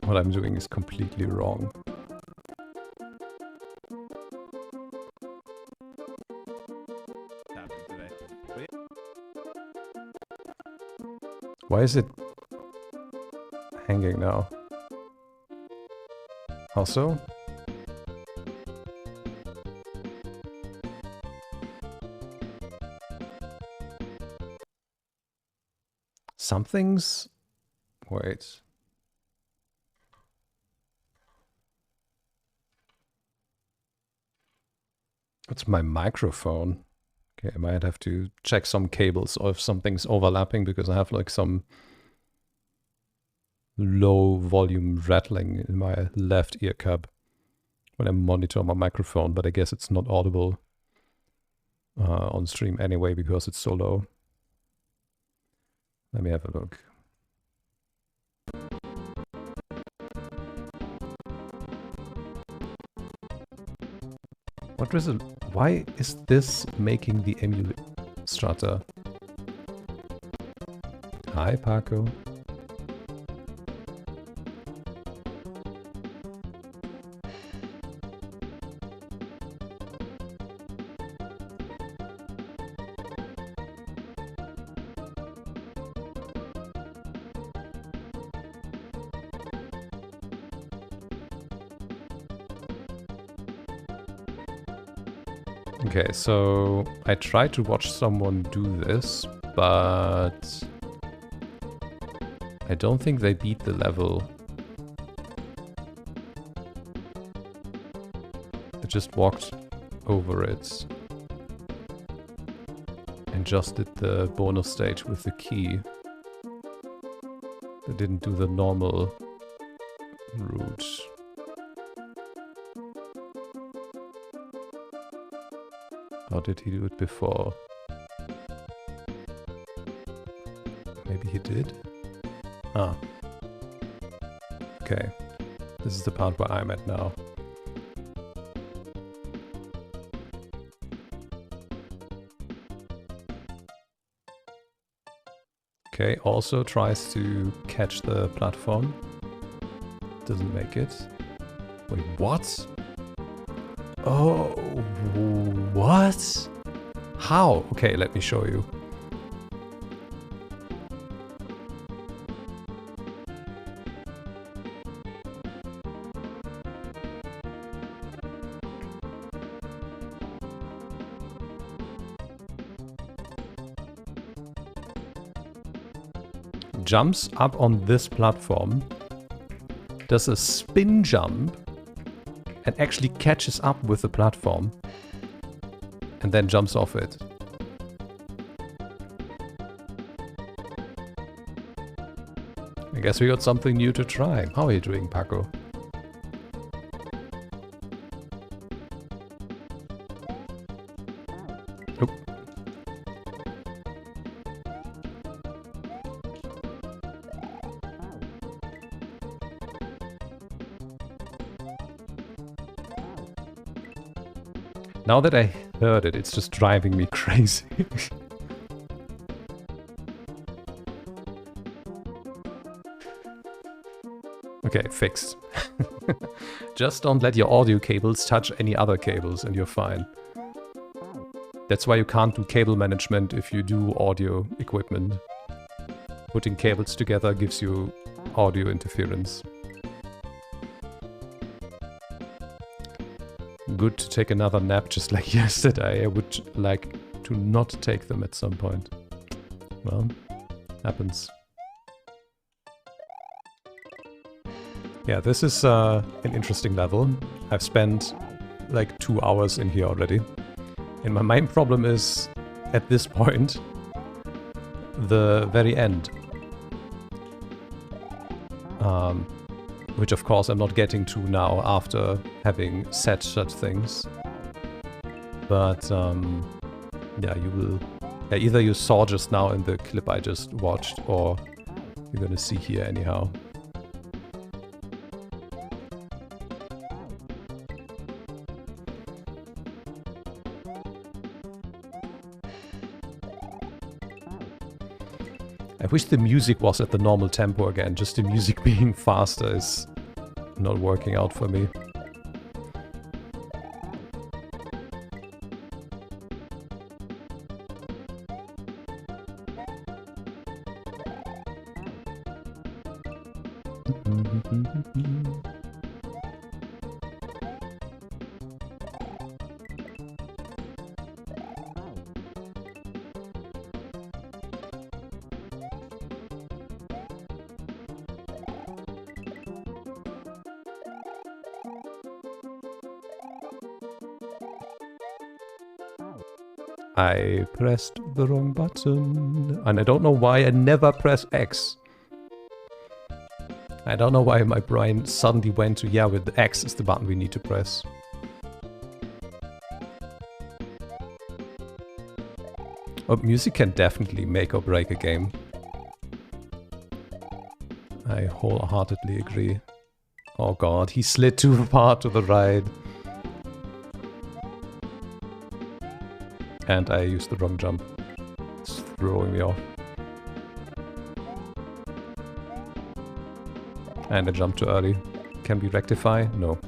what I'm doing is completely wrong. Why is it hanging now? Also? Something's... Wait. It's my microphone. Okay, I might have to check some cables or if something's overlapping because I have like some low volume rattling in my left ear cup when I monitor my microphone, but I guess it's not audible on stream anyway because it's so low. Let me have a look. What is it? Why is this making the emulator? Hi, Paco. Okay, so I tried to watch someone do this, but I don't think they beat the level. They just walked over it and just did the bonus stage with the key. They didn't do the normal route. How did he do it before? Maybe he did? Ah. Okay. This is the part where I'm at now. Okay, also tries to catch the platform. Doesn't make it. Wait, what? Oh, what? How? Okay, let me show you. Jumps up on this platform, does a spin jump, and actually catches up with the platform, and then jumps off it. I guess we got something new to try. How are you doing, Paco? Oop. Now that I heard it, it's just driving me crazy. Okay, fixed. Just don't let your audio cables touch any other cables and you're fine. That's why you can't do cable management if you do audio equipment. Putting cables together gives you audio interference. Good to take another nap just like yesterday. I would like to not take them at some point. Well, happens. Yeah, this is an interesting level. I've spent like 2 hours in here already. And my main problem is, at this point, the very end. Which of course I'm not getting to now after having said such things. But yeah, you will... Yeah, either you saw just now in the clip I just watched, or you're gonna see here anyhow. I wish the music was at the normal tempo again. Just the music being faster is not working out for me. I pressed the wrong button. And I don't know why I never press X. I don't know why my brain suddenly went to, yeah, with the X is the button we need to press. Oh, music can definitely make or break a game. I wholeheartedly agree. Oh god, he slid too far to the right. And I used the wrong jump. It's throwing me off. And I jumped too early. Can we rectify? No.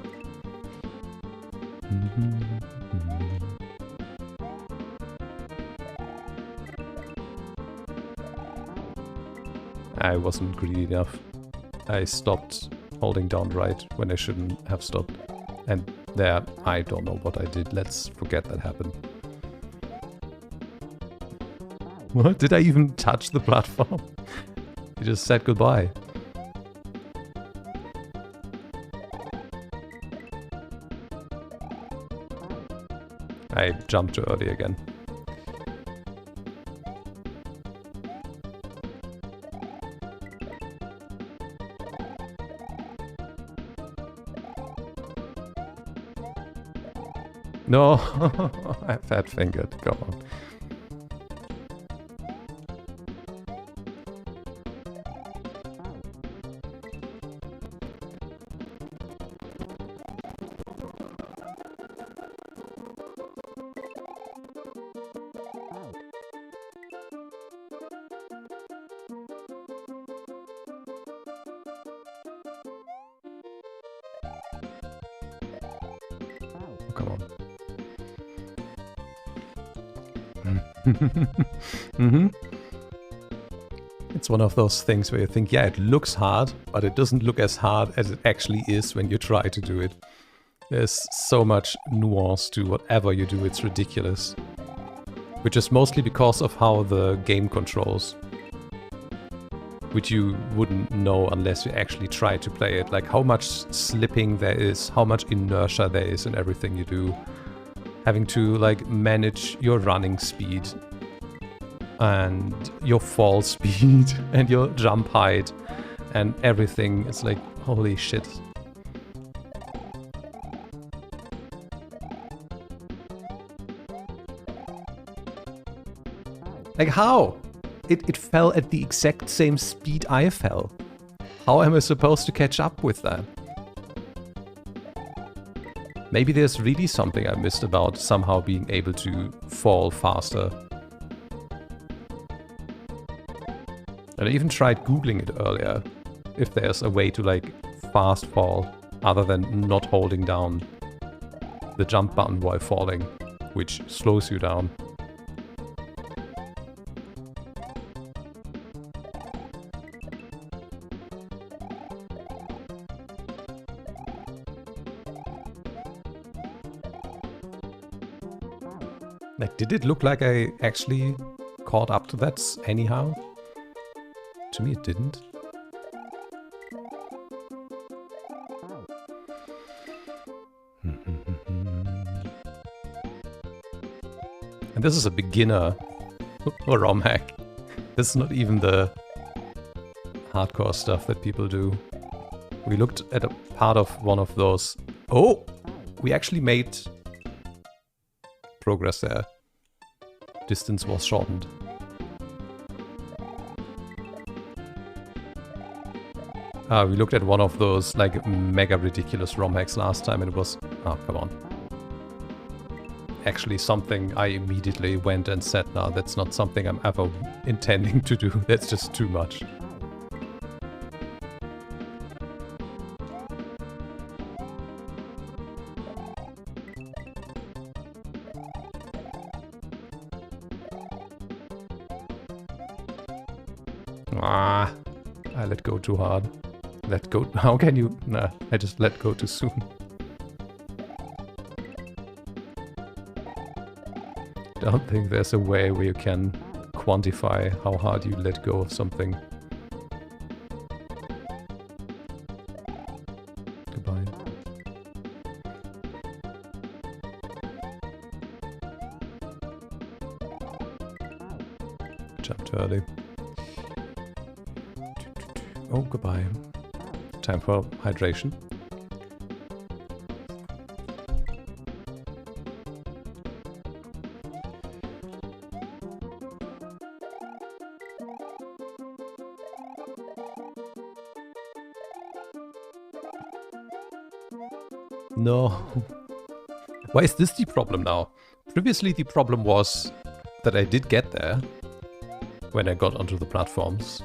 I wasn't greedy enough. I stopped holding down right when I shouldn't have stopped. And There, I don't know what I did. Let's forget that happened. What? Did I even touch the platform? You just said goodbye. I jumped too early again. No, I fat fingered. Come on. Come on. Mm-hmm. It's one of those things where you think, yeah, it looks hard, but it doesn't look as hard as it actually is when you try to do it. There's so much nuance to whatever you do, it's ridiculous. Which is mostly because of how the game controls. Which you wouldn't know unless you actually try to play it. Like how much slipping there is, how much inertia there is in everything you do. Having to like manage your running speed and your fall speed and your jump height and everything. It's like, holy shit. Like how? It fell at the exact same speed I fell. How am I supposed to catch up with that? Maybe there's really something I missed about somehow being able to fall faster. And I even tried googling it earlier, if there's a way to like fast fall other than not holding down the jump button while falling, which slows you down. Like, did it look like I actually caught up to that anyhow? To me it didn't. And this is a beginner ROM hack. This is not even the hardcore stuff that people do. We looked at a part of one of those. Oh! We actually made progress there. Distance was shortened. We looked at one of those like mega ridiculous ROM hacks last time and it was... Oh, come on. Actually something I immediately went and said, no, that's not something I'm ever intending to do. That's just too much. Ah, I let go too hard. Let go. How can you? Nah, I just let go too soon. Don't think there's a way where you can quantify how hard you let go of something. Goodbye. Jumped early. Oh, goodbye. Time for hydration. No. Why is this the problem now? Previously the problem was that I did get there when I got onto the platforms,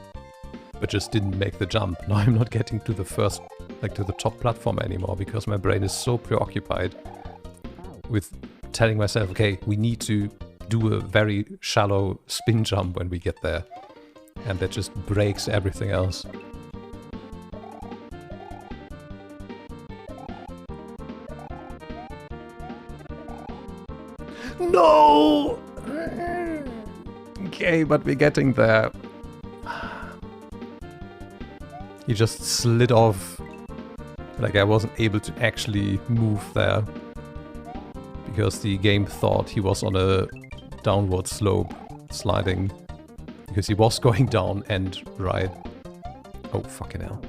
but just didn't make the jump. Now I'm not getting to the first, like to the top platform anymore because my brain is so preoccupied with telling myself, okay, we need to do a very shallow spin jump when we get there. And that just breaks everything else. No! Okay, but we're getting there. He just slid off. Like I wasn't able to actually move there. Because the game thought he was on a downward slope, sliding. Because he was going down and right. Oh, fucking hell.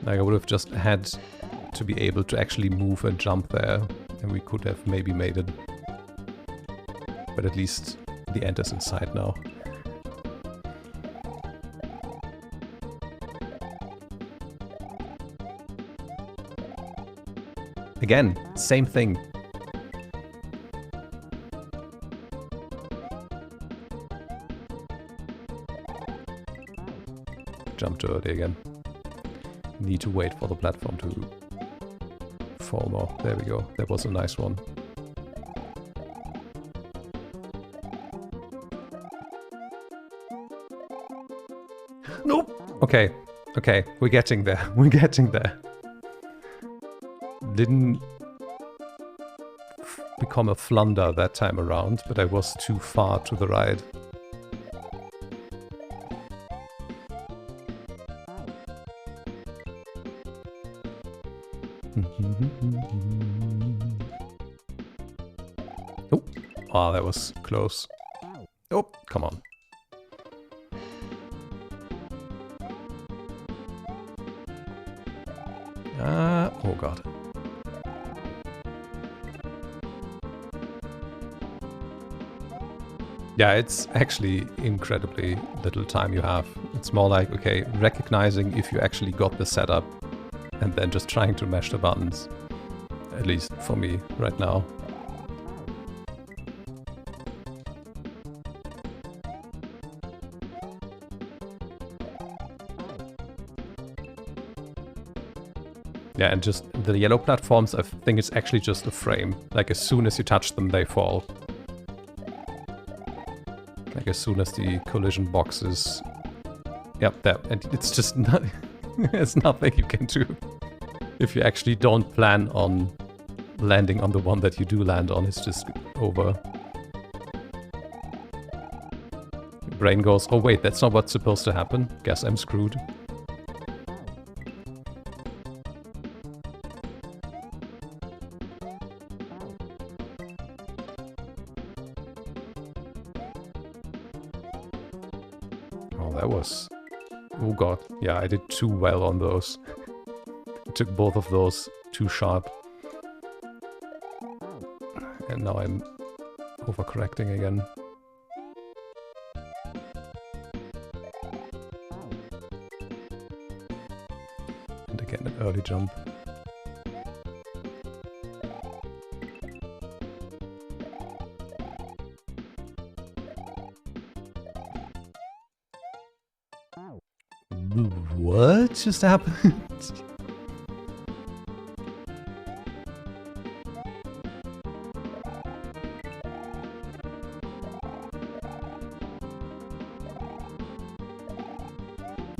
Like I would have just had to be able to actually move and jump there. And we could have maybe made it. But at least the end is in sight now. Again, same thing. Jump too early again. Need to wait for the platform to fall more. There we go. That was a nice one. Nope. Okay. Okay. We're getting there. We're getting there. Didn't become a flunder that time around, but I was too far to the right. Oh, oh, that was close. Oh, come on. Oh god. Yeah, it's actually incredibly little time you have. It's more like, okay, recognizing if you actually got the setup and then just trying to mash the buttons. At least for me right now. Yeah, and just the yellow platforms, I think it's actually just a frame. Like as soon as you touch them, they fall. Like as soon as the collision box is... Yep, there. And it's just not... There's nothing you can do. If you actually don't plan on landing on the one that you do land on, it's just over. Your brain goes, oh wait, that's not what's supposed to happen. Guess I'm screwed. Oh god, yeah, I did too well on those. I took both of those too sharp. And now I'm overcorrecting again. And again, an early jump. What just happened?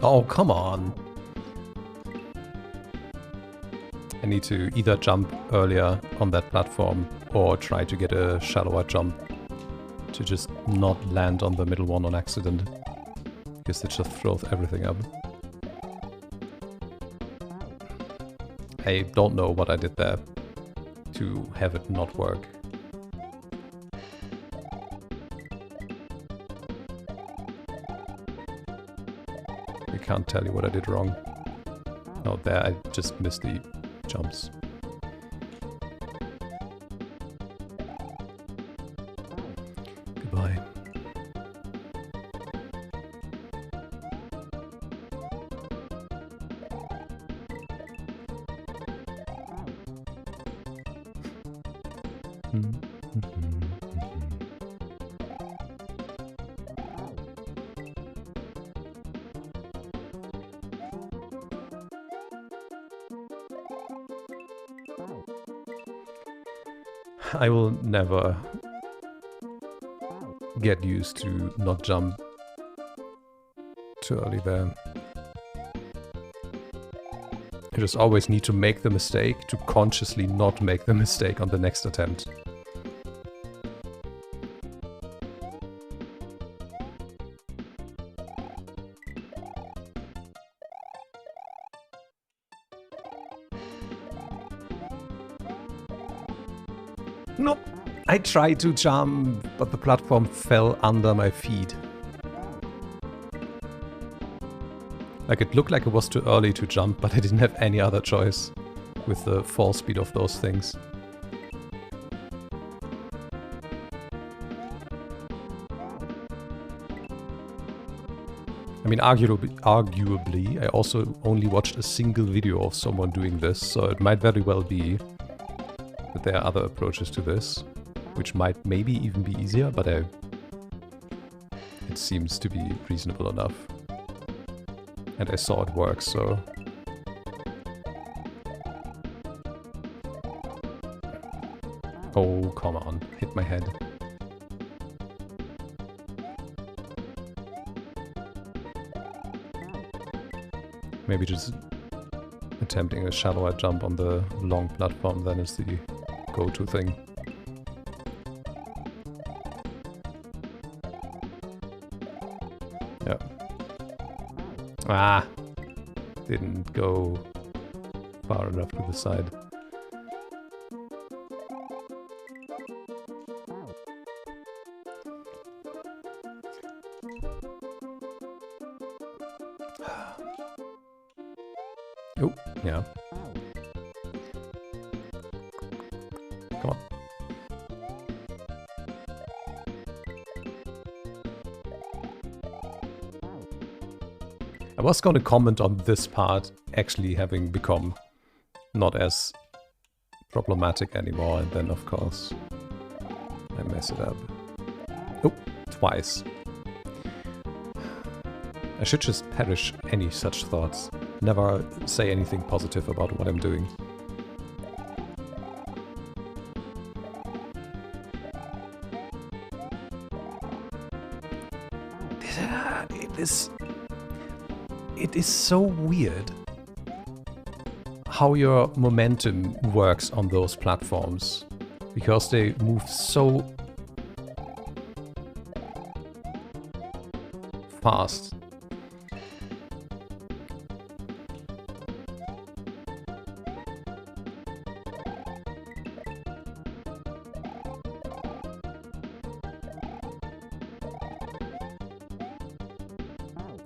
Oh, come on. I need to either jump earlier on that platform or try to get a shallower jump to just not land on the middle one on accident. Because it just throws everything up. I don't know what I did there to have it not work. I can't tell you what I did wrong. Oh, there I just missed the jumps. Goodbye. I will never get used to not jump too early there. You just always need to make the mistake to consciously not make the mistake on the next attempt. Nope. I tried to jump, but the platform fell under my feet. Like, it looked like it was too early to jump, but I didn't have any other choice with the fall speed of those things. I mean, arguably, I also only watched a single video of someone doing this, so it might very well be that there are other approaches to this, which might maybe even be easier, but it seems to be reasonable enough. And I saw it work, so... Oh, come on. Hit my head. Maybe just attempting a shallower jump on the long platform then is the go-to thing. Yeah. Ah! Didn't go far enough to the side. Oh, yeah. Come on. I was going to comment on this part actually having become not as problematic anymore, and then of course I mess it up. Oh, twice. I should just perish any such thoughts. Never say anything positive about what I'm doing. It is so weird how your momentum works on those platforms, because they move so fast.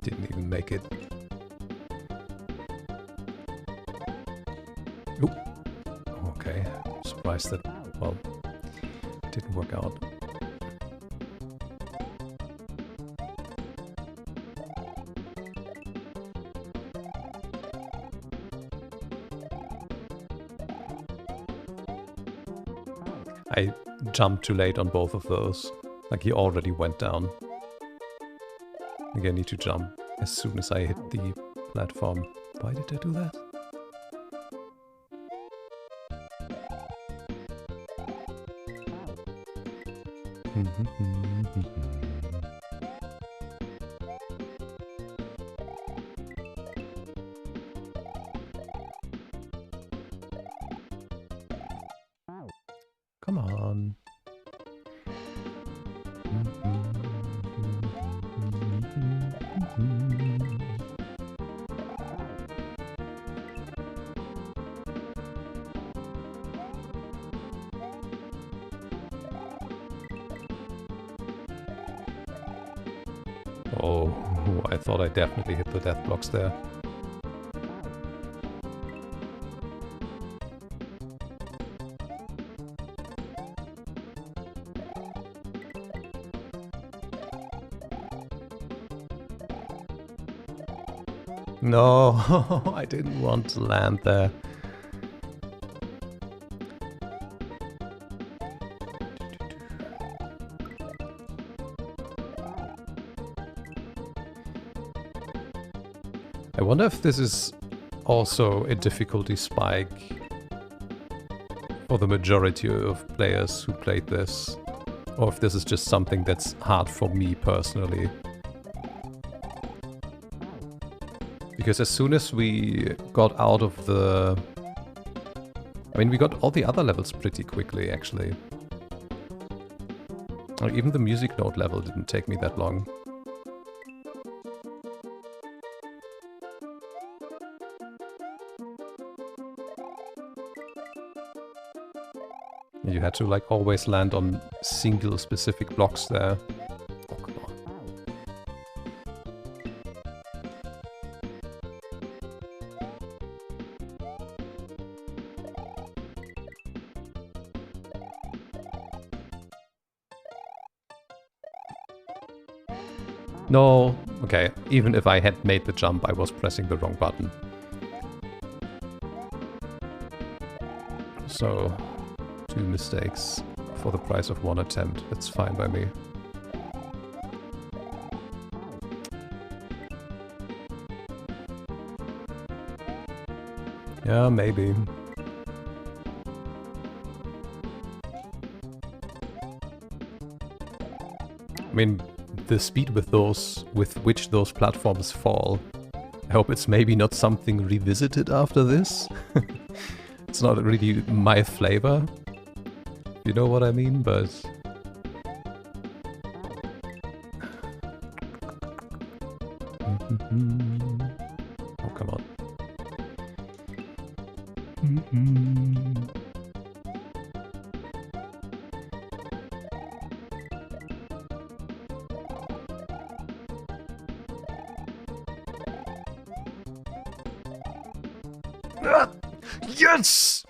Didn't even make it. Oop. Okay. Surprised that, well, didn't work out. I jumped too late on both of those. Like, he already went down. Like, I need to jump as soon as I hit the platform. Why did I do that? Come on. Oh, I thought I definitely hit the death blocks there. No, I didn't want to land there. I wonder if this is also a difficulty spike for the majority of players who played this, or if this is just something that's hard for me personally. Because as soon as we got out of the... I mean, we got all the other levels pretty quickly, actually. Like, even the music note level didn't take me that long. You had to, like, always land on single specific blocks there. Oh, come on. No, okay, even if I had made the jump, I was pressing the wrong button. So, 2 mistakes for the price of 1 attempt. That's fine by me. Yeah, maybe. I mean, the speed with which those platforms fall. I hope it's maybe not something revisited after this. It's not really my flavor. You know what I mean, but... Oh, come on. Yes!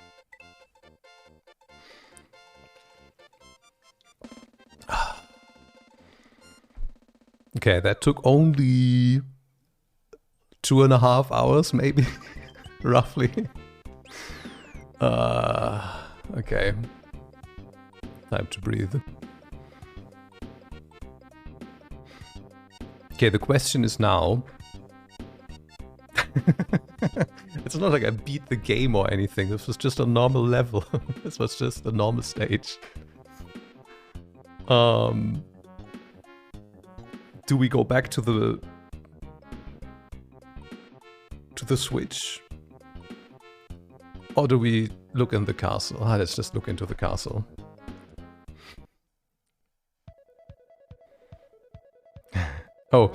Okay, that took only 2.5 hours, maybe, roughly. Okay. Time to breathe. Okay, the question is now... It's not like I beat the game or anything, this was just a normal level. This was just a normal stage. Do we go back to the Switch? Or do we look in the castle? Ah, let's just look into the castle. Oh.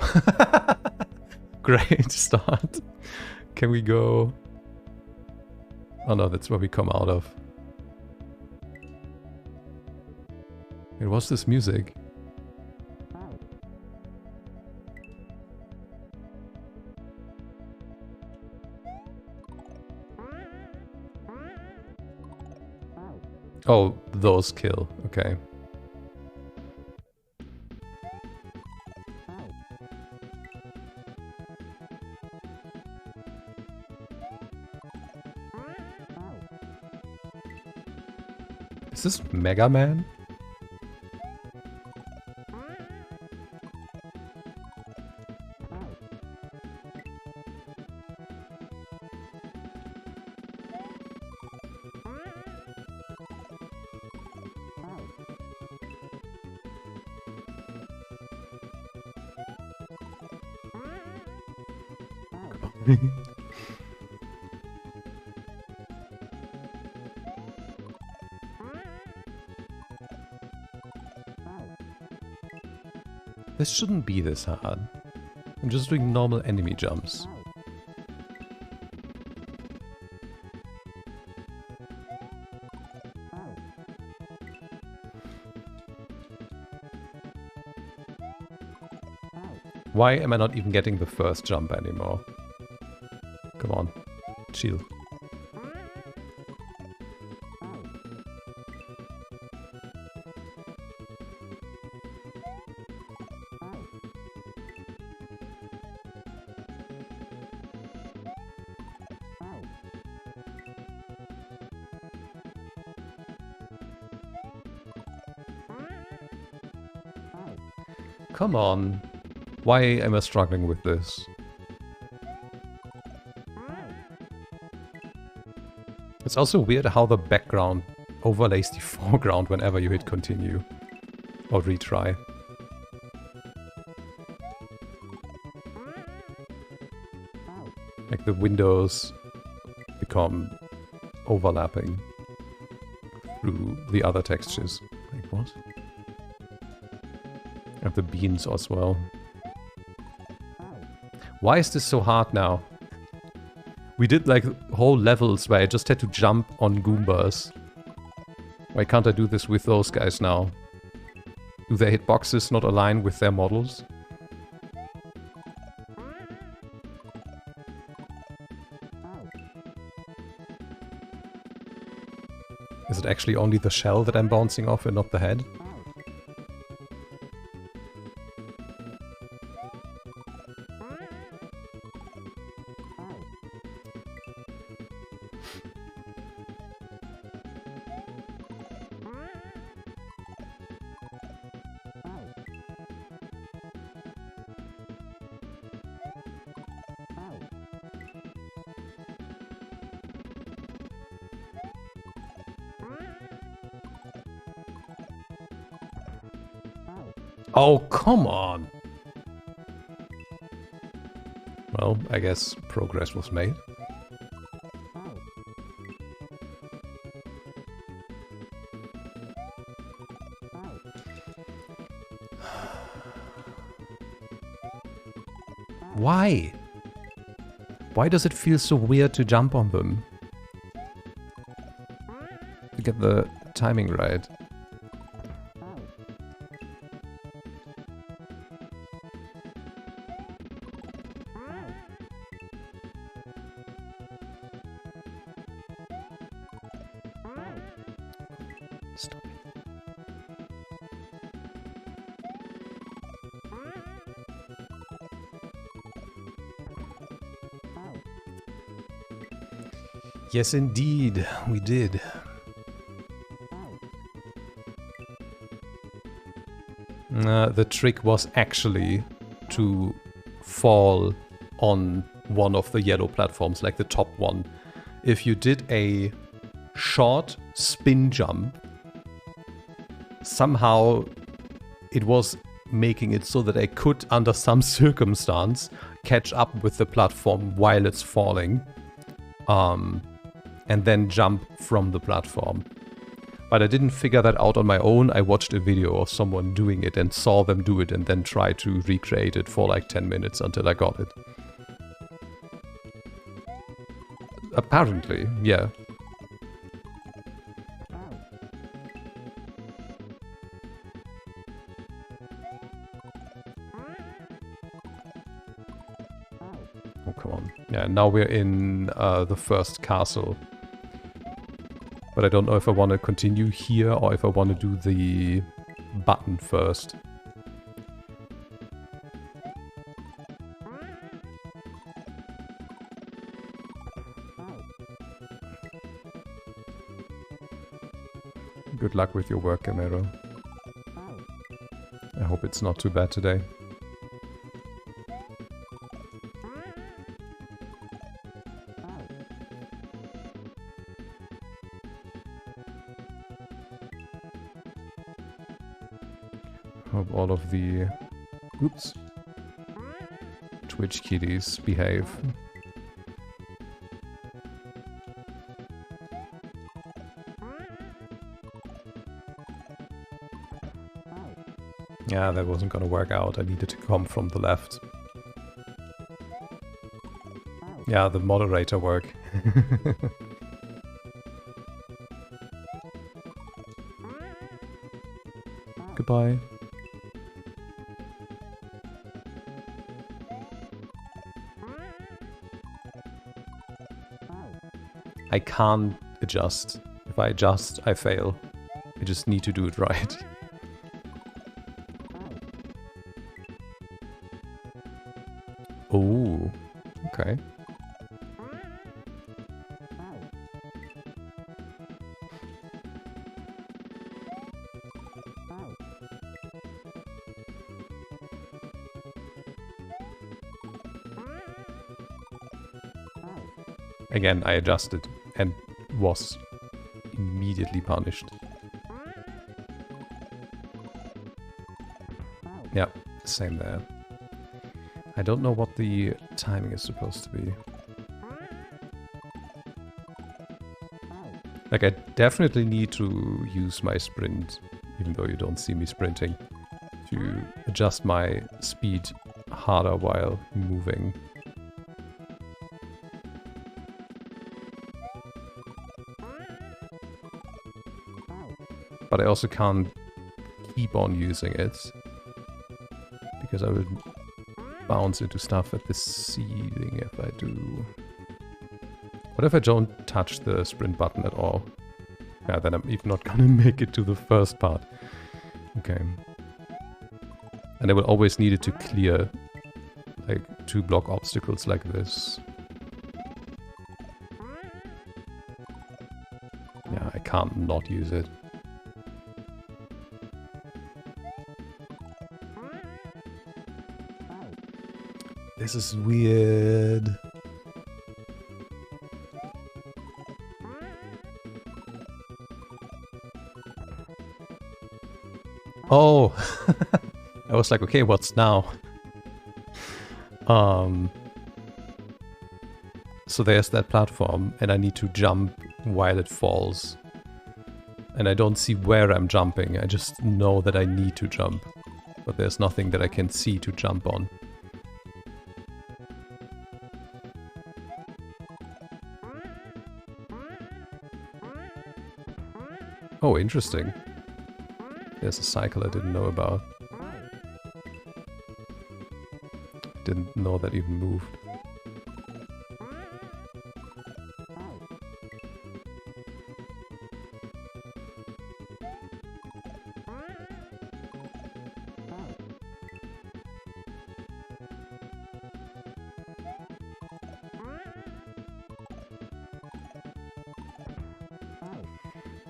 Great start. Can we go... Oh no, that's where we come out of. Wait, what's this music? Oh, those kill. Okay. Is this Mega Man? This shouldn't be this hard. I'm just doing normal enemy jumps. Why am I not even getting the first jump anymore? Come on, chill. Come on. Why am I struggling with this? It's also weird how the background overlays the foreground whenever you hit continue. Or retry. Like the windows become overlapping through the other textures. Like what? And the beans as well. Why is this so hard now? We did like whole levels where I just had to jump on Goombas. Why can't I do this with those guys now? Do their hitboxes not align with their models? Is it actually only the shell that I'm bouncing off and not the head? Oh, come on! Well, I guess progress was made. Why? Why does it feel so weird to jump on them? To get the timing right. Stop it. Yes, indeed, we did. The trick was actually to fall on one of the yellow platforms, like the top one. If you did a short spin jump, somehow it was making it so that I could, under some circumstance, catch up with the platform while it's falling. And then jump from the platform. But I didn't figure that out on my own. I watched a video of someone doing it and saw them do it and then tried to recreate it for like 10 minutes until I got it. Apparently, yeah. Oh, come on. Yeah, now we're in the first castle. But I don't know if I want to continue here or if I want to do the button first. Good luck with your work, Camero. I hope it's not too bad today. Hope all of the oops Twitch kitties behave. Yeah, that wasn't gonna work out. I needed to come from the left. Yeah, the moderator work. Goodbye. I can't adjust. If I adjust, I fail. I just need to do it right. Oh, okay. Again, I adjusted and was immediately punished. Yeah, same there. I don't know what the timing is supposed to be. Like, I definitely need to use my sprint, even though you don't see me sprinting, to adjust my speed harder while moving. But I also can't keep on using it, because I will bounce into stuff at the ceiling if I do. What if I don't touch the sprint button at all? Yeah, then I'm even not gonna make it to the first part. Okay. And I will always need it to clear, like, 2 block obstacles like this. Yeah, I can't not use it. This is weird. Oh! I was like, okay, what's now? So there's that platform, and I need to jump while it falls. And I don't see where I'm jumping, I just know that I need to jump. But there's nothing that I can see to jump on. Oh, interesting. There's a cycle I didn't know about. Didn't know that even moved.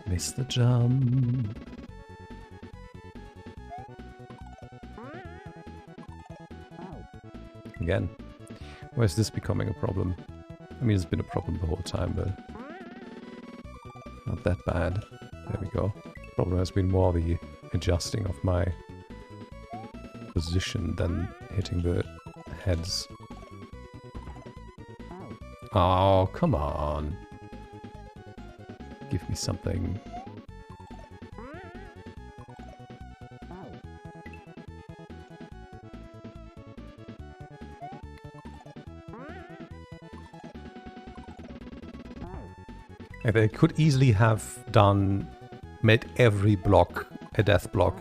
Missed the jump. Again. Why is this becoming a problem? I mean, it's been a problem the whole time, but not that bad. There we go. Problem has been more the adjusting of my position than hitting the heads. Oh, come on. Give me something. And they could easily have made every block a death block.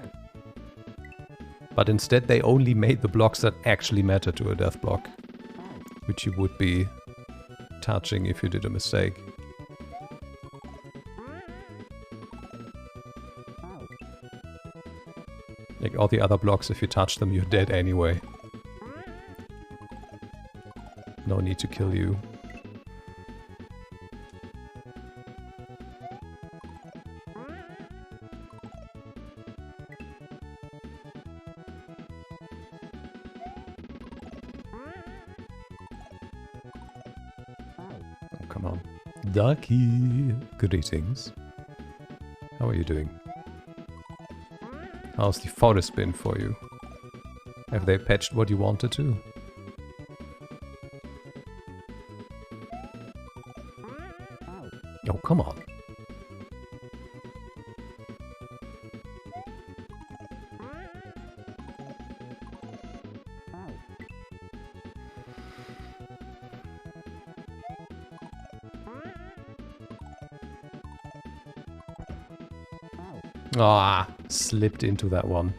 But instead they only made the blocks that actually matter to a death block. Which you would be touching if you did a mistake. Like all the other blocks, if you touch them, you're dead anyway. No need to kill you. Oh, come on. Ducky! Greetings. How are you doing? How's the forest been for you? Have they patched what you wanted to? Oh, come on. Ah, slipped into that one.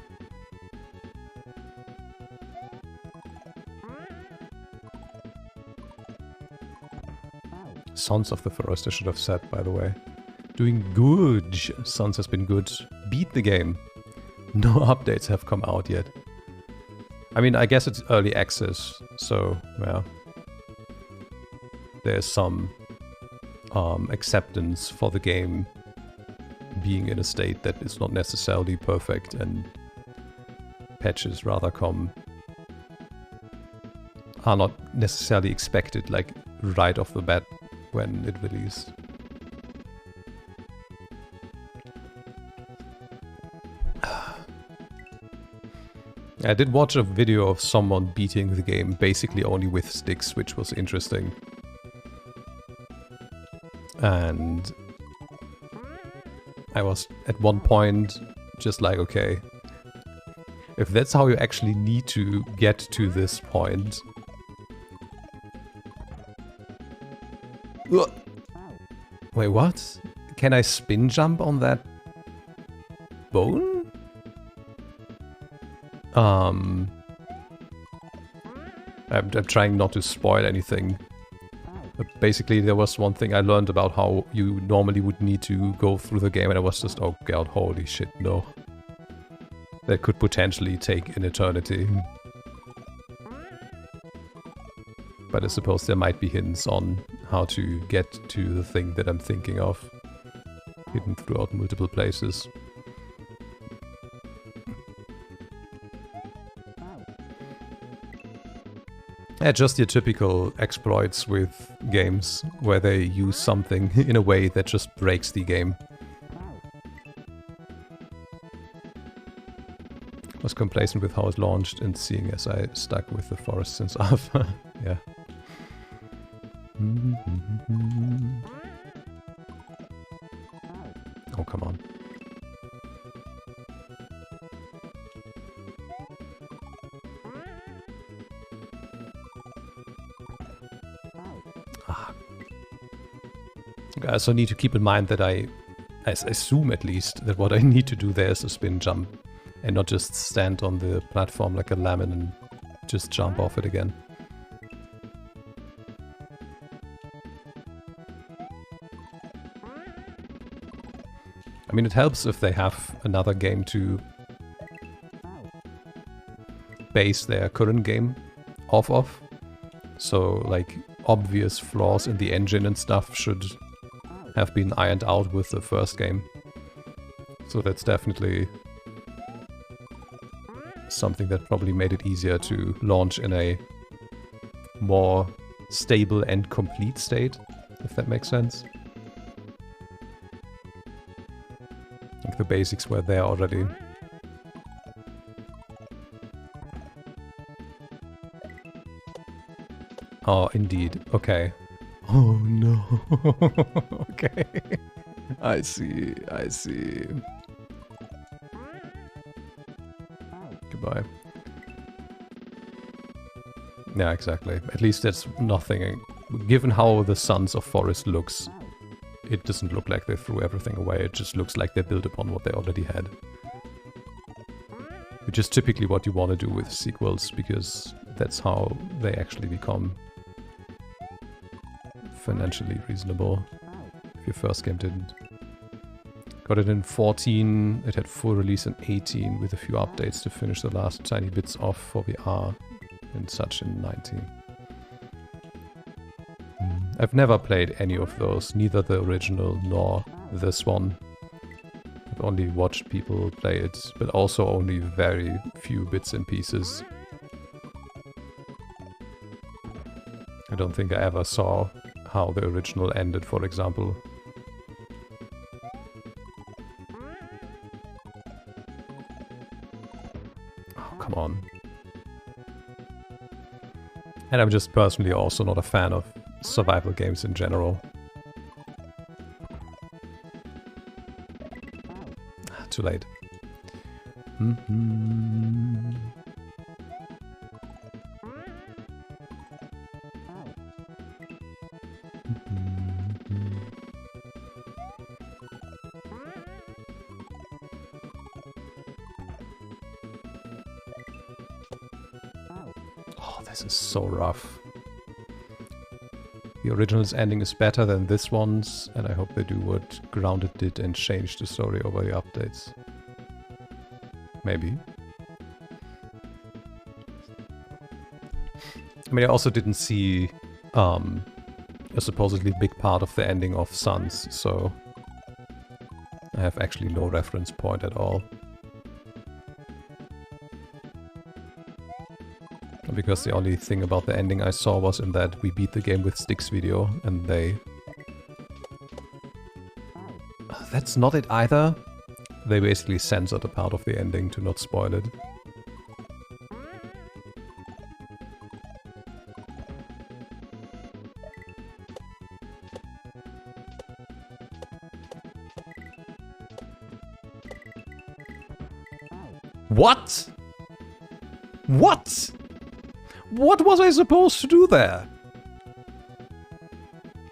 Sons of the Forest, I should have said, by the way. Doing good. Sons has been good. Beat the game. No updates have come out yet. I mean, I guess it's early access, so, yeah. There's some acceptance for the game being in a state that is not necessarily perfect, and patches rather are not necessarily expected, like, right off the bat when it released. I did watch a video of someone beating the game basically only with sticks, which was interesting. And I was at one point just like, okay, if that's how you actually need to get to this point... Ugh. Wait, what? Can I spin jump on that bone? I'm trying not to spoil anything. But basically, there was one thing I learned about how you normally would need to go through the game, and I was just, oh god, holy shit, no. That could potentially take an eternity. But I suppose there might be hints on how to get to the thing that I'm thinking of. Hidden throughout multiple places. Yeah, just your typical exploits with games, where they use something in a way that just breaks the game. I was complacent with how it launched, and seeing as I stuck with the forest since alpha. Yeah. Oh, come on. I also need to keep in mind that I assume at least, that what I need to do there is a spin jump and not just stand on the platform like a lemon and just jump off it again. I mean, it helps if they have another game to base their current game off of. So, like, obvious flaws in the engine and stuff should have been ironed out with the first game. So that's definitely something that probably made it easier to launch in a more stable and complete state, if that makes sense. Like the basics were there already. Oh, indeed. Okay. Oh no. Okay. I see. I see. Goodbye. Yeah, exactly. At least that's nothing. Given how the Sons of Forest looks, it doesn't look like they threw everything away. It just looks like they built upon what they already had. Which is typically what you want to do with sequels, because that's how they actually become financially reasonable. If your first game didn't. Got it in 14, it had full release in 18 with a few updates to finish the last tiny bits off for VR and such in 19. I've never played any of those, neither the original nor this one. I've only watched people play it, but also only very few bits and pieces. I don't think I ever saw how the original ended, for example. Oh, come on. And I'm just personally also not a fan of survival games in general. Too late. Oh, this is so rough. The original's ending is better than this one's, and I hope they do what Grounded did and change the story over the updates. Maybe. I mean, I also didn't see a supposedly big part of the ending of Sons, so I have actually no reference point at all. Because the only thing about the ending I saw was in that we beat the game with Sticks video, and they... That's not it either. They basically censored a part of the ending to not spoil it. What? What? What was I supposed to do there?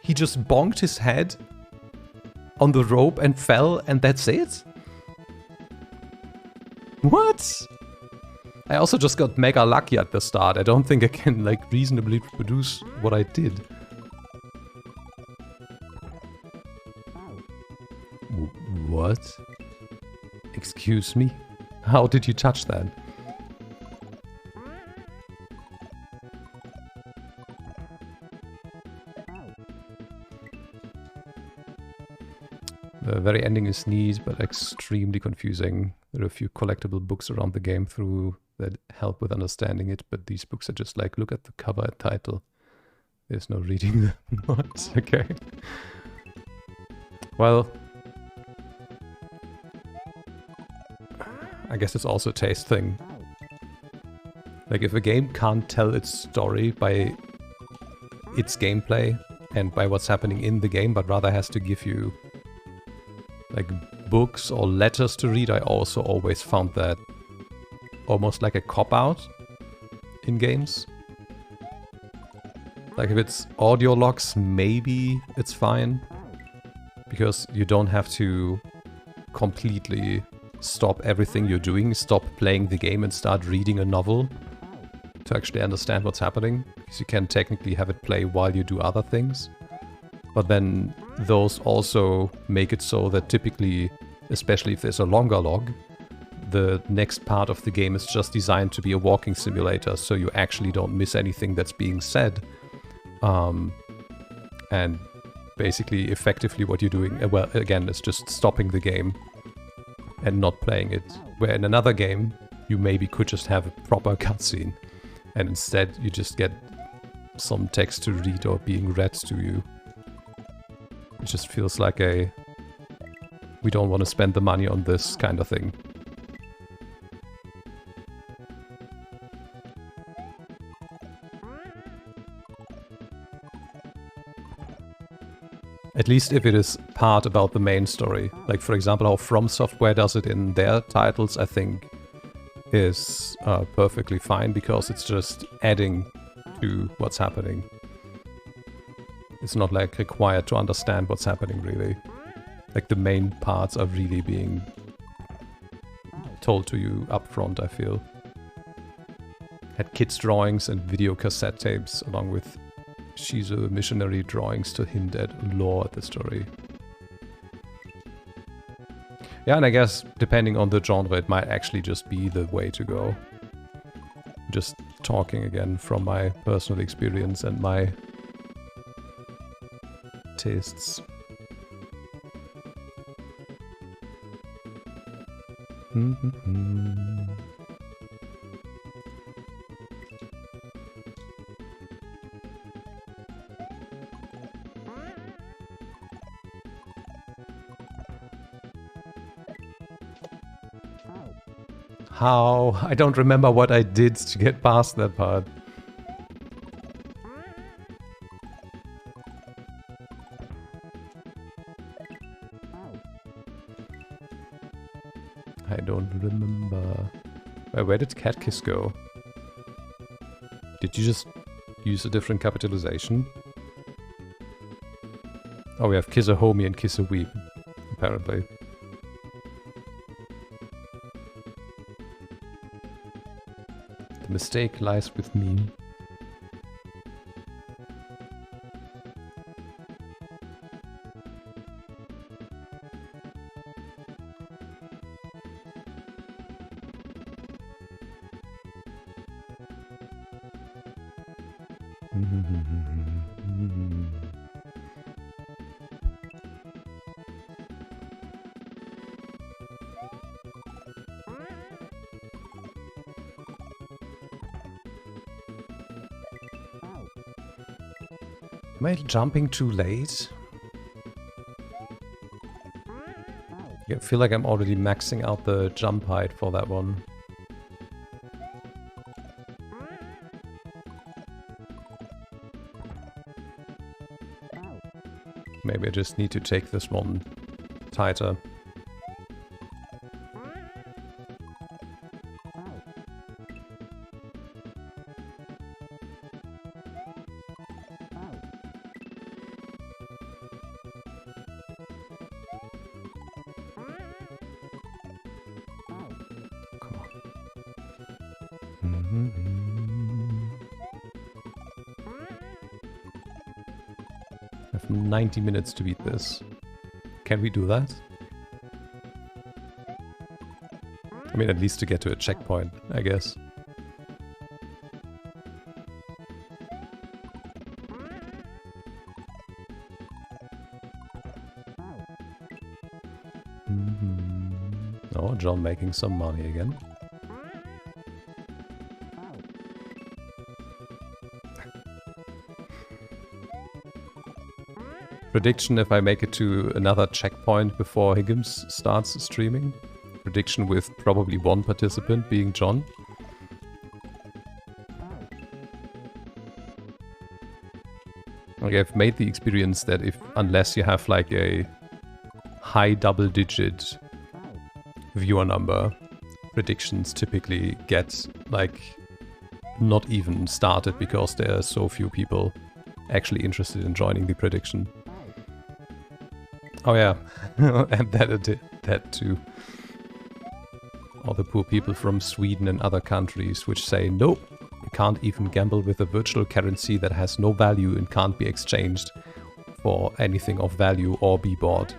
He just bonked his head on the rope and fell, and that's it? What? I also just got mega lucky at the start. I don't think I can, like, reasonably reproduce what I did. What? Excuse me? How did you touch that? The very ending is neat, but extremely confusing. There are a few collectible books around the game through that help with understanding it, but these books are just like, look at the cover and title. There's no reading them. What? Okay. Well, I guess it's also a taste thing. Like, if a game can't tell its story by its gameplay and by what's happening in the game, but rather has to give you like books or letters to read, I also always found that almost like a cop-out in games. Like, if it's audio logs, maybe it's fine, because you don't have to completely stop everything you're doing, stop playing the game and start reading a novel to actually understand what's happening, because you can technically have it play while you do other things. But then those also make it so that typically, especially if there's a longer log, the next part of the game is just designed to be a walking simulator, so you actually don't miss anything that's being said. And basically, effectively what you're doing, well, again, is just stopping the game and not playing it. Where in another game, you maybe could just have a proper cutscene, and instead you just get some text to read or being read to you. It just feels like a, we don't want to spend the money on this kind of thing. At least if it is part about the main story. Like, for example, how From Software does it in their titles, I think is perfectly fine, because it's just adding to what's happening. It's not like required to understand what's happening, really. Like, the main parts are really being told to you up front, I feel. Had kids' drawings and video cassette tapes, along with Shizu missionary drawings to hint at lore at the story. Yeah, and I guess, depending on the genre, it might actually just be the way to go. Just talking again from my personal experience and my tastes. How? I don't remember what I did to get past that part. I don't remember. Where did Cat Kiss go? Did you just use a different capitalization? Oh, we have Kiss a Homie and Kiss a Weep, apparently. The mistake lies with me. Am I jumping too late? Yeah, I feel like I'm already maxing out the jump height for that one. Maybe I just need to take this one tighter. I have 90 minutes to beat this. Can we do that? I mean, at least to get to a checkpoint, I guess. Oh, John making some money again. Prediction if I make it to another checkpoint before Higgins starts streaming. Prediction with probably one participant being John. Like, I've made the experience that unless you have like a high double-digit viewer number, predictions typically get like not even started because there are so few people actually interested in joining the prediction. Oh yeah, and that too. All the poor people from Sweden and other countries which say, nope, you can't even gamble with a virtual currency that has no value and can't be exchanged for anything of value or be bought.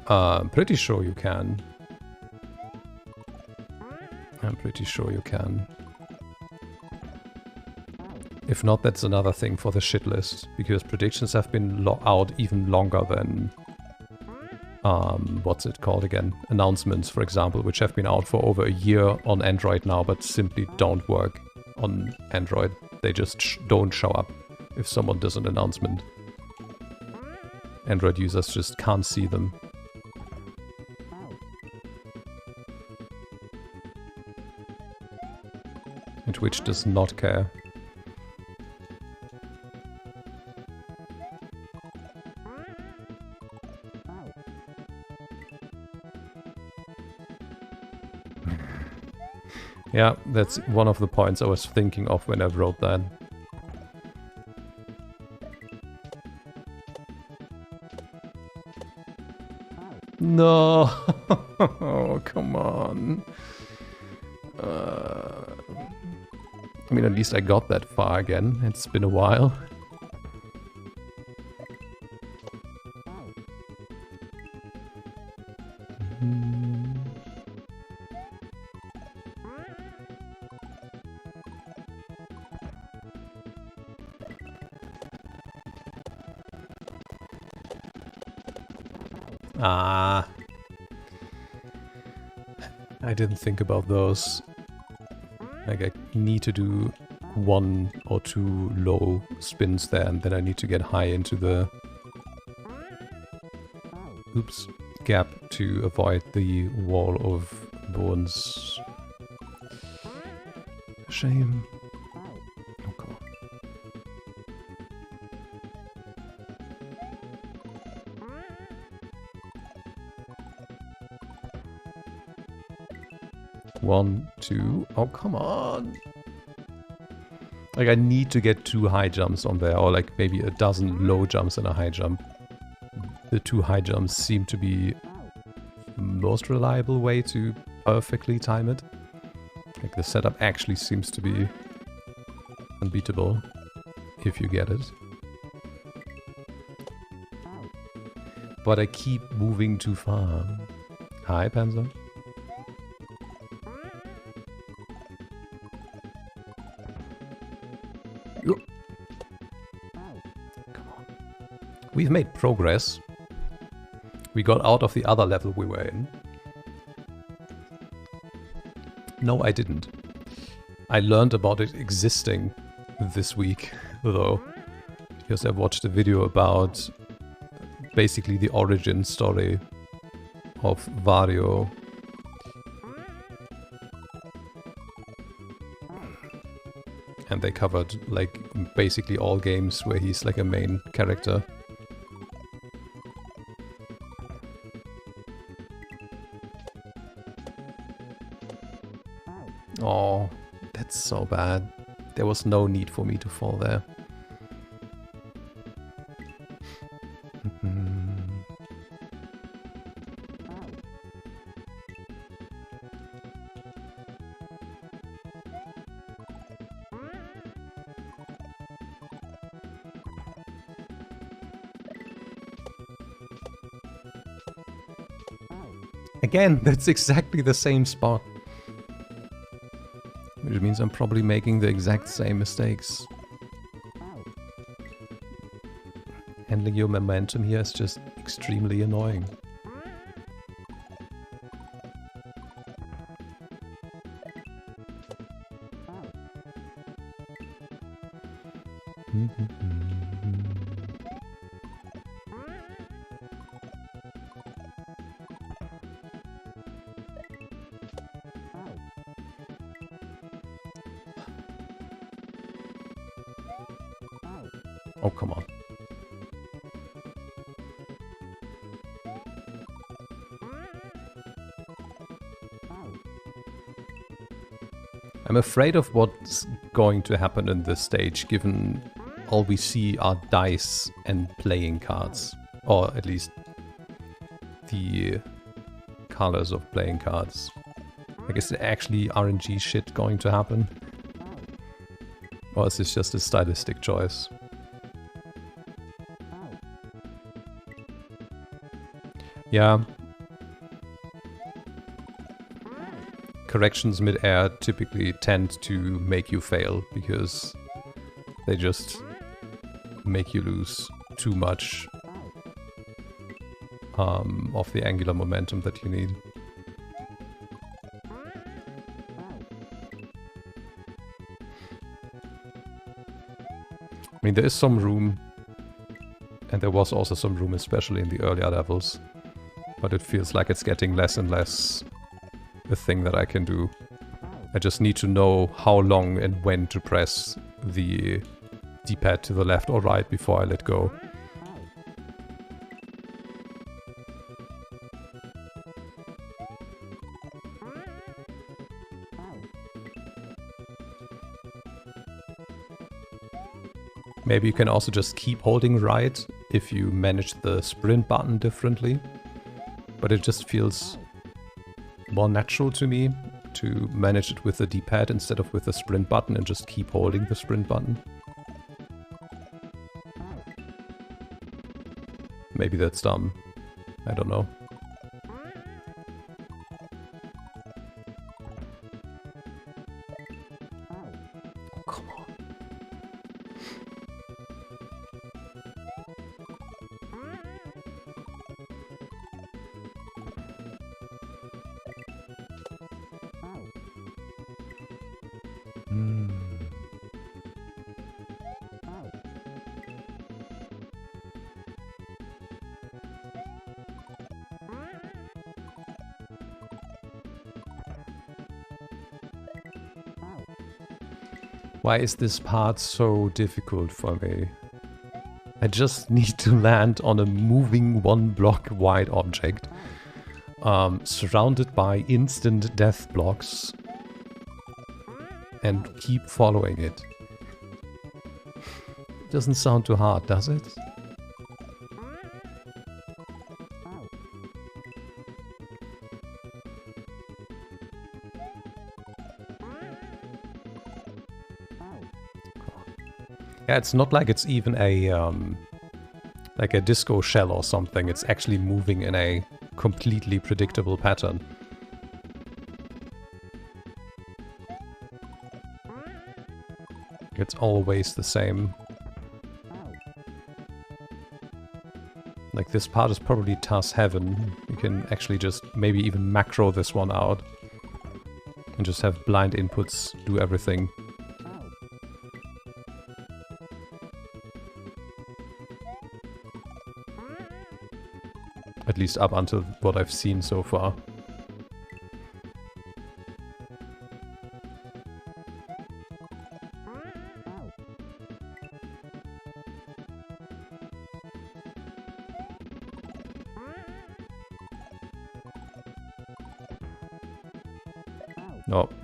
I'm pretty sure you can. I'm pretty sure you can. If not, that's another thing for the shit list, because predictions have been out even longer than, what's it called again? Announcements, for example, which have been out for over a year on Android now, but simply don't work on Android. They just don't show up if someone does an announcement. Android users just can't see them. And Twitch does not care. Yeah, that's one of the points I was thinking of when I wrote that. No! Oh, come on. I mean, at least I got that far again. It's been a while. Ah. I didn't think about those. Like, I need to do 1 or 2 low spins there, and then I need to get high into the gap to avoid the wall of bones. Shame. Oh, come on. One, two. Oh, come on. Like, I need to get 2 high jumps on there, or like maybe a dozen low jumps and a high jump. The 2 high jumps seem to be the most reliable way to perfectly time it. Like, the setup actually seems to be unbeatable, if you get it. But I keep moving too far. Hi, Panzer. We've made progress. We got out of the other level we were in. No, I didn't. I learned about it existing this week, though. Because I watched a video about basically the origin story of Wario. And they covered, like, basically all games where he's like a main character. Oh, that's so bad. There was no need for me to fall there. Again, that's exactly the same spot. Which means I'm probably making the exact same mistakes. Handling your momentum here is just extremely annoying. Oh, come on. I'm afraid of what's going to happen in this stage, given all we see are dice and playing cards. Or at least the colors of playing cards. Like, is there actually RNG shit going to happen? Or is this just a stylistic choice? Yeah. Corrections mid-air typically tend to make you fail, because they just make you lose too much of the angular momentum that you need. I mean, there is some room, and there was also some room, especially in the earlier levels, but it feels like it's getting less and less a thing that I can do. I just need to know how long and when to press the D-pad to the left or right before I let go. Maybe you can also just keep holding right if you manage the sprint button differently. But it just feels more natural to me to manage it with the D-pad instead of with the sprint button and just keep holding the sprint button. Maybe that's dumb. I don't know. Oh, come on. Why is this part so difficult for me? I just need to land on a moving one block wide object, surrounded by instant death blocks, and keep following it. Doesn't sound too hard, does it? Yeah, it's not like it's even a like a disco shell or something. It's actually moving in a completely predictable pattern. It's always the same. Like, this part is probably TAS heaven. You can actually just maybe even macro this one out and just have blind inputs do everything. At least up until what I've seen so far.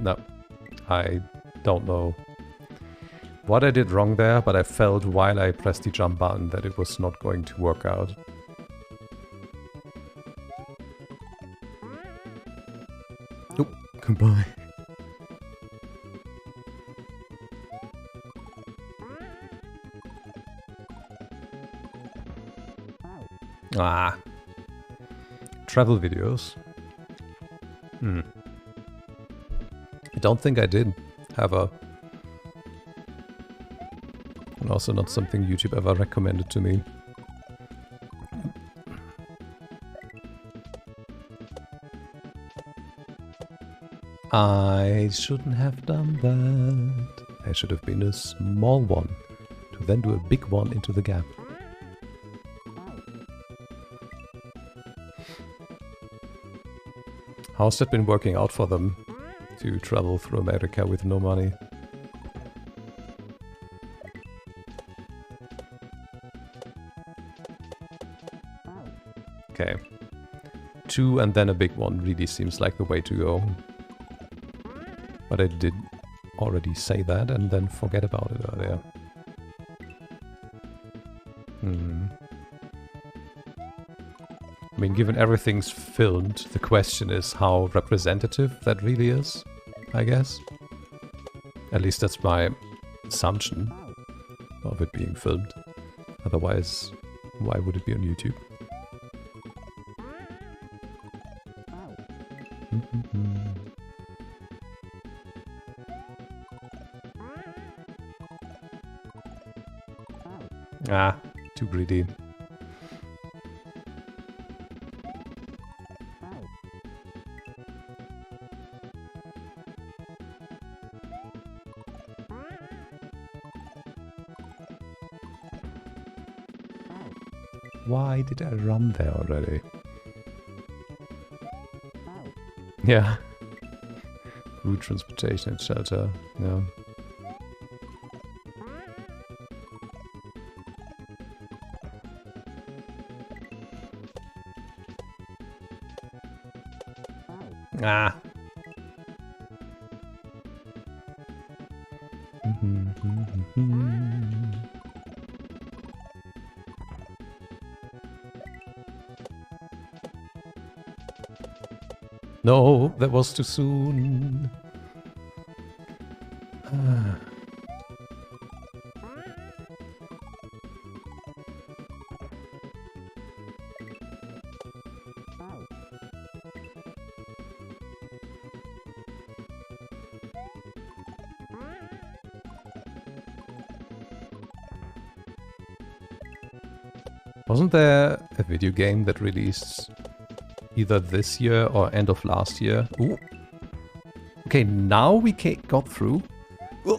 No, I don't know what I did wrong there, but I felt while I pressed the jump button that it was not going to work out. Oh, goodbye. Ah. Travel videos. I don't think I did have a... And also not something YouTube ever recommended to me. I shouldn't have done that. I should have been a small one, to then do a big one into the gap. How's that been working out for them, to travel through America with no money? Okay. 2 and then a big one really seems like the way to go. But I did already say that and then forget about it earlier. I mean, given everything's filmed, the question is how representative that really is, I guess. At least that's my assumption of it being filmed. Otherwise, why would it be on YouTube? Ah, too greedy. Why did I run there already? Yeah. Food, transportation and shelter, yeah. Ah. No, that was too soon. Wasn't there a video game that released either this year or end of last year? Ooh. Okay, now we got through. Ooh.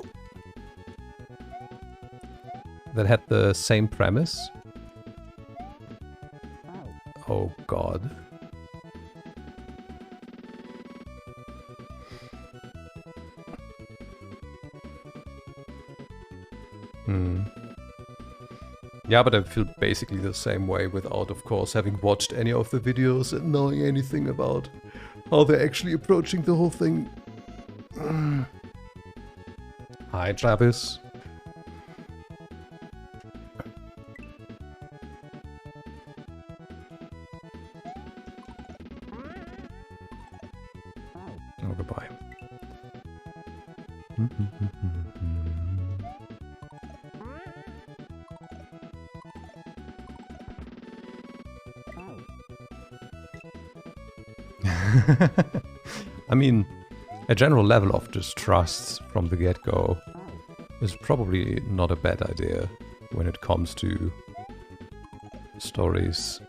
That had the same premise. Oh god. Yeah, but I feel basically the same way without, of course, having watched any of the videos and knowing anything about how they're actually approaching the whole thing. Hi, Travis. Oh, goodbye. I mean, a general level of distrust from the get-go is probably not a bad idea when it comes to stories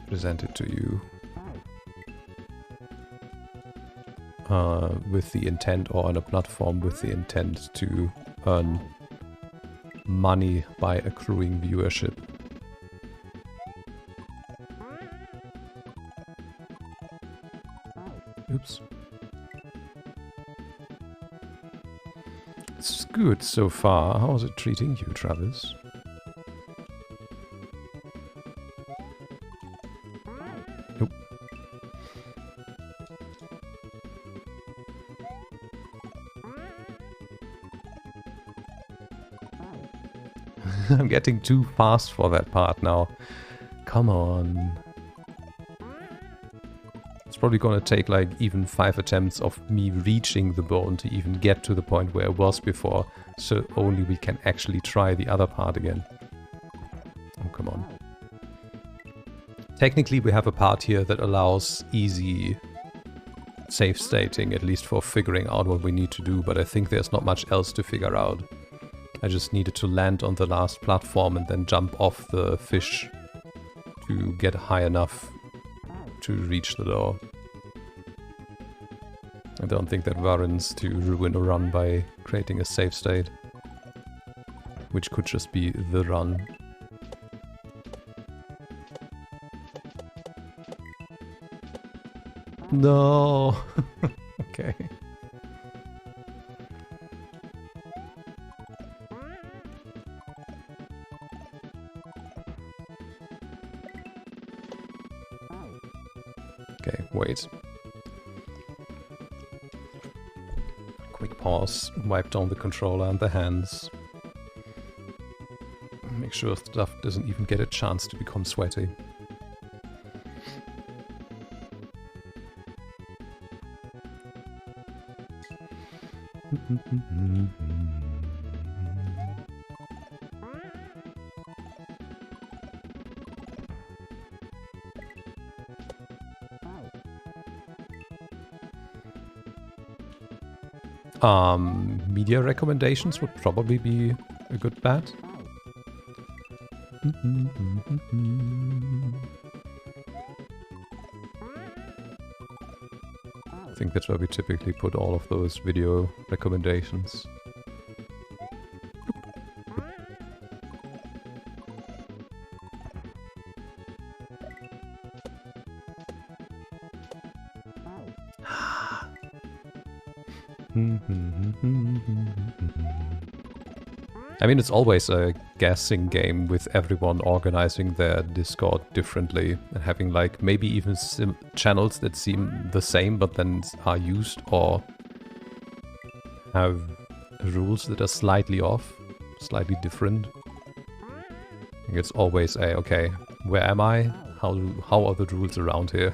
presented to you with the intent, or on a platform with the intent to earn money by accruing viewership. Oops. It's good so far. How is it treating you, Travis? Nope. I'm getting too fast for that part now. Come on. It's probably gonna take like even 5 attempts of me reaching the bone to even get to the point where I was before, so only we can actually try the other part again. Oh, come on. Technically we have a part here that allows easy safe stating, at least for figuring out what we need to do, but I think there's not much else to figure out. I just needed to land on the last platform and then jump off the fish to get high enough to reach the door. I don't think that warrants to ruin a run by creating a save state, which could just be the run. No! Okay. Okay, wait. Quick pause, wipe down the controller and the hands. Make sure stuff doesn't even get a chance to become sweaty. Media recommendations would probably be a good bet. I think that's where we typically put all of those video recommendations. I mean, it's always a guessing game with everyone organizing their Discord differently and having like maybe even channels that seem the same but then are used or have rules that are slightly off, slightly different. I think it's always a, okay, where am I? How are the rules around here?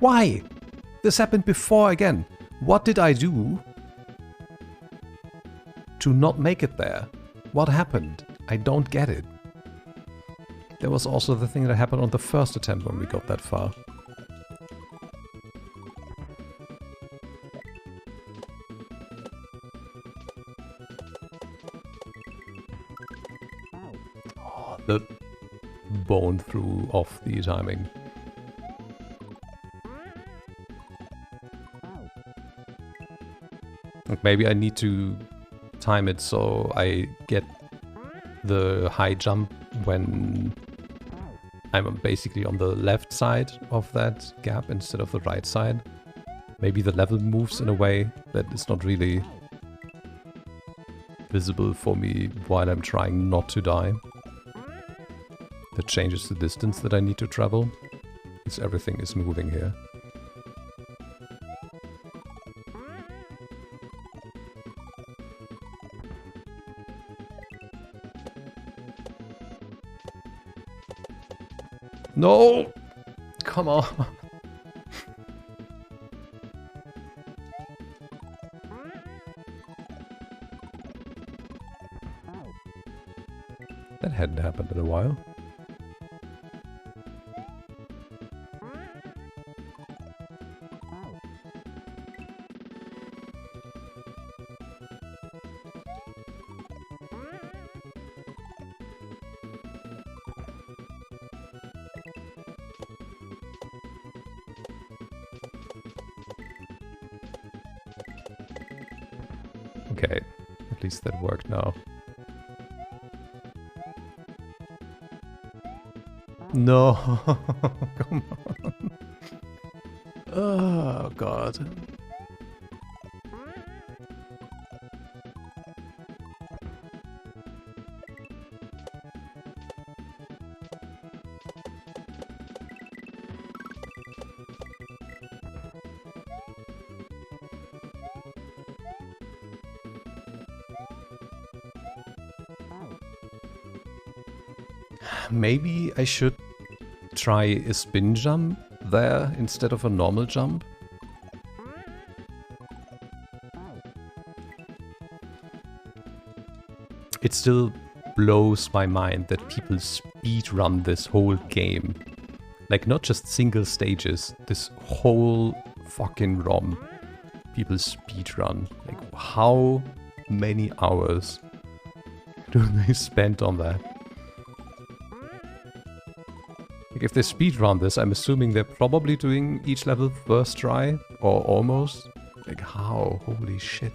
Why? This happened before again. What did I do to not make it there? What happened? I don't get it. There was also the thing that happened on the first attempt when we got that far. Oh, the bone threw off the timing. Maybe I need to time it so I get the high jump when I'm basically on the left side of that gap instead of the right side. Maybe the level moves in a way that is not really visible for me while I'm trying not to die. That changes the distance that I need to travel, because everything is moving here. No! Come on! That hadn't happened in a while. Okay, at least that worked now. No, come on. Oh, God. Maybe I should try a spin jump there instead of a normal jump? It still blows my mind that people speedrun this whole game. Like, not just single stages, this whole fucking ROM. People speedrun. Like, how many hours do they spend on that? Like, if they speedrun this, I'm assuming they're probably doing each level first try, or almost. Like, how? Holy shit.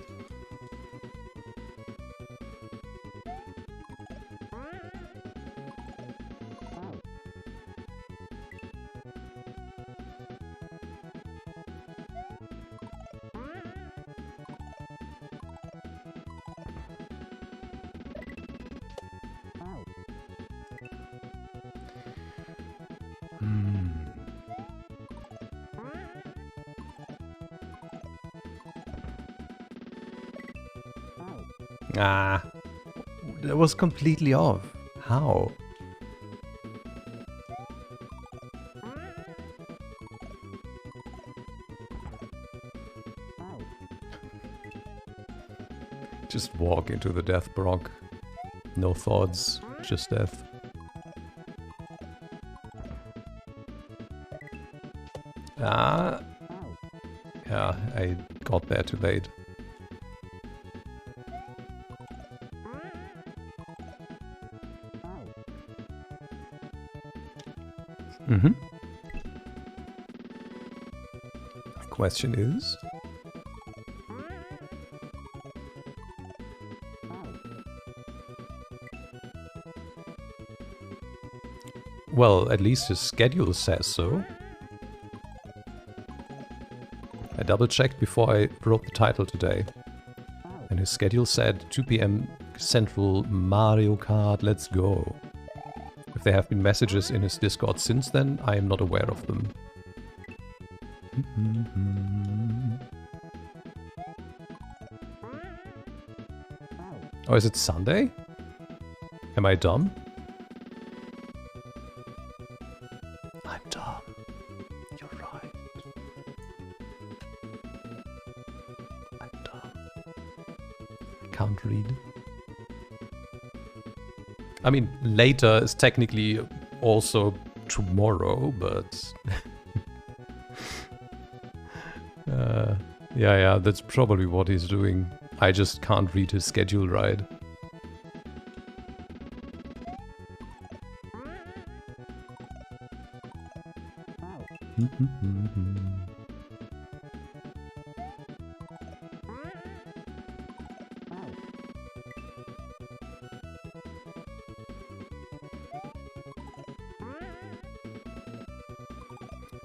Ah, that was completely off. How? Just walk into the death, Brock. No thoughts, just death. Ah. Yeah, I got there too late. Mm-hmm. Question is... Well, at least his schedule says so. I double-checked before I wrote the title today. And his schedule said 2 PM Central Mario Kart, let's go. If there have been messages in his Discord since then, I am not aware of them. Oh, is it Sunday? Am I dumb? I'm dumb. You're right. I'm dumb. I can't read. I mean, later is technically also tomorrow, but... yeah, that's probably what he's doing. I just can't read his schedule right.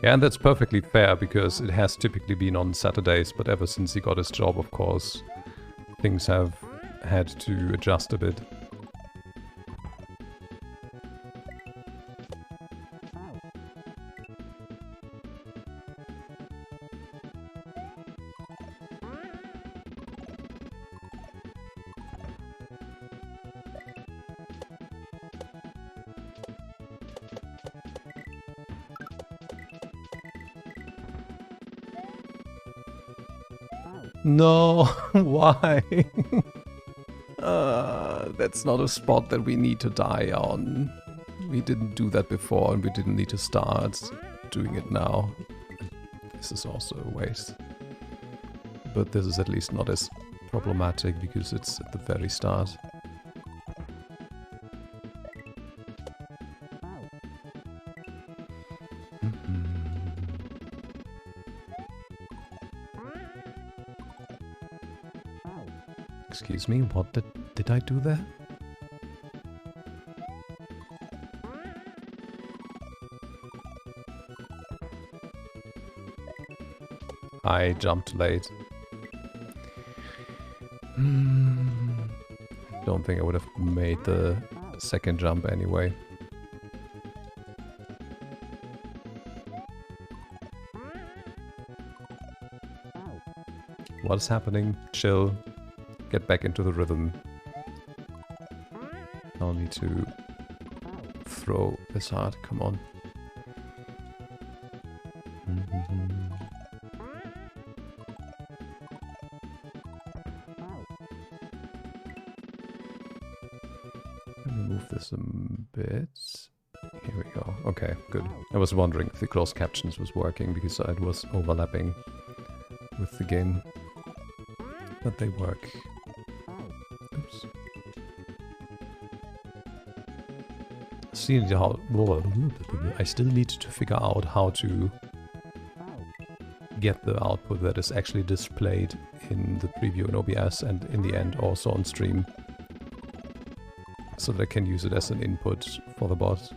Yeah, and that's perfectly fair, because it has typically been on Saturdays, but ever since he got his job, of course, things have had to adjust a bit. No, why? That's not a spot that we need to die on. We didn't do that before and we didn't need to start doing it now. This is also a waste. But this is at least not as problematic because it's at the very start. Excuse me, what did I do there? I jumped late. Don't think I would have made the second jump anyway. What's happening? Chill. Get back into the rhythm. I'll need to throw this hard. Come on. Let me move this a bit. Here we go. Okay, good. I was wondering if the closed captions was working because it was overlapping with the game. But they work. Oops. I still need to figure out how to get the output that is actually displayed in the preview in OBS and in the end also on stream, so that I can use it as an input for the bot.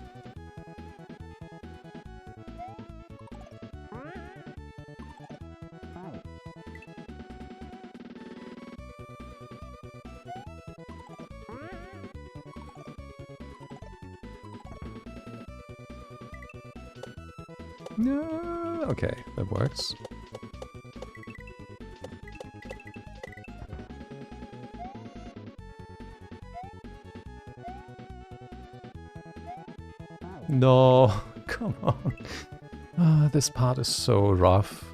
Okay, that works. No, come on. Ah, this part is so rough.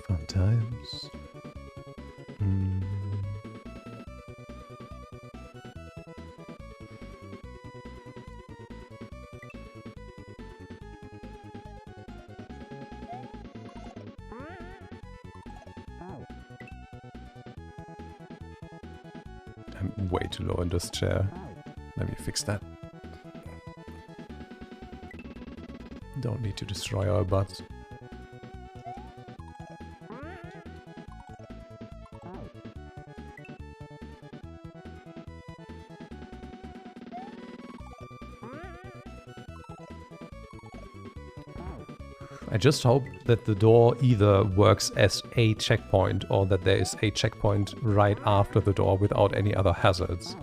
Fun times. I'm way too low in this chair. Let me fix that. Don't need to destroy our butts. I just hope that the door either works as a checkpoint or that there is a checkpoint right after the door without any other hazards.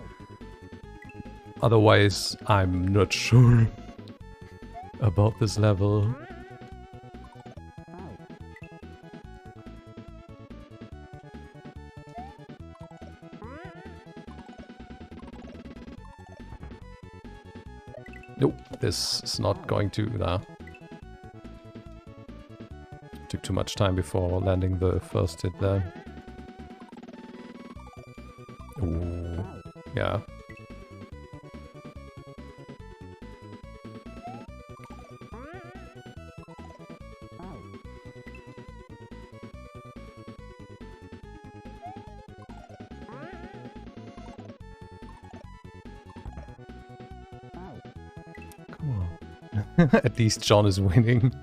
Otherwise, I'm not sure about this level. Nope, this is not going to... Nah. Took too much time before landing the first hit there. Ooh, yeah. Come on. At least John is winning.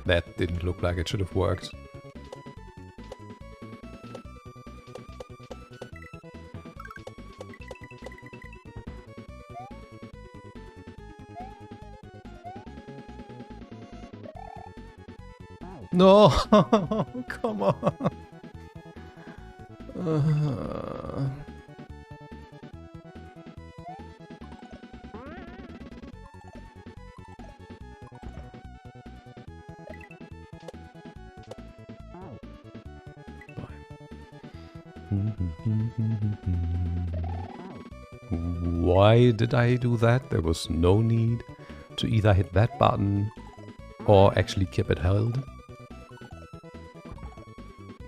That didn't look like it should have worked. No! Come on! Why did I do that? There was no need to either hit that button or actually keep it held.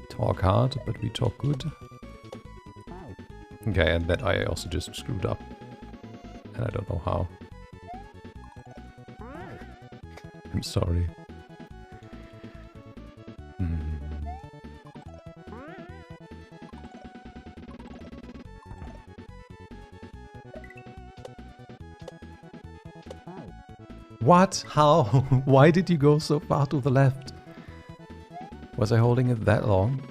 Talk hard, but we talk good. Okay, and that I also just screwed up. And I don't know how. I'm sorry. What? How? Why did you go so far to the left? Was I holding it that long?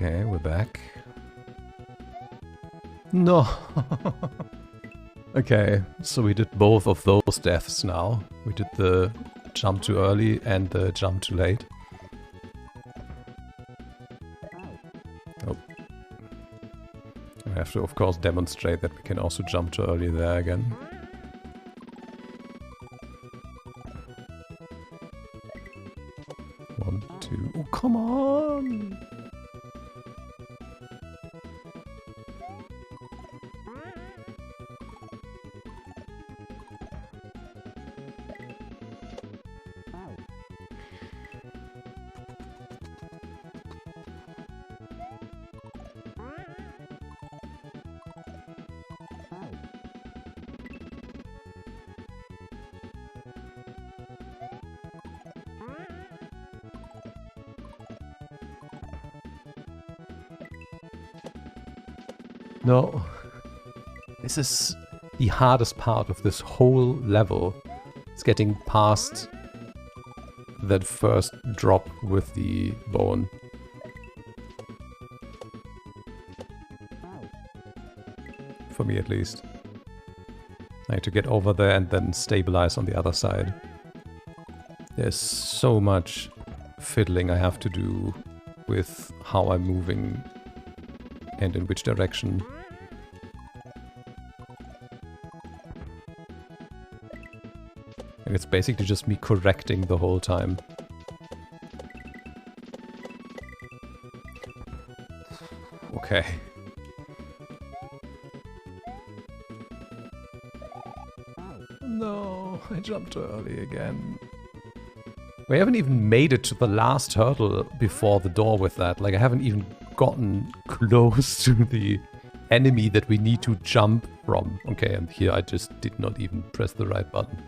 Okay, we're back. No! Okay, so we did both of those deaths now. We did the jump too early and the jump too late. Oh. I have to, of course, demonstrate that we can also jump too early there again. One, two... Oh, come on! No. This is the hardest part of this whole level. It's getting past that first drop with the bone. For me at least. I have to get over there and then stabilize on the other side. There's so much fiddling I have to do with how I'm moving and in which direction. And it's basically just me correcting the whole time. Okay. No, I jumped too early again. We haven't even made it to the last hurdle before the door with that. Like, I haven't even gotten close to the enemy that we need to jump from. Okay, and here I just did not even press the right button.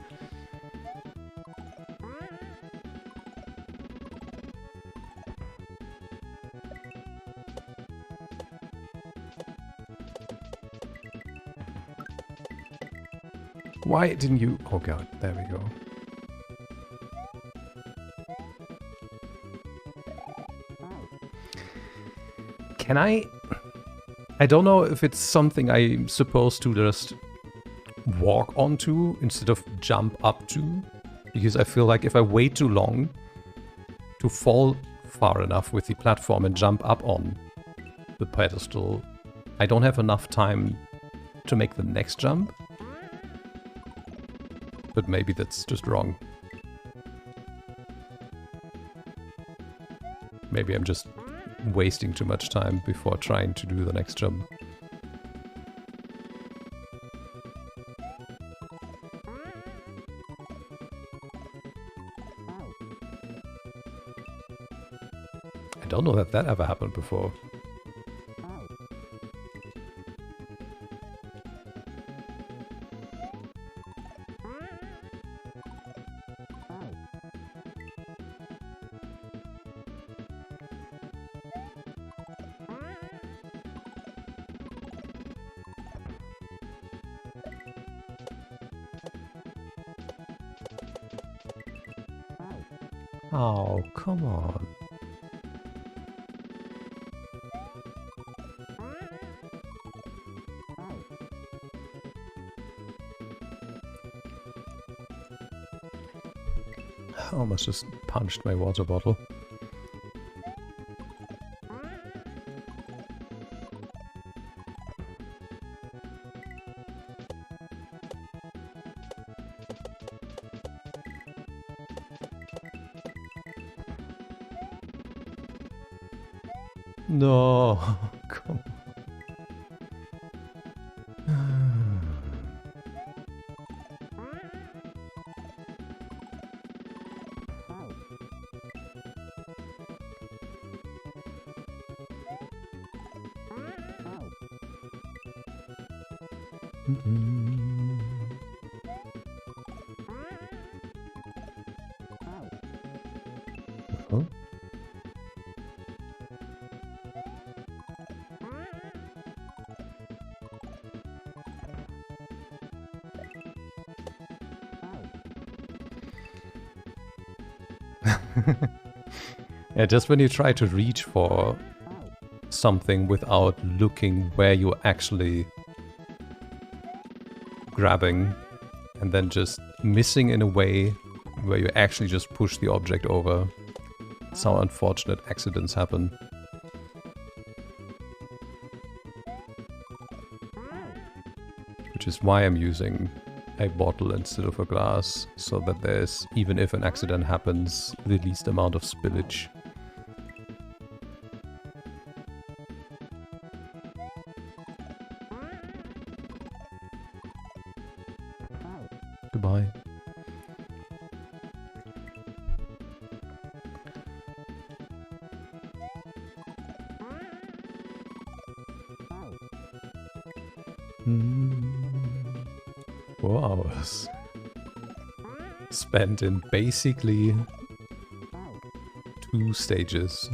Why didn't you... Oh god, there we go. Can I don't know if it's something I'm supposed to just walk onto instead of jump up to. Because I feel like if I wait too long to fall far enough with the platform and jump up on the pedestal, I don't have enough time to make the next jump. But maybe that's just wrong. Maybe I'm just wasting too much time before trying to do the next jump. I don't know that that ever happened before. Oh, come on. I almost just punched my water bottle. No, come on. Huh? Yeah, just when you try to reach for something without looking where you're actually grabbing, and then just missing in a way where you actually just push the object over. That's how unfortunate accidents happen. Which is why I'm using a bottle instead of a glass, so that there's, even if an accident happens, the least amount of spillage. Goodbye. Hmm. 4 hours spent in basically 2 stages.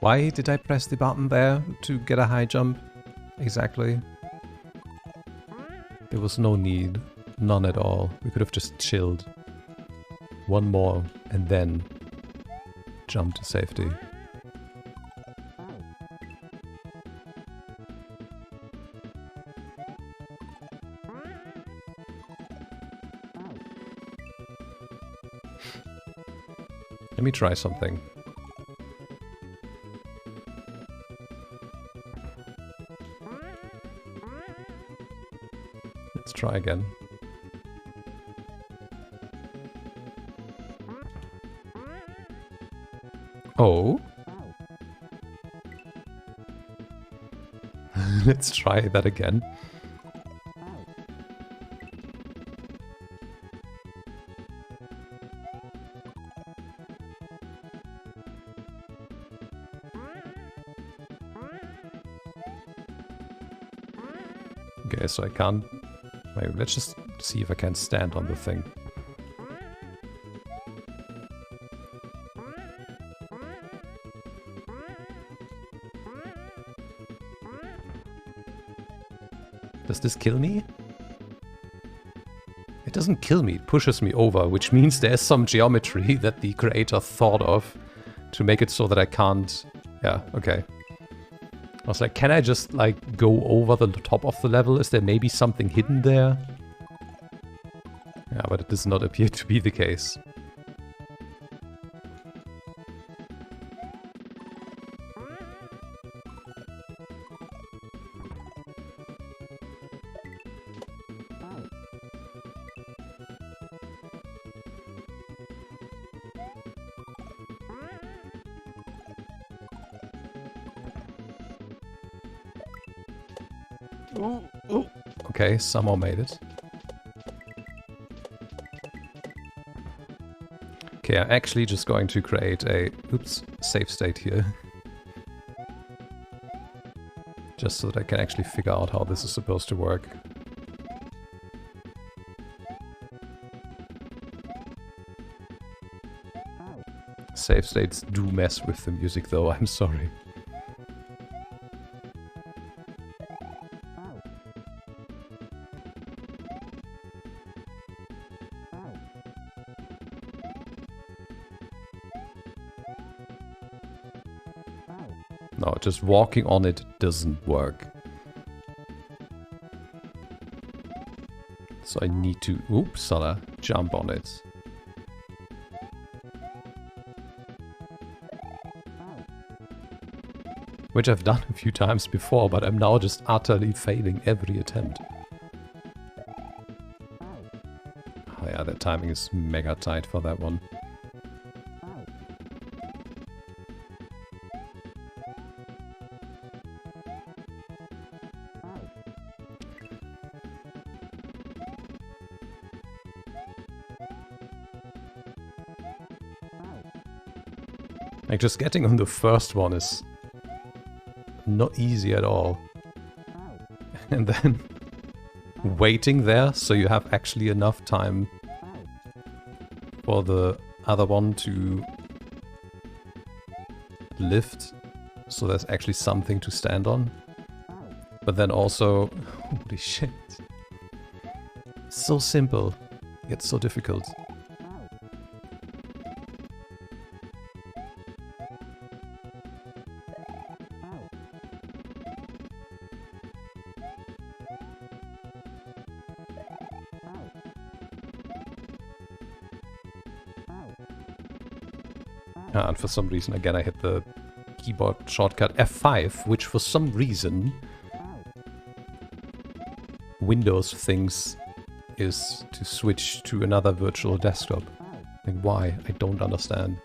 Why did I press the button there to get a high jump? Exactly. There was no need. None at all. We could have just chilled. One more and then jump to safety. Let me try something. Let's try again. Oh. Let's try that again. Okay, so I can't... Maybe let's just see if I can stand on the thing. Does this kill me? It doesn't kill me, it pushes me over, which means there's some geometry that the creator thought of to make it so that I can't... Yeah, okay. I was like, can I just, like, go over the top of the level? Is there maybe something hidden there? Yeah, but it does not appear to be the case. Okay, somehow made it. Okay, I'm actually just going to create a, save state here. Just so that I can actually figure out how this is supposed to work. Save states do mess with the music though, I'm sorry. No, just walking on it doesn't work. So I need to, jump on it. Which I've done a few times before, but I'm now just utterly failing every attempt. Oh yeah, that timing is mega tight for that one. Like, just getting on the first one is not easy at all. And then waiting there so you have actually enough time for the other one to lift, so there's actually something to stand on. But then also, holy shit. So simple, yet so difficult. And for some reason, again, I hit the keyboard shortcut F5, which for some reason Windows thinks is to switch to another virtual desktop. Like, why? I don't understand.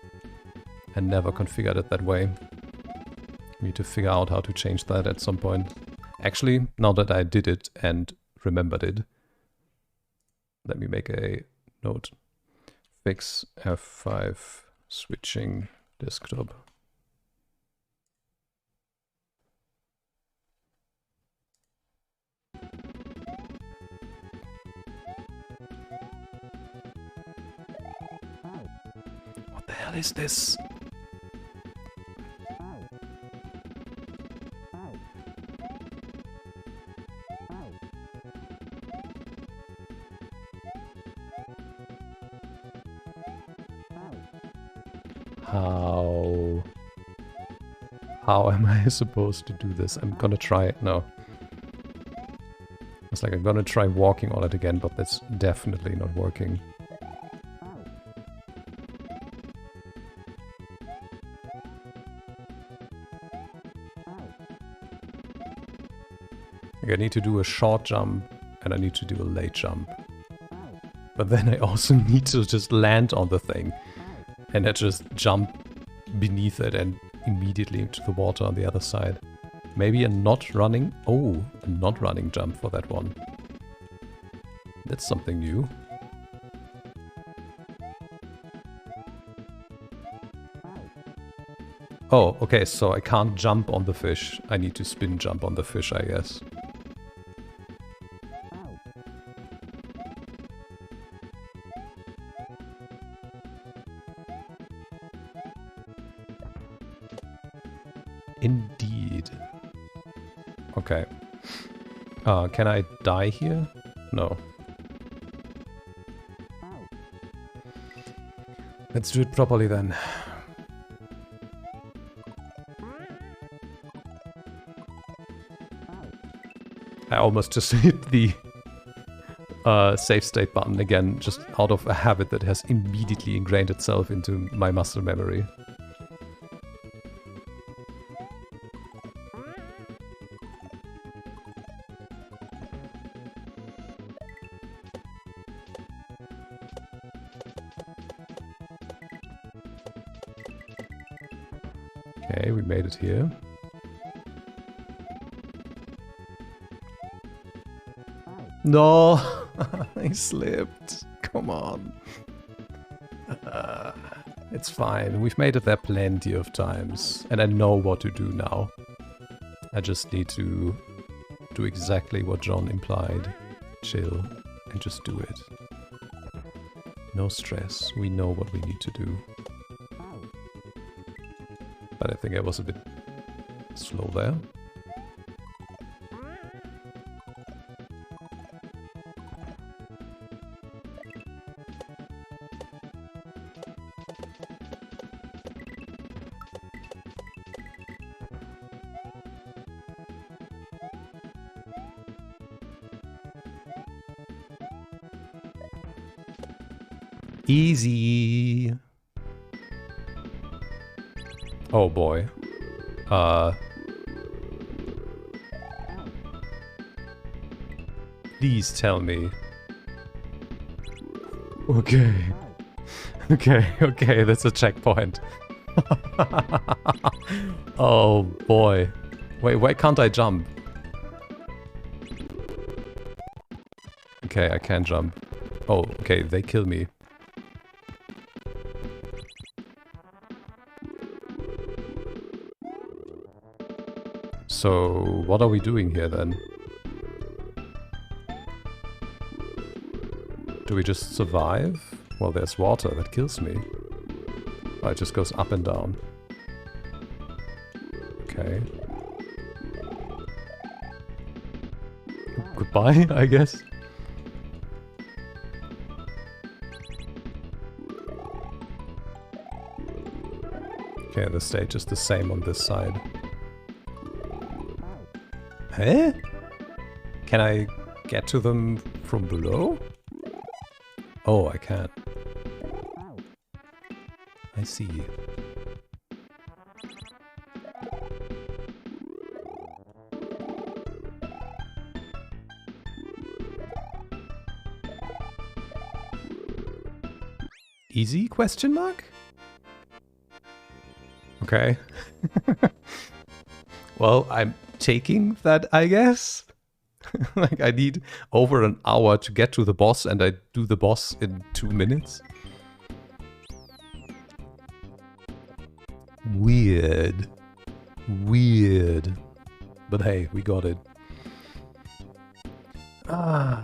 I never configured it that way. Need to figure out how to change that at some point. Actually, now that I did it and remembered it, let me make a note. Fix F5 switching desktop. What the hell is this? How am I supposed to do this? I'm gonna try it now. It's like I'm gonna try walking on it again, but that's definitely not working. Like, I need to do a short jump and I need to do a late jump. But then I also need to just land on the thing and I just jump beneath it and immediately into the water on the other side. Maybe a not running... Oh, a not running jump for that one. That's something new. Oh, okay, so I can't jump on the fish. I need to spin jump on the fish, I guess. Indeed. Okay. Can I die here? No. Let's do it properly then. I almost just hit the save state button again, just out of a habit that has immediately ingrained itself into my muscle memory. Okay, we made it here. No! I slipped. Come on. It's fine. We've made it there plenty of times. And I know what to do now. I just need to do exactly what John implied. Chill. And just do it. No stress. We know what we need to do. But I think I was a bit slow there. Easy. Oh boy. Please tell me. Okay. Okay, that's a checkpoint. Oh boy. Wait, why can't I jump? Okay, I can jump. Oh, okay, they kill me. So, what are we doing here then? Do we just survive? Well, there's water that kills me. Oh, it just goes up and down. Okay. Goodbye, I guess. Okay, the stage is the same on this side. Huh? Can I get to them from below? Oh, I can. I see. Easy, question mark? Okay. Well, I'm taking that, I guess. Like, I need over an hour to get to the boss, and I do the boss in 2 minutes. Weird. Weird. But hey, we got it. Ah.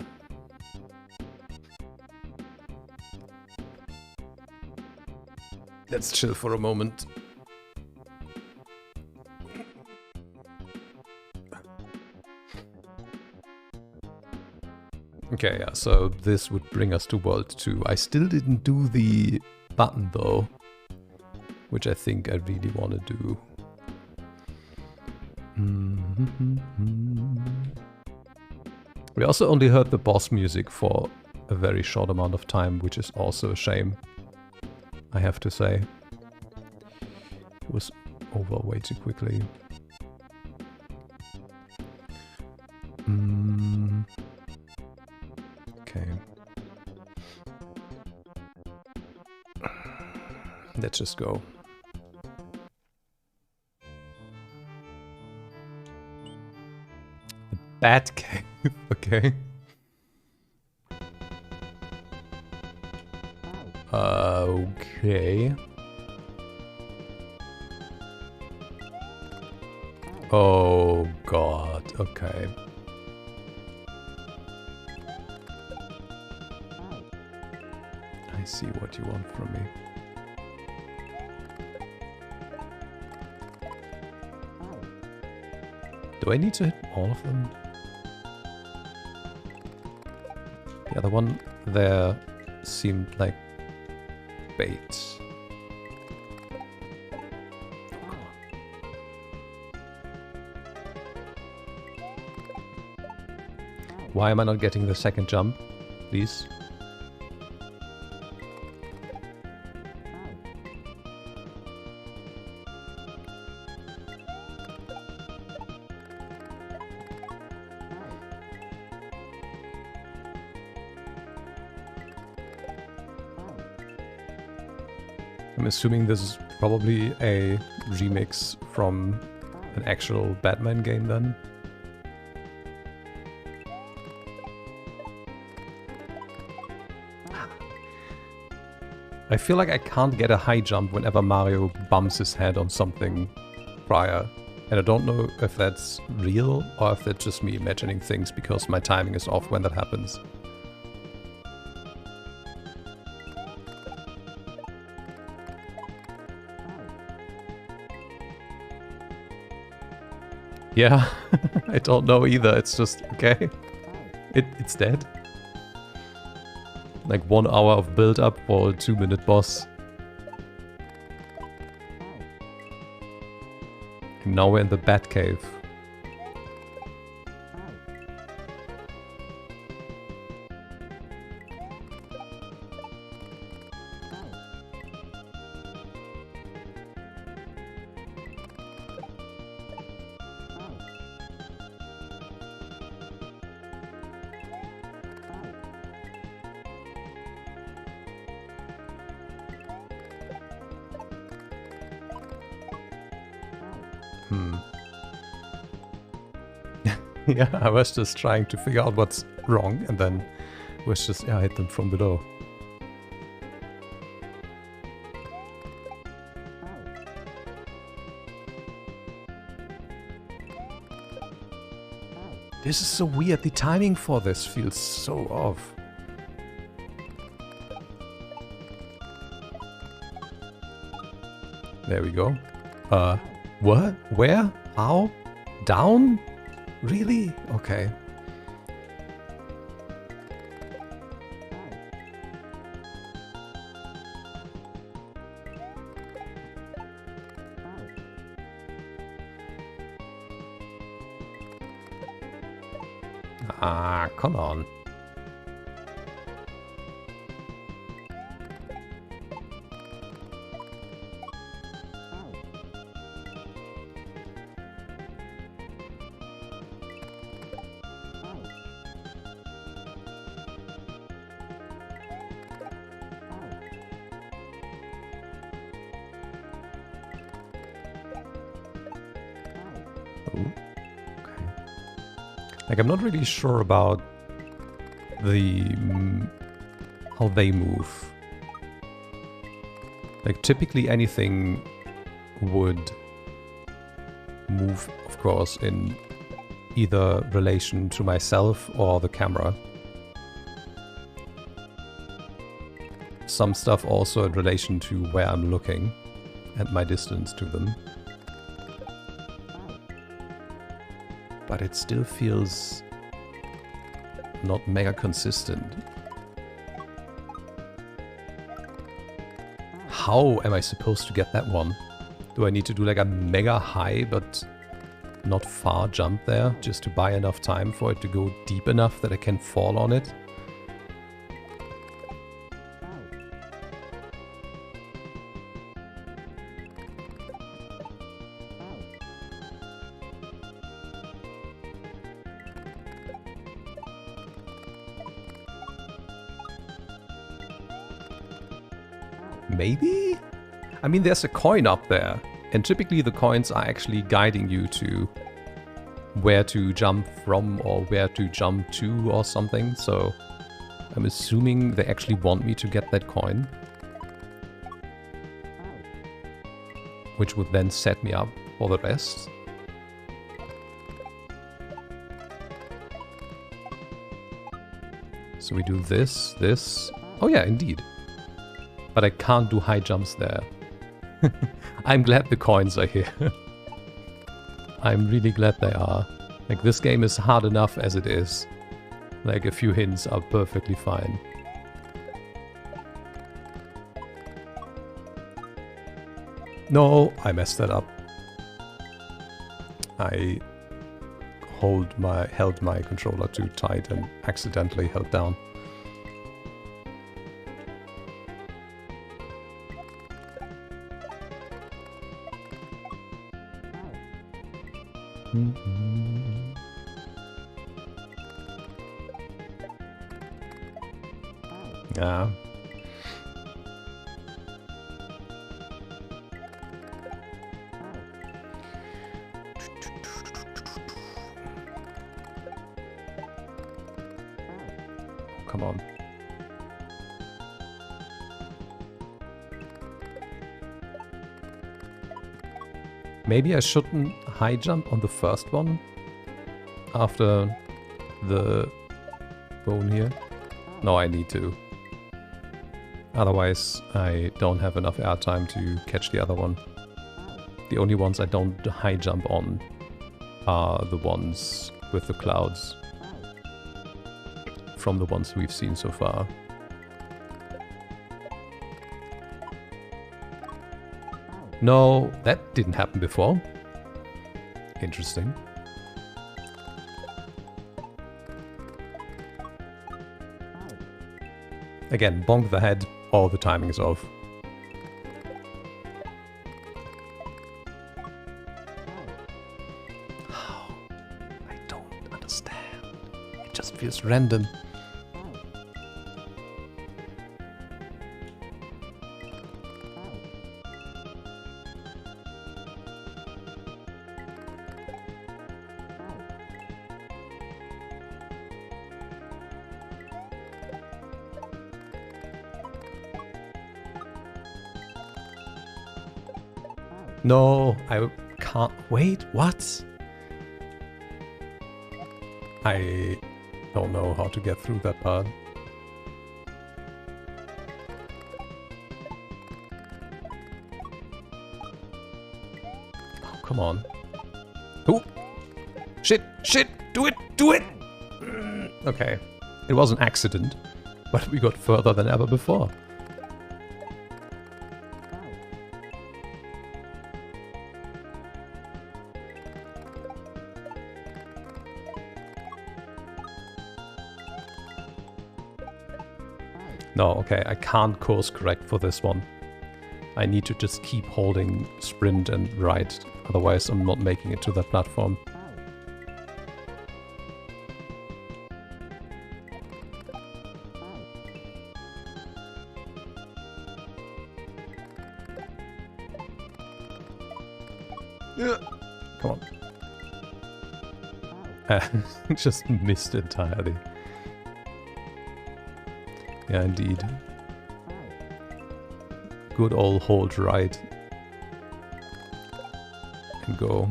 Let's chill for a moment. Okay, yeah, so this would bring us to World 2. I still didn't do the button though, which I think I really want to do. We also only heard the boss music for a very short amount of time, which is also a shame, I have to say. It was over way too quickly. Okay. Let's just go. The Bat Cave, okay. Okay. Oh god, okay. I see what you want from me. Do I need to hit all of them? Yeah, the one there seemed like bait. Why am I not getting the second jump, please? I'm assuming this is probably a remix from an actual Batman game then. I feel like I can't get a high jump whenever Mario bumps his head on something prior. And I don't know if that's real or if that's just me imagining things because my timing is off when that happens. Yeah, I don't know either. It's just, okay. It's dead. Like 1 hour of build-up for a 2-minute boss. And now we're in the Bat Cave. Yeah, I was just trying to figure out what's wrong and then was just, yeah, hit them from below. This is so weird. The timing for this feels so off. There we go. What? Where? How? Down? Really? Okay. Ah, come on. Like, I'm not really sure about the how they move. Like, typically anything would move, of course, in either relation to myself or the camera. Some stuff also in relation to where I'm looking and my distance to them. But it still feels not mega consistent. How am I supposed to get that one? Do I need to do like a mega high but not far jump there just to buy enough time for it to go deep enough that I can fall on it? Maybe? I mean, there's a coin up there, and typically the coins are actually guiding you to where to jump from or where to jump to or something, so I'm assuming they actually want me to get that coin, which would then set me up for the rest. So we do this, this. Oh yeah, indeed. But I can't do high jumps there. I'm glad the coins are here. I'm really glad they are. Like, this game is hard enough as it is. Like, a few hints are perfectly fine. No, I messed that up. I held my controller too tight and accidentally held down. Yeah. Come on. Maybe I shouldn't high jump on the first one after the bone here. No, I need to. Otherwise, I don't have enough airtime to catch the other one. The only ones I don't high jump on are the ones with the clouds. From the ones we've seen so far. No, that didn't happen before. Interesting. Again, bonk the head, or the timing is off. How? I don't understand. It just feels random. No, I can't. Wait, what? I don't know how to get through that part. Oh, come on. Oh! Shit! Shit! Do it! Do it! Okay. It was an accident, but we got further than ever before. No, okay, I can't course correct for this one. I need to just keep holding sprint and right, otherwise I'm not making it to that platform. Come on. Just missed entirely. Yeah, indeed. Good old hold right. And go.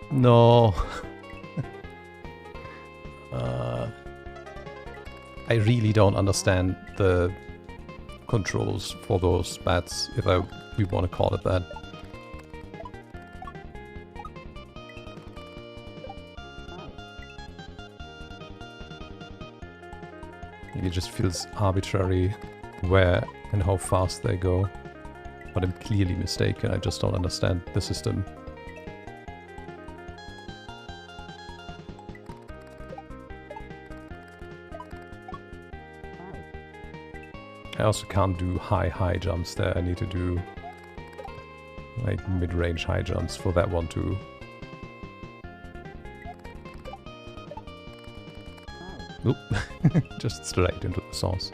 No. I really don't understand the controls for those bats, if we want to call it that. It just feels arbitrary where and how fast they go. But I'm clearly mistaken, I just don't understand the system. I also can't do high jumps there. I need to do like mid-range high jumps for that one too. Oop. Just straight into the sauce.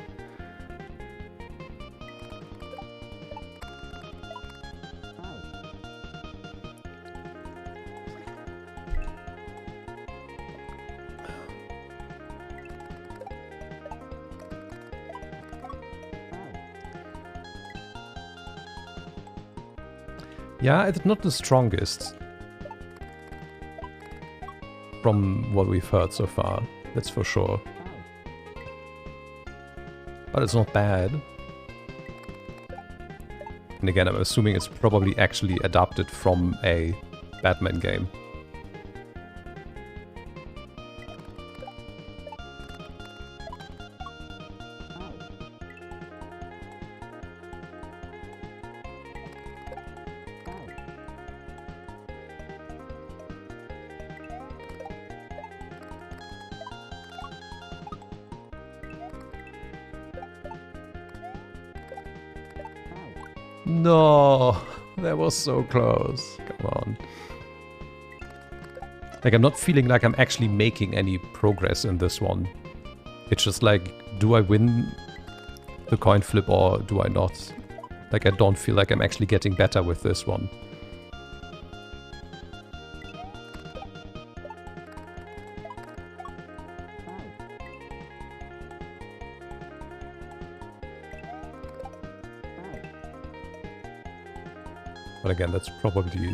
Yeah, it's not the strongest from what we've heard so far, that's for sure. But it's not bad. And again, I'm assuming it's probably actually adapted from a Batman game. No, that was so close. Come on. Like, I'm not feeling like I'm actually making any progress in this one. It's just like, do I win the coin flip or do I not? Like, I don't feel like I'm actually getting better with this one. But again, that's probably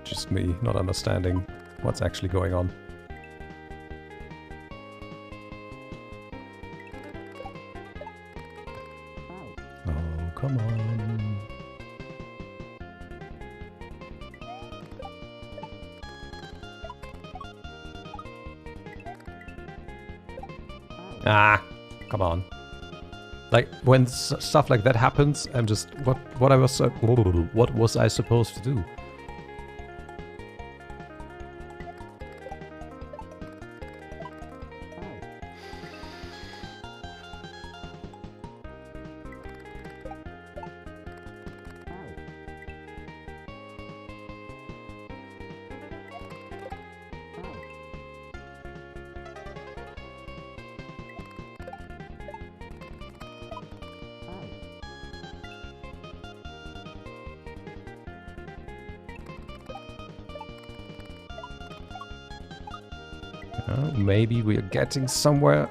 just me not understanding what's actually going on. Oh, come on. Ah, come on. Like, when stuff like that happens, I'm just, what was I supposed to do? Maybe we are getting somewhere.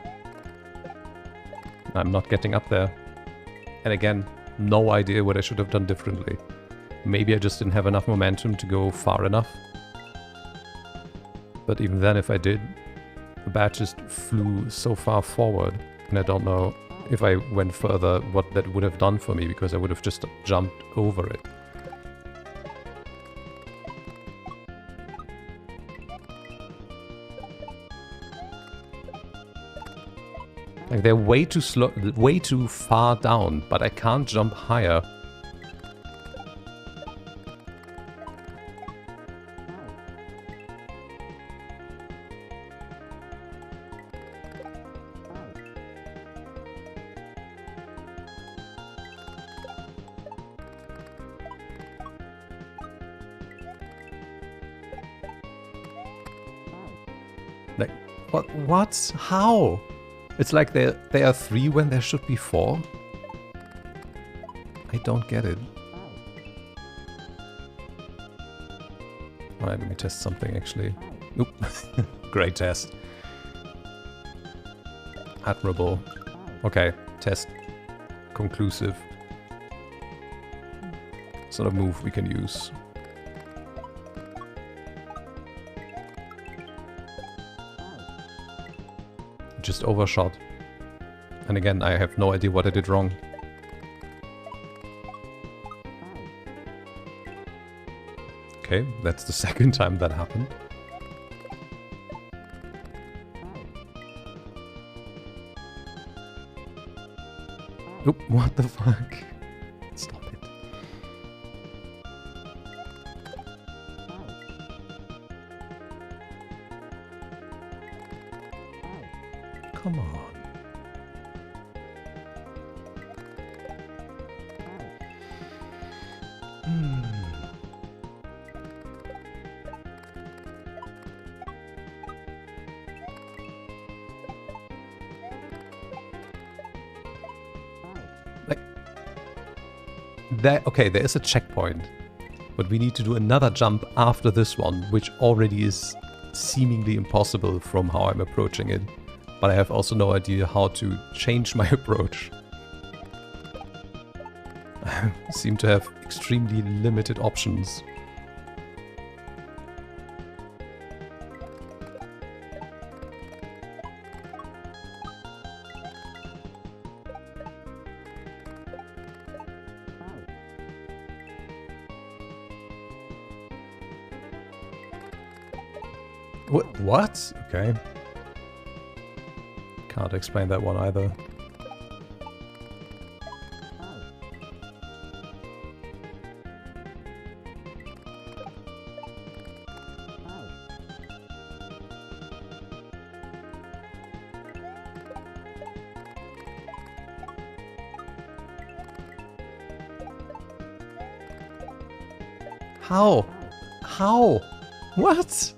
I'm not getting up there. And again, no idea what I should have done differently. Maybe I just didn't have enough momentum to go far enough. But even then, if I did, the bat just flew so far forward. And I don't know if I went further what that would have done for me, because I would have just jumped over it. Like, they're way too slow, way too far down, but I can't jump higher. Like, what? How? It's like there are 3 when there should be 4. I don't get it. Alright, let me test something actually. Oop. Great test. Admirable. Okay, test conclusive. Sort of move we can use. Just overshot. And again, I have no idea what I did wrong. Okay, that's the second time that happened. Oop, what the fuck? Stop it. Come on. Like, okay, there is a checkpoint, but we need to do another jump after this one, which already is seemingly impossible from how I'm approaching it. But I have also no idea how to change my approach. I seem to have extremely limited options. What? Okay. Can't explain that one either. How? How? What?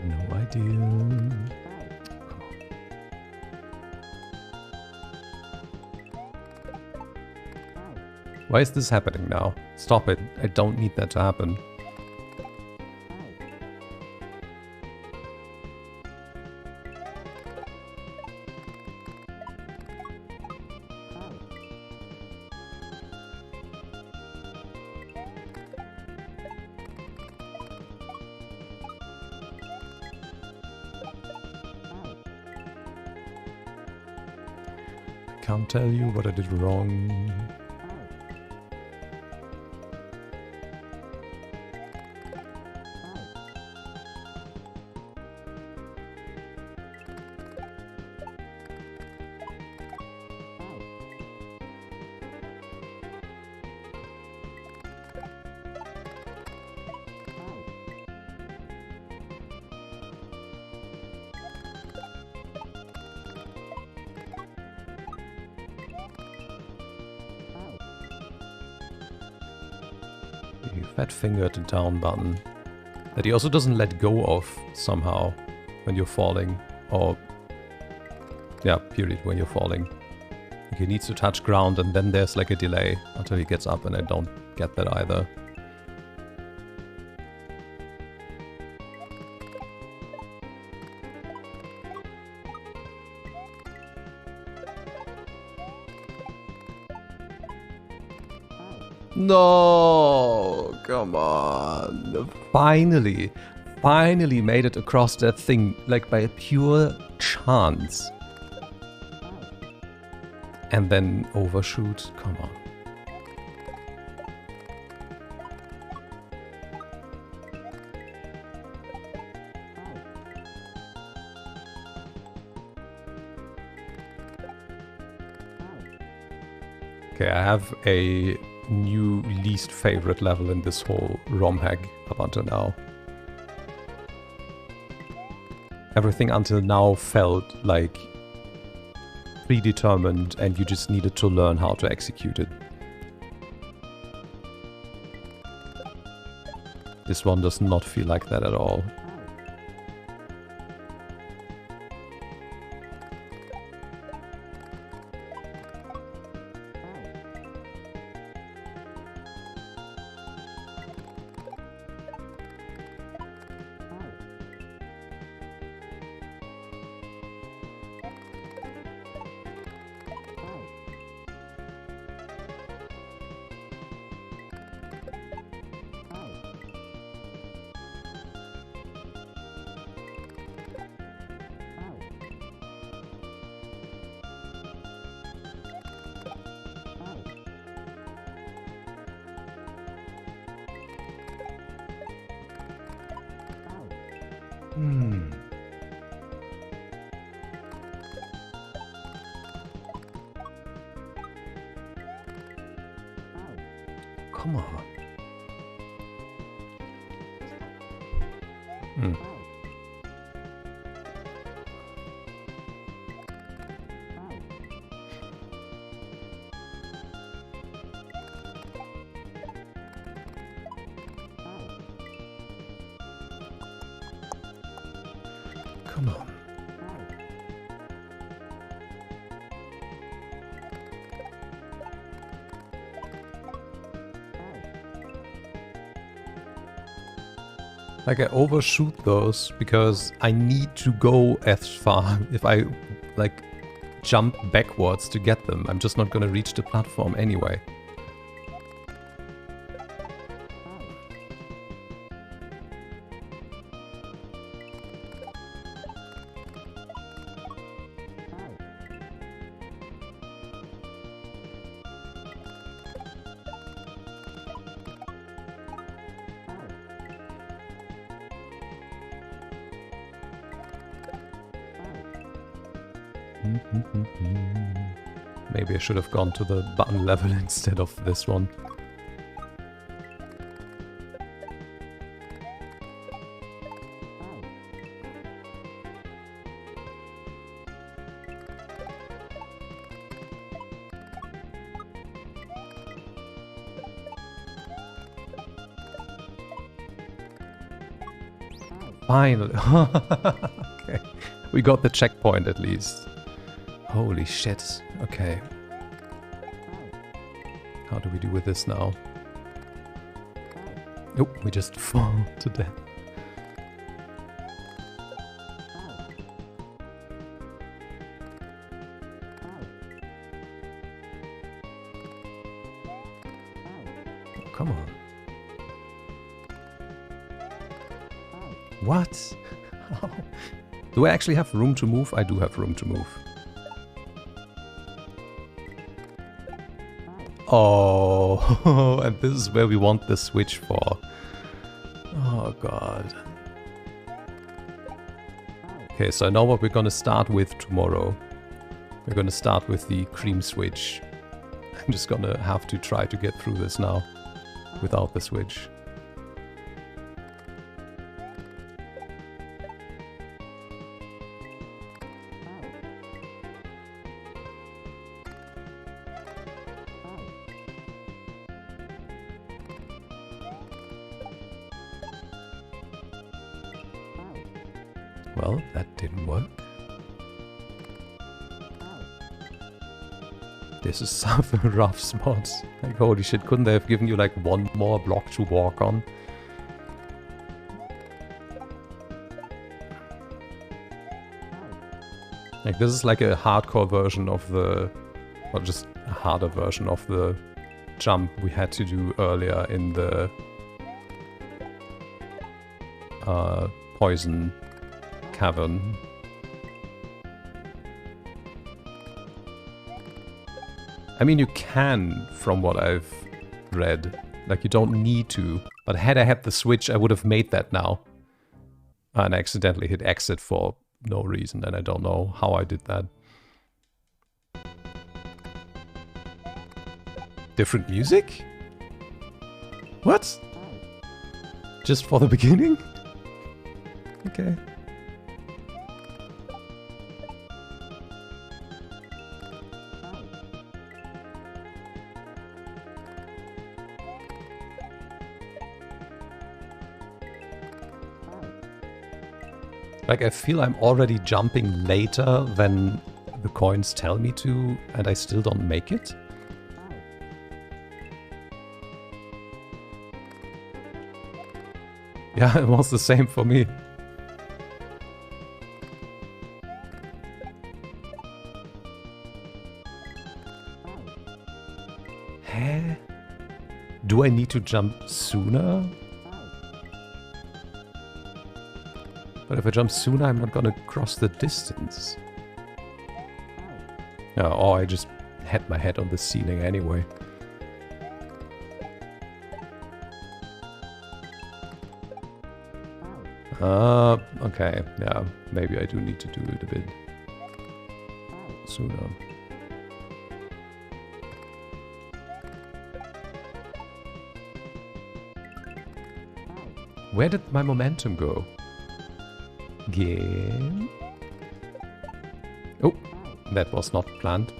No idea. Why is this happening now? Stop it. I don't need that to happen. Can't tell you what I did wrong. You fat fingered the down button. That he also doesn't let go of somehow when you're falling. Or, yeah, period, when you're falling. Like he needs to touch ground and then there's like a delay until he gets up, and I don't get that either. No, come on. Finally made it across that thing, like by a pure chance. And then overshoot, come on. Okay, I have a new least favorite level in this whole ROM hack up until now. Everything until now felt like predetermined and you just needed to learn how to execute it. This one does not feel like that at all. Come on. Come on. Like I overshoot those because I need to go as far. If I like jump backwards to get them, I'm just not gonna reach the platform anyway. Maybe I should have gone to the button level instead of this one. Finally. Okay. We got the checkpoint at least. Holy shit. Okay. How do we do with this now? Nope, we just fall to death. Oh, come on. What? Do I actually have room to move? I do have room to move. Oh, and this is where we want the switch for. Oh god. Okay, so I know what we're gonna start with tomorrow. We're gonna start with the cream switch. I'm just gonna have to try to get through this now without the switch. Well, that didn't work. This is some rough spots. Like, holy shit, couldn't they have given you like one more block to walk on? Like, this is like a hardcore version of the... or just a harder version of the jump we had to do earlier in the... poison cavern. I mean, you can, from what I've read. Like, you don't need to. But had I had the switch, I would have made that now. And accidentally hit exit for no reason, and I don't know how I did that. Different music? What? Just for the beginning? Okay. Like, I feel I'm already jumping later than the coins tell me to, and I still don't make it. Yeah, it was the same for me. Hä? Do I need to jump sooner? But if I jump sooner, I'm not gonna cross the distance. Oh, I just hit my head on the ceiling anyway. Okay, yeah, maybe I do need to do it a bit sooner. Where did my momentum go? Game. Oh, that was not planned.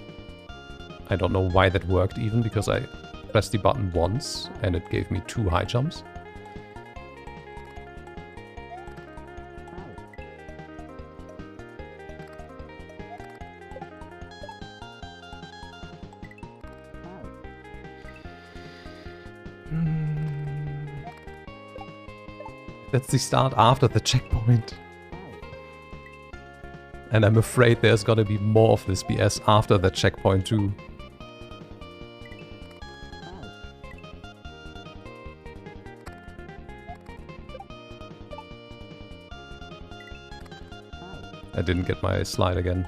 I don't know why that worked even, because I pressed the button once and it gave me 2 high jumps. That's the start after the checkpoint. And I'm afraid there's gonna be more of this BS after the checkpoint too. I didn't get my slide again.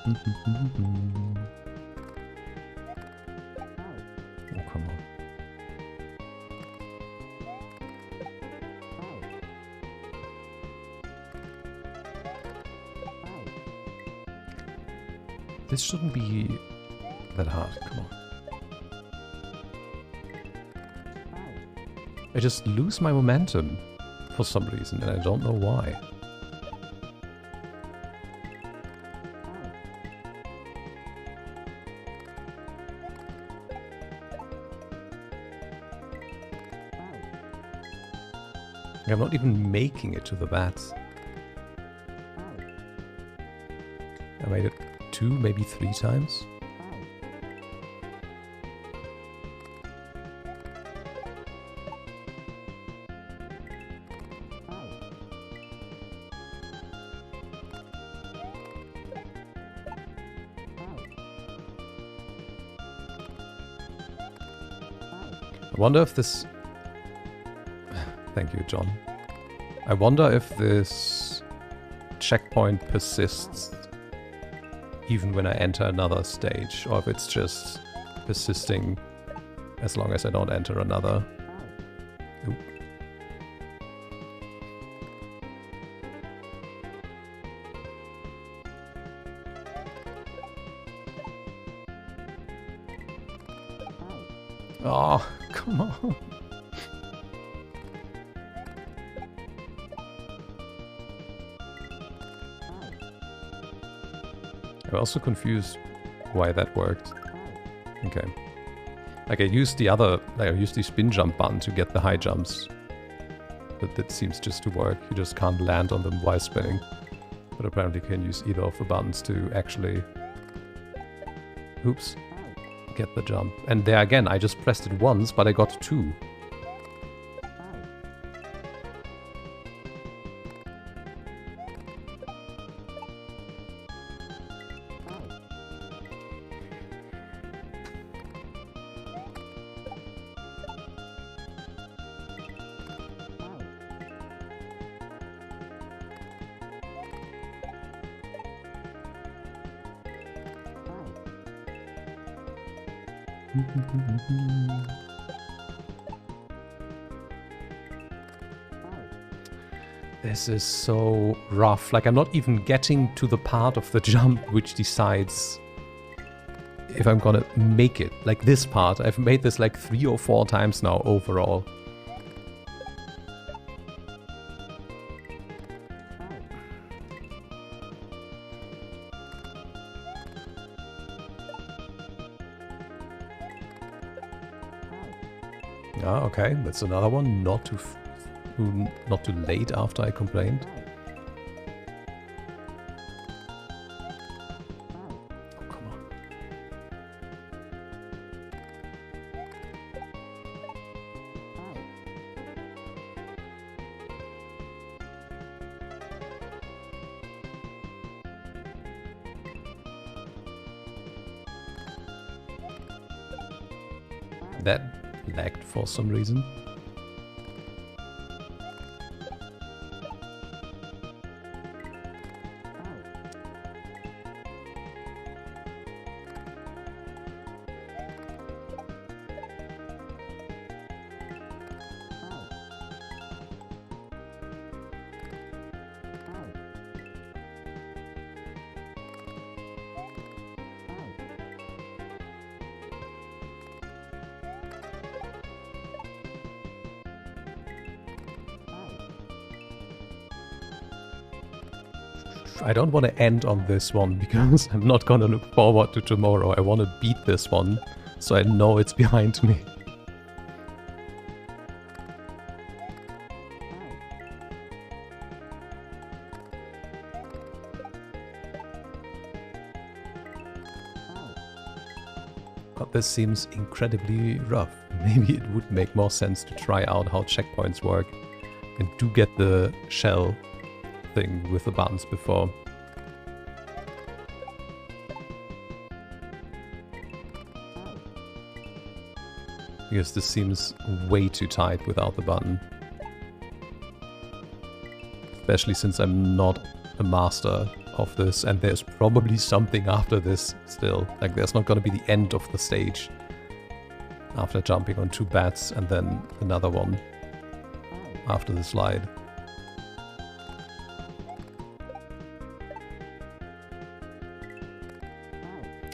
Oh, come on. This shouldn't be that hard, come on. I just lose my momentum for some reason, and I don't know why. I'm not even making it to the bats. I made it 2, maybe 3 times. I wonder if this... Thank you, John. I wonder if this checkpoint persists even when I enter another stage, or if it's just persisting as long as I don't enter another. Oop. Oh, come on. I'm also confused why that worked. Okay. Like I used the spin jump button to get the high jumps. But that seems just to work. You just can't land on them while spinning. But apparently you can use either of the buttons to actually... Oops. Get the jump. And there again, I just pressed it once, but I got 2. This is so rough. Like, I'm not even getting to the part of the jump which decides if I'm gonna make it. Like this part. I've made this like 3 or 4 times now overall. Ah, okay, that's another one. Not too late after I complained. Oh, come on. That lagged for some reason. I don't want to end on this one because I'm not gonna look forward to tomorrow. I want to beat this one so I know it's behind me. But this seems incredibly rough. Maybe it would make more sense to try out how checkpoints work and do get the shell thing with the buttons before. Because this seems way too tight without the button. Especially since I'm not a master of this and there's probably something after this still. Like there's not gonna be the end of the stage after jumping on 2 bats and then another one after the slide.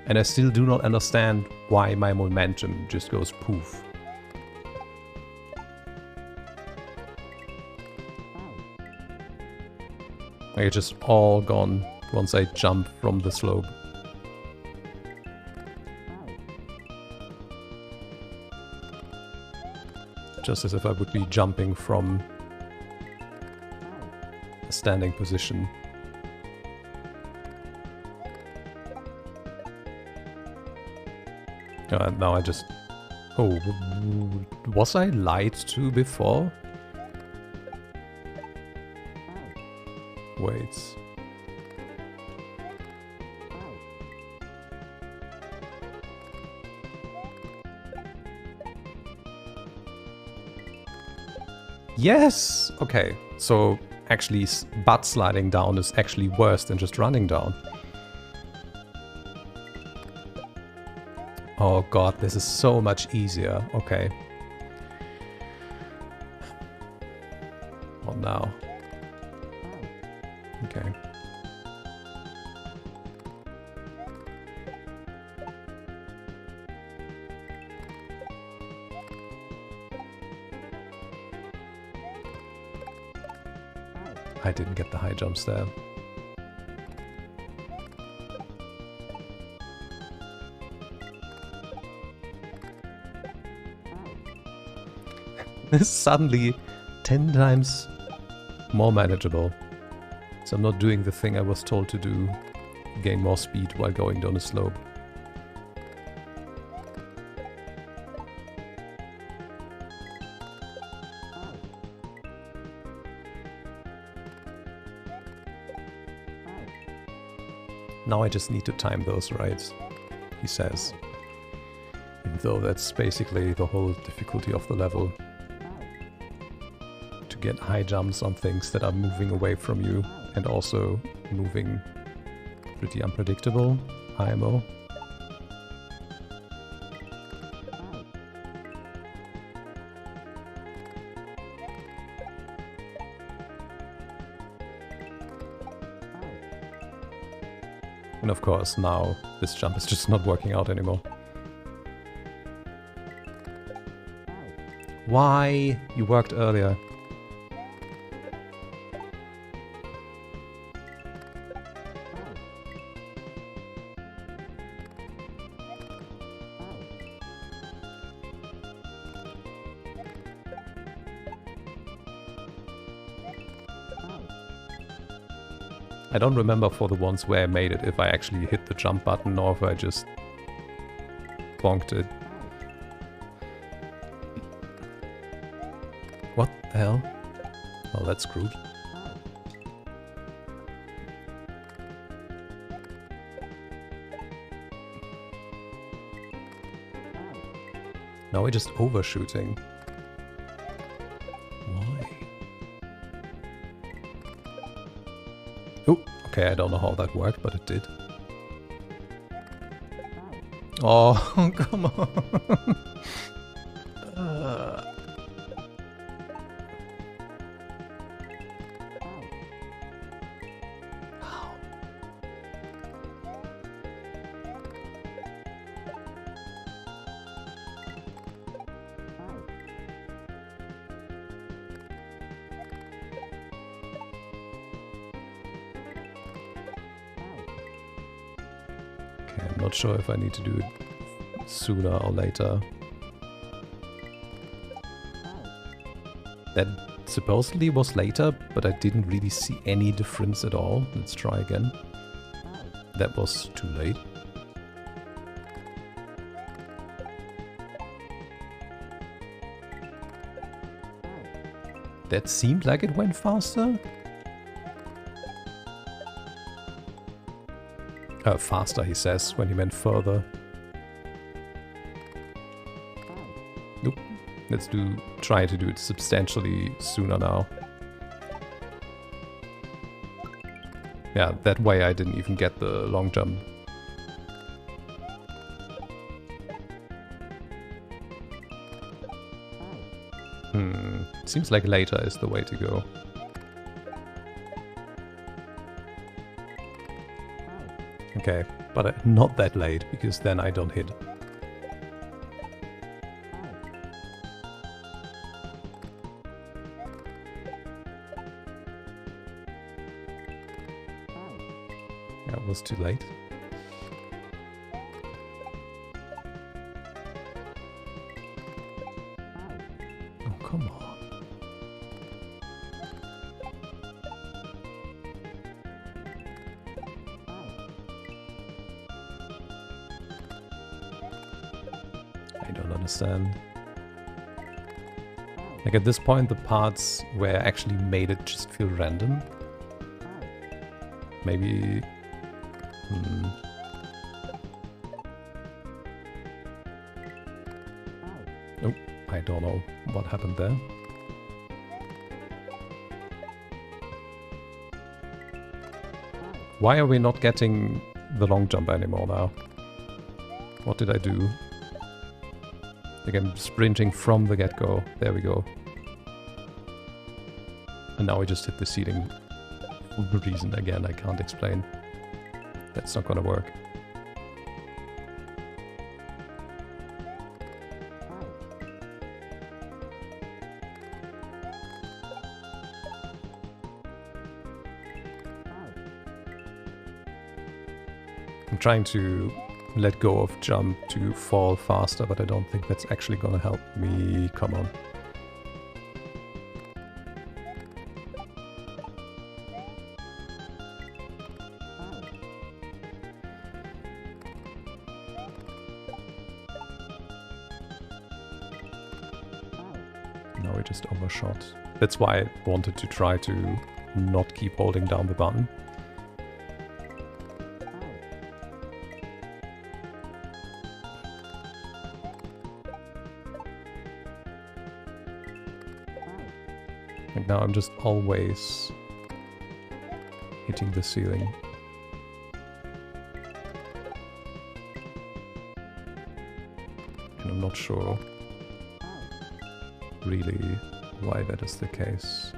And I still do not understand why my momentum just goes poof. Like it's just all gone once I jump from the slope. Just as if I would be jumping from a standing position. Now I just... Oh, was I lied to before? Wait. Yes! Okay, so actually butt sliding down is actually worse than just running down. Oh god, this is so much easier. Okay. What now? Okay. I didn't get the high jumps there. is suddenly 10 times more manageable. So I'm not doing the thing I was told to do, gain more speed while going down a slope. Now I just need to time those right, he says. Even though that's basically the whole difficulty of the level. To get high jumps on things that are moving away from you and also moving pretty unpredictable, IMO. And of course, now this jump is just not working out anymore. Why? You worked earlier. I don't remember for the ones where I made it if I actually hit the jump button or if I just bonked it. What the hell? Oh, that's screwed. Now we're just overshooting. Why? Oh, okay, I don't know how that worked, but it did. Oh, come on. I'm not sure if I need to do it sooner or later. That supposedly was later, but I didn't really see any difference at all. Let's try again. That was too late. That seemed like it went faster. Faster, he says, when he meant further. Nope. Let's try to do it substantially sooner now. Yeah, that way I didn't even get the long jump. Seems like later is the way to go. Okay, but not that late, because then I don't hit. That was too late. Oh, come on. Understand. Like at this point, the parts where I actually made it just feel random. Maybe... Oh, I don't know what happened there. Why are we not getting the long jump anymore now? What did I do? Like I'm sprinting from the get-go. There we go. And now I just hit the ceiling for a reason again I can't explain. That's not gonna work. I'm trying to let go of jump to fall faster, but I don't think that's actually gonna help me. Come on. now we just overshot. That's why I wanted to try to not keep holding down the button. And now I'm just always hitting the ceiling. And I'm not sure really why that is the case.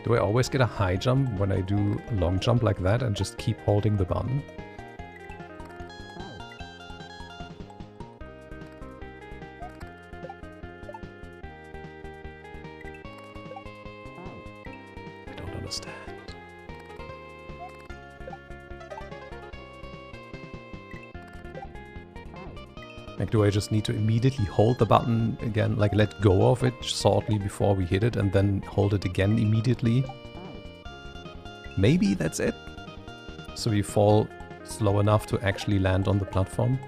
Do I always get a high jump when I do a long jump like that and just keep holding the button? I don't understand. Like, do I just need to immediately hold the button again, like let go of it shortly before we hit it and then hold it again immediately? Maybe that's it? So we fall slow enough to actually land on the platform?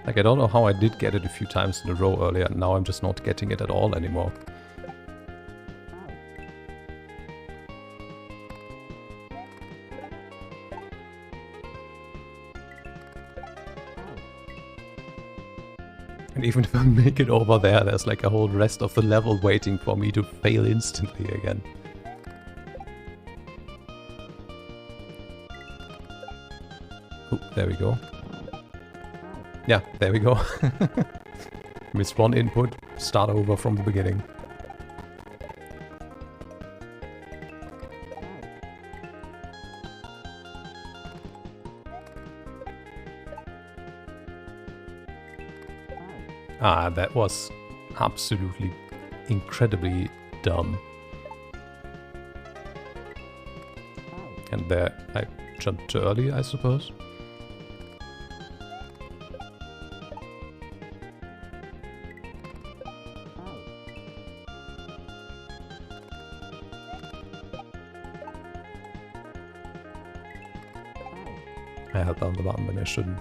Like, I don't know how I did get it a few times in a row earlier, and now I'm just not getting it at all anymore. And even if I make it over there, there's like a whole rest of the level waiting for me to fail instantly again. Oh, there we go. Yeah, there we go. Miss one input, start over from the beginning. Ah, that was absolutely incredibly dumb. And there, I jumped too early, I suppose. I held down the button when I shouldn't.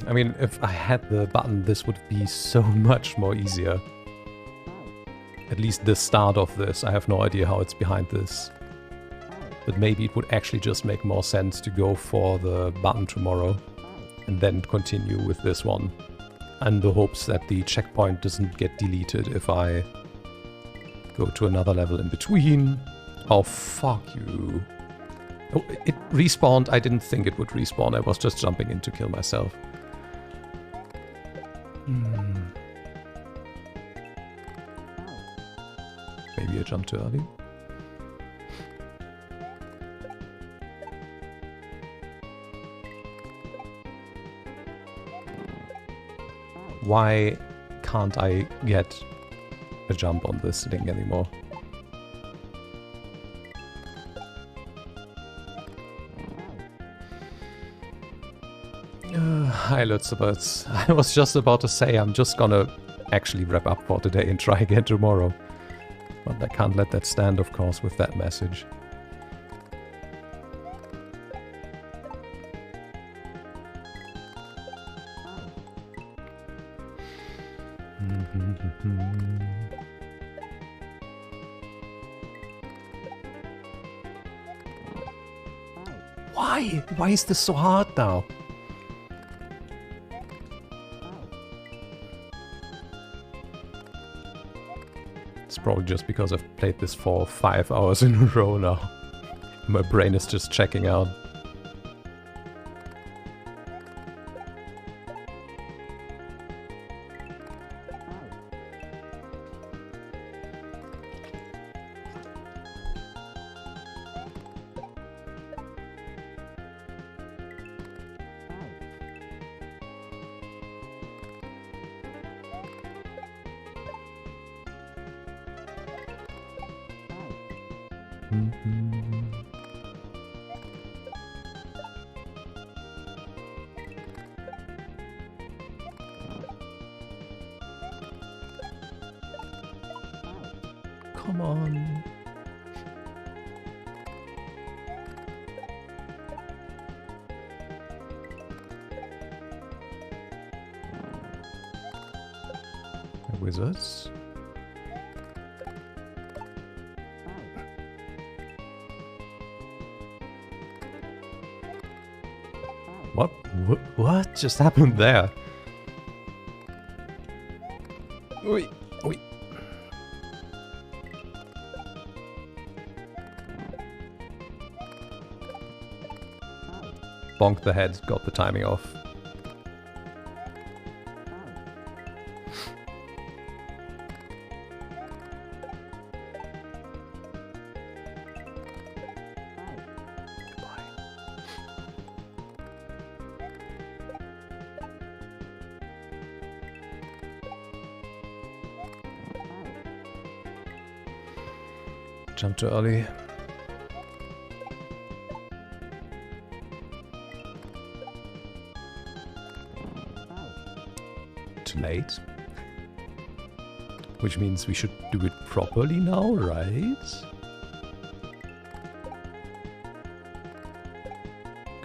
I mean, if I had the button, this would be so much more easier. At least the start of this. I have no idea how it's behind this. But maybe it would actually just make more sense to go for the button tomorrow and then continue with this one. And the hopes that the checkpoint doesn't get deleted if I go to another level in between. Oh, fuck you. Oh, it respawned. I didn't think it would respawn. I was just jumping in to kill myself. Maybe I jumped too early. Why can't I get a jump on this thing anymore? Hi, Lutzebirds. I was just about to say I'm just gonna actually wrap up for today and try again tomorrow. But I can't let that stand, of course, with that message. Why? Why is this so hard now? It's probably just because I've played this for 5 hours in a row now. My brain is just checking out. come on. Wizards. What just happened there? Oi, oi. Bonk the head, got the timing off. Jump too early. Too late. Which means we should do it properly now, right?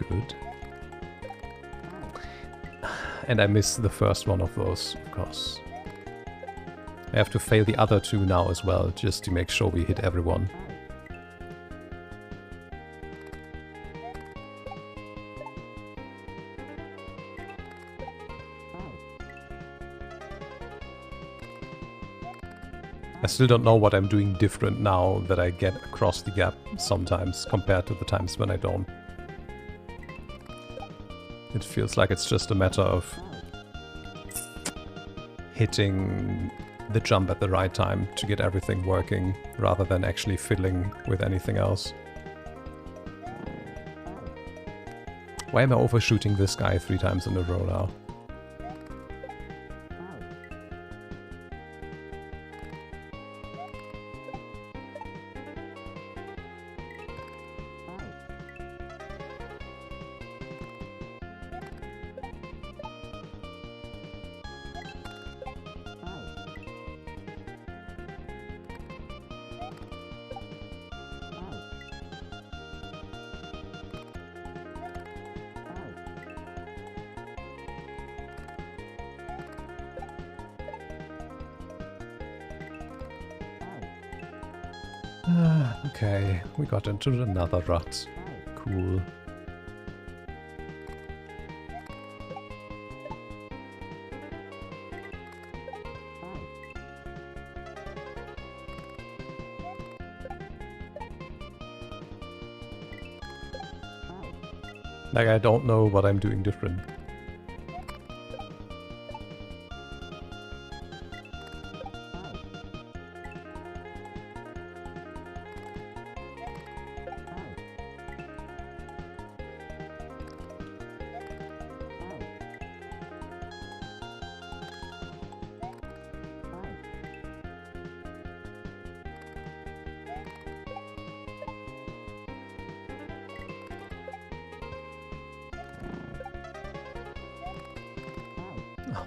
Good. And I missed the first one of those, of course. I have to fail the other two now as well, just to make sure we hit everyone. I still don't know what I'm doing different now that I get across the gap sometimes compared to the times when I don't. It feels like it's just a matter of hitting the jump at the right time to get everything working, rather than actually fiddling with anything else. Why am I overshooting this guy 3 times in a row now? Okay, we got into another rut. Cool. Like, I don't know what I'm doing different.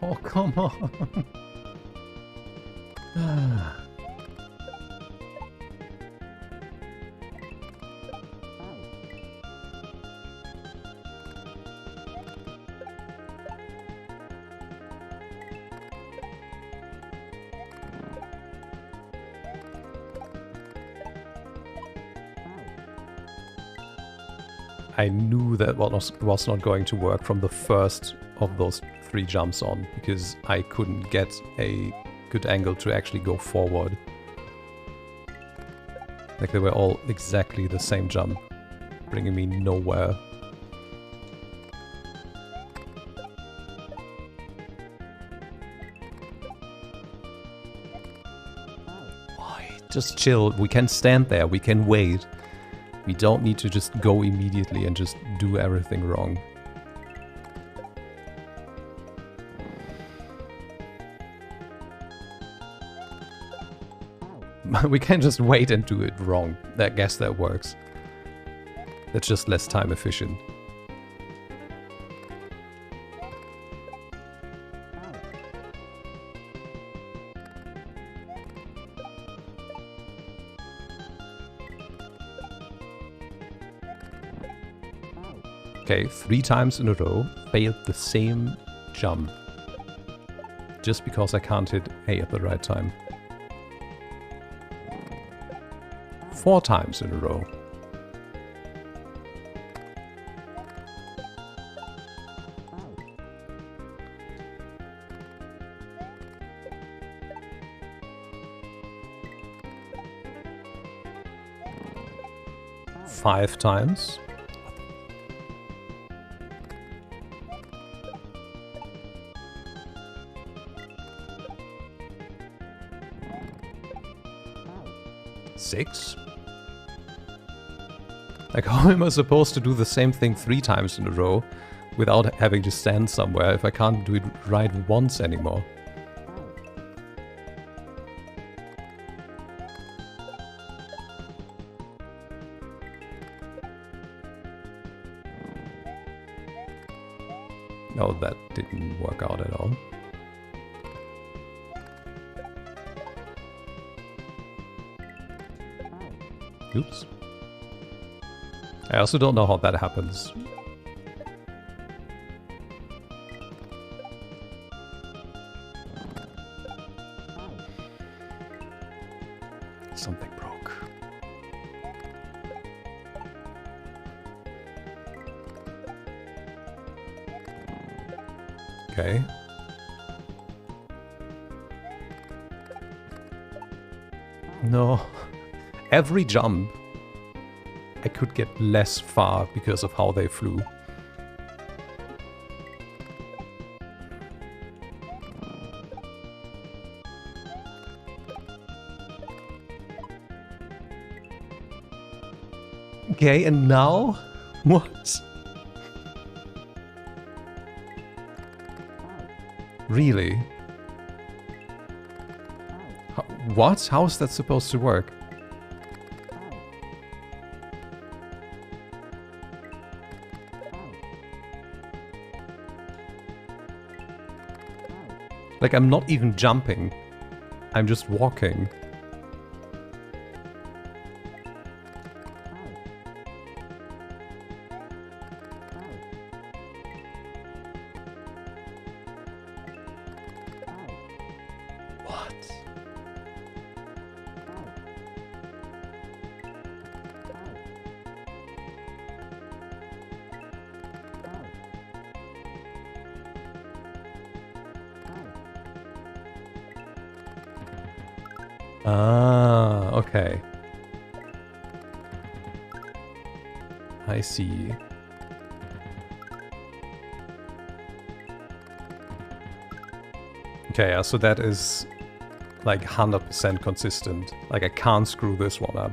Oh, come on. I knew that was not going to work from the first of those 3 jumps on, because I couldn't get a good angle to actually go forward. Like, they were all exactly the same jump, bringing me nowhere. Just chill, we can stand there, we can wait. We don't need to just go immediately and just do everything wrong. We can just wait and do it wrong. I guess that works. That's just less time efficient. Okay, 3 times in a row, failed the same jump. Just because I can't hit A at the right time. 4 times in a row. Five times. Six? Like, how am I supposed to do the same thing 3 times in a row without having to stand somewhere if I can't do it right once anymore? No, that didn't work out at all. Oops. I also don't know how that happens. Something broke. Okay. No. Every jump, I could get less far because of how they flew. Okay, and now? What? Really? What? How is that supposed to work? Like, I'm not even jumping. I'm just walking. What? Ah, okay. I see. Okay, yeah, so that is like 100% consistent. Like, I can't screw this one up.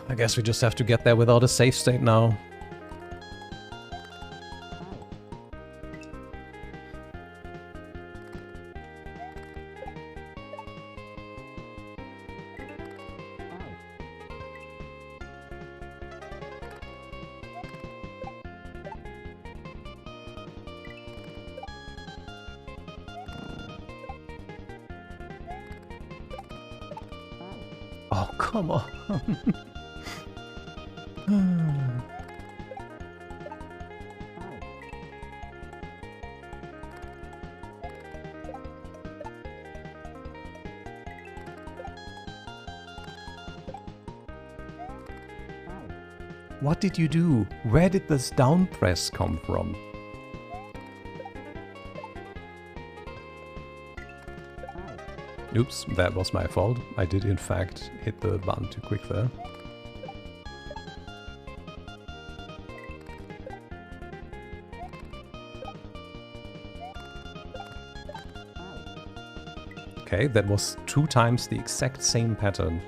I guess we just have to get there without a save state now. Oh, come on. What did you do? Where did this down press come from? Oops, that was my fault. I did in fact hit the button too quick there. Okay, that was 2 times the exact same pattern.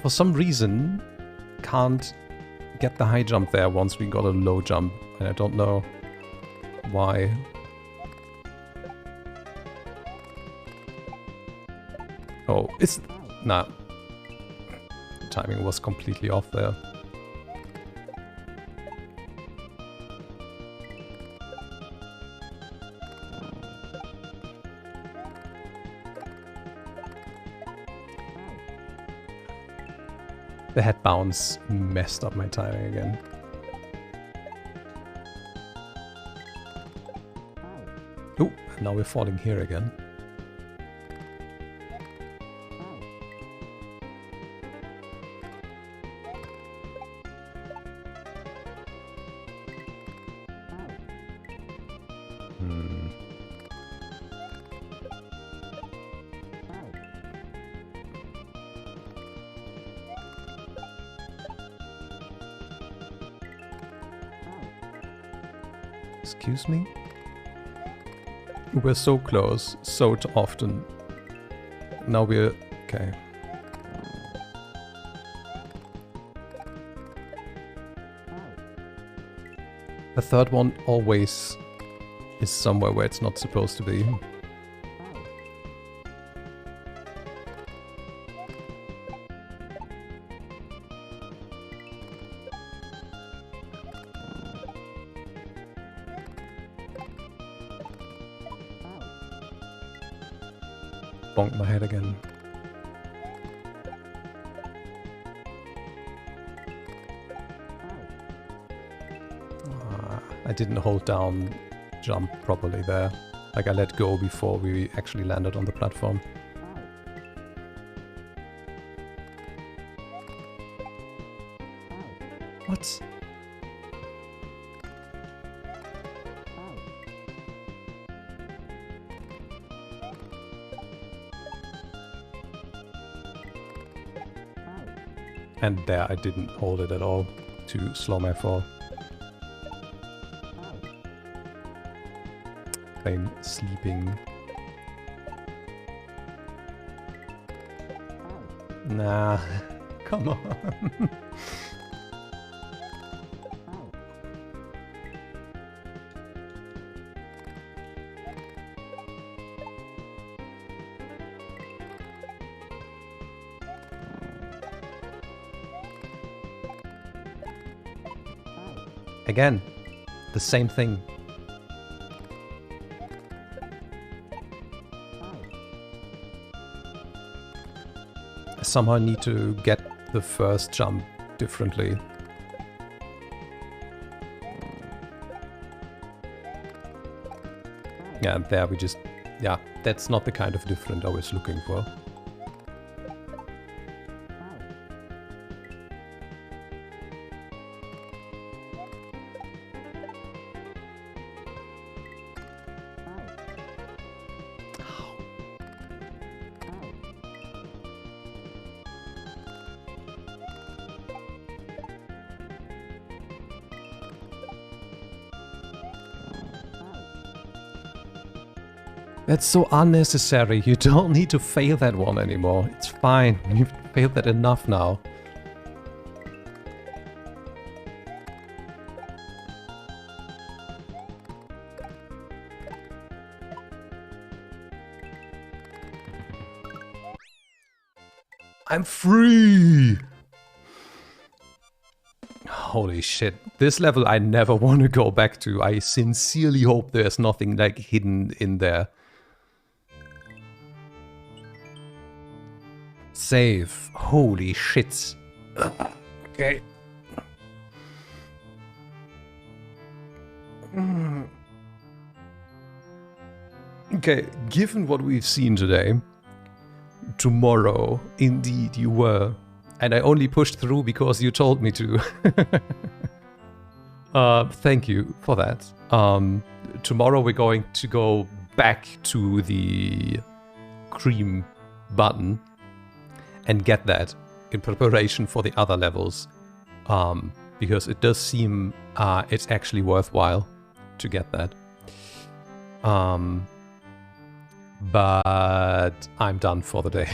For some reason, can't get the high jump there once we got a low jump, and I don't know why. Oh, it's... nah. The timing was completely off there. The head bounce messed up my timing again. Oh, now we're falling here again. Excuse me? We're so close, so often. Now we're... okay. The third one always is somewhere where it's not supposed to be. Bonk my head again. I didn't hold down jump properly there. Like I let go before we actually landed on the platform. What? And there I didn't hold it at all to slow my fall. Plain sleeping. Nah, come on. Again, the same thing. I somehow need to get the first jump differently. Yeah, and there we just... yeah, that's not the kind of different I was looking for. That's so unnecessary. You don't need to fail that one anymore. It's fine. You've failed that enough now. I'm free! Holy shit. This level I never want to go back to. I sincerely hope there's nothing like hidden in there. Save. Holy shit. Okay. Okay, given what we've seen today, tomorrow, indeed you were. And I only pushed through because you told me to. Thank you for that. Tomorrow we're going to go back to the cream button and get that in preparation for the other levels. Because it does seem it's actually worthwhile to get that. But I'm done for the day.